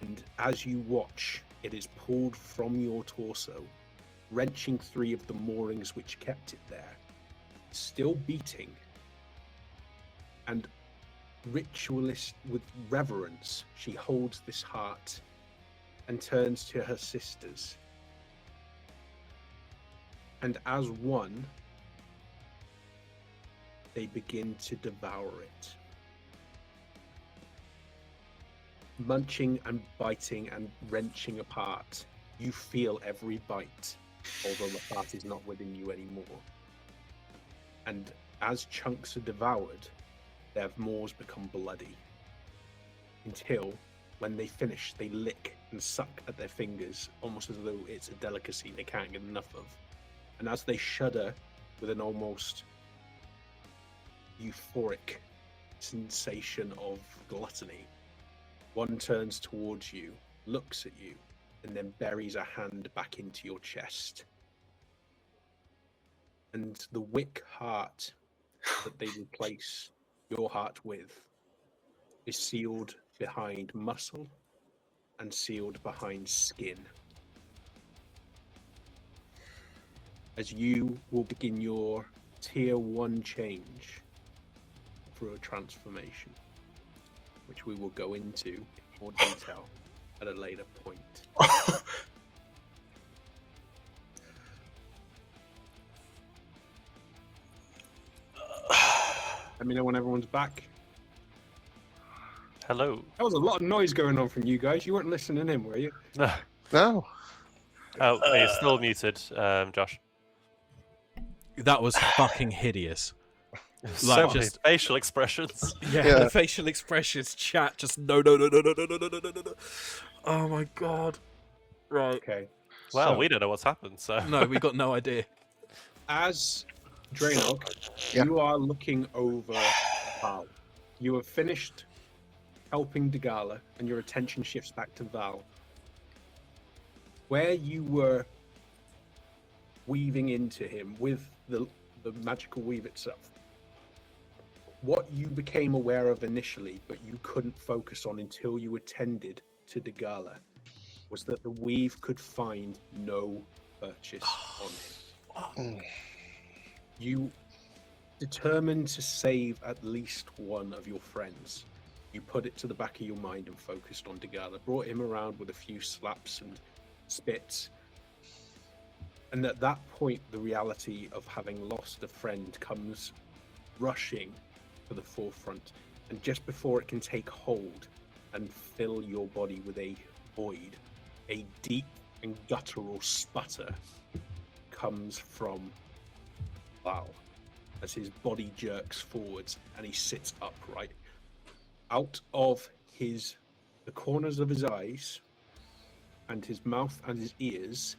And as you watch, it is pulled from your torso, wrenching three of the moorings which kept it there, still beating, and ritualist with reverence, she holds this heart and turns to her sisters. And as one, they begin to devour it. Munching and biting and wrenching apart, you feel every bite, although the heart is not within you anymore. And as chunks are devoured, their maws become bloody, until when they finish, they lick and suck at their fingers, almost as though it's a delicacy they can't get enough of. And as they shudder with an almost euphoric sensation of gluttony, one turns towards you, looks at you, and then buries a hand back into your chest. And the wick heart that they replace your heart with is sealed behind muscle and sealed behind skin. As you will begin your tier 1 change through a transformation, which we will go into in more detail at a later point. Let me know when everyone's back. Hello. There was a lot of noise going on from you guys. You weren't listening in, were you? No. Oh, you're still muted, Josh. That was fucking hideous. So Like, many just facial expressions. yeah, the facial expressions, chat, just no. Oh my god. Right. Okay. Well, So, we don't know what's happened, so No, we got no idea. as Draenog, Yeah. you are looking over Val. You have finished helping Dagala, and your attention shifts back to Val. Where you were weaving into him with the magical weave itself, what you became aware of initially, but you couldn't focus on until you attended to Dagala, was that the weave could find no purchase on him. You determined to save at least one of your friends. You put it to the back of your mind and focused on Dagala, brought him around with a few slaps and spits. And at that point, the reality of having lost a friend comes rushing to the forefront. And just before it can take hold and fill your body with a void, a deep and guttural sputter comes from Val as his body jerks forwards and he sits upright. Out of the corners of his eyes and his mouth and his ears,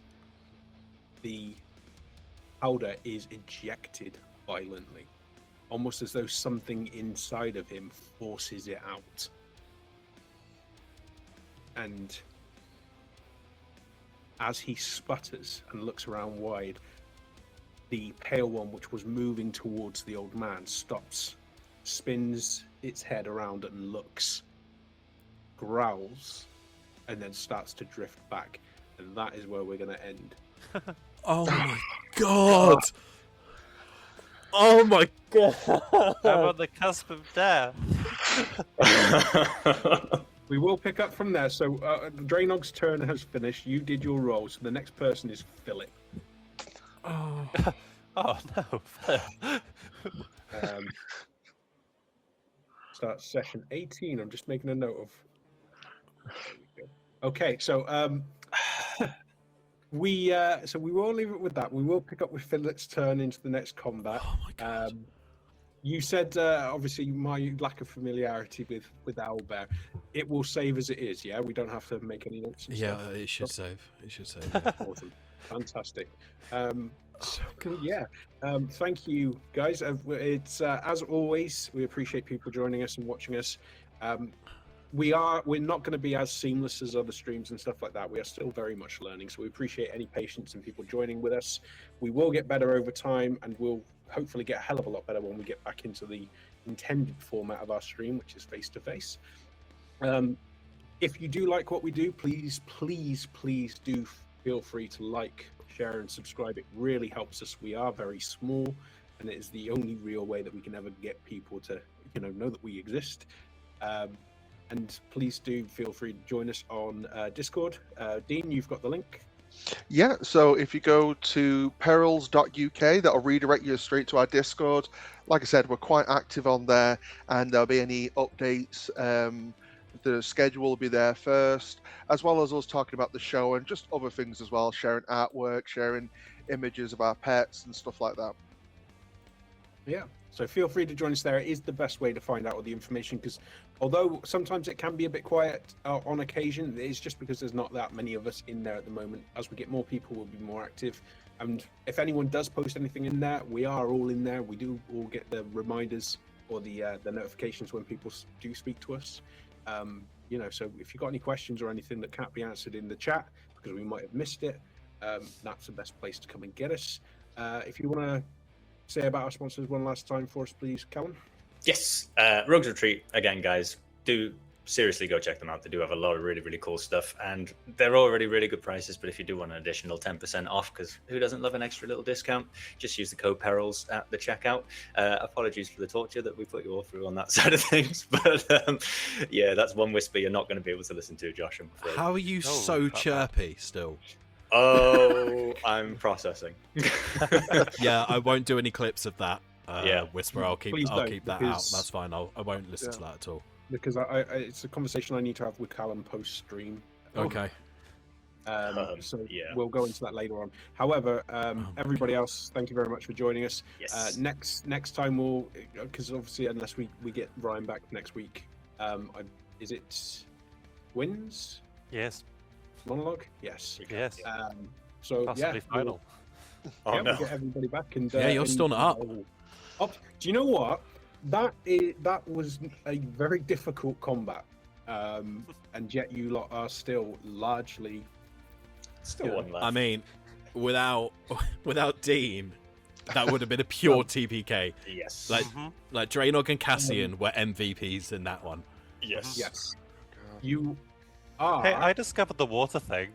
the powder is ejected violently, almost as though something inside of him forces it out. And as he sputters and looks around wide, the pale one, which was moving towards the old man, stops, spins its head around and looks, growls, and then starts to drift back. And that is where we're going to end. Oh my god! Oh my god! I'm on the cusp of death. We will pick up from there. So Draenog's turn has finished. You did your roll, so the next person is Philip. Oh. Oh no. Start session 18. I'm just making a note of. There we go. Okay, so we will leave it with that. We will pick up with Philip's turn into the next combat. Oh my god. You said obviously my lack of familiarity with Owlbear. It will save as it is. Yeah, we don't have to make any notes. And Yeah, stuff. it should save. It should save. Yeah. Awesome, fantastic. Thank you, guys. It's as always, we appreciate people joining us and watching us. We're not going to be as seamless as other streams and stuff like that. We are still very much learning, so we appreciate any patience and people joining with us. We will get better over time, and we'll hopefully get a hell of a lot better when we get back into the intended format of our stream, which is face to face. If you do like what we do, please do feel free to like, share, and subscribe. It really helps us. We are very small, and it is the only real way that we can ever get people to know that we exist. And please do feel free to join us on Discord. Dean, you've got the link. Yeah, so if you go to perils.uk, that'll redirect you straight to our Discord. Like I said, we're quite active on there, and there'll be any updates. The schedule will be there first, as well as us talking about the show and just other things as well, sharing artwork, sharing images of our pets and stuff like that. Yeah, so feel free to join us there. It is the best way to find out all the information, because although sometimes it can be a bit quiet on occasion, it's just because there's not that many of us in there at the moment. As we get more people, we'll be more active. And if anyone does post anything in there, we are all in there. We do all get the reminders or the notifications when people do speak to us. So if you've got any questions or anything that can't be answered in the chat because we might have missed it, that's the best place to come and get us. If you want to say about our sponsors one last time for us, please, Callum. Yes, Rogues Retreat, again, guys, do seriously go check them out. They do have a lot of really, really cool stuff, and they're already really good prices, but if you do want an additional 10% off, because who doesn't love an extra little discount, just use the code Perils at the checkout. Apologies for the torture that we put you all through on that side of things, but yeah, that's one whisper you're not going to be able to listen to, Josh, I'm afraid. How are you so chirpy still? Oh, I'm processing. Yeah, I won't do any clips of that whisper. I'll keep Please don't, that out. That's fine. I won't listen to that at all. Because it's a conversation I need to have with Callum post stream. Okay. So yeah. we'll go into that later on. However, everybody else, thank you very much for joining us. Yes. Next time we'll, because obviously unless we get Ryan back next week, is it wins Yes. monologue? Yes. Yes. So Possibly final. Oh, no. we'll get everybody back and Yeah, you're still not up. Do you know what? That was a very difficult combat, and yet you lot are still largely. Still one left. I mean, without Dean, that would have been a pure TPK. Yes. Like Draenog and Cassian were MVPs in that one. Yes. Yes. You are. Hey, I discovered the water thing.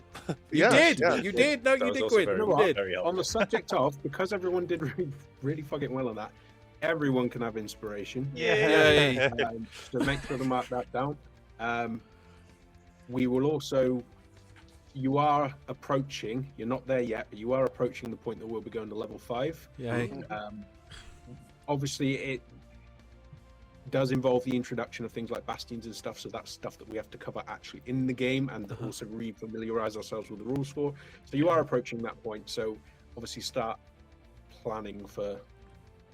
You did. No, That you was did, also Quinn. very You know You what? did. Very On helpful. the subject of, because everyone did really fucking well on that, everyone can have inspiration. Yay. So make sure to mark that down. We will also. You are approaching. You're not there yet, but you are approaching the point that we'll be going to level 5. Yay. Obviously, it does involve the introduction of things like bastions and stuff. So that's stuff that we have to cover actually in the game, and also re-familiarize ourselves with the rules for. So you are approaching that point. So obviously, start planning for.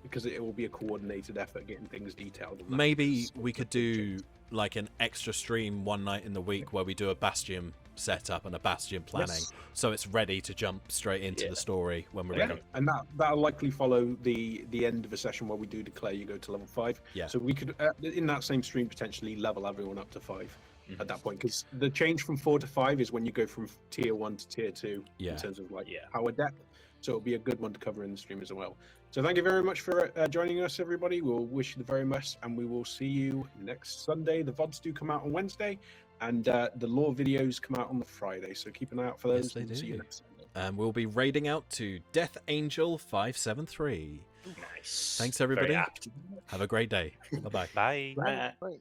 Because it will be a coordinated effort getting things detailed. And Maybe we could do like an extra stream one night in the week where we do a bastion setup and a bastion planning, Yes. so it's ready to jump straight into the story when we're Yeah, ready. and that'll likely follow the end of a session where we do declare you go to level 5. Yeah. So we could in that same stream potentially level everyone up to 5 at that point, because the change from 4 to 5 is when you go from tier 1 to tier 2 in terms of like power depth. So it'll be a good one to cover in the stream as well. So thank you very much for joining us, everybody. We'll wish you the very best, and we will see you next Sunday. The VODs do come out on Wednesday, and the lore videos come out on the Friday. So keep an eye out for those. Yes, they and see you do. next Sunday. And we'll be raiding out to Death Angel 573. Nice. Thanks, everybody. Very apt. Have a great day. Bye-bye. Bye. Bye. Right.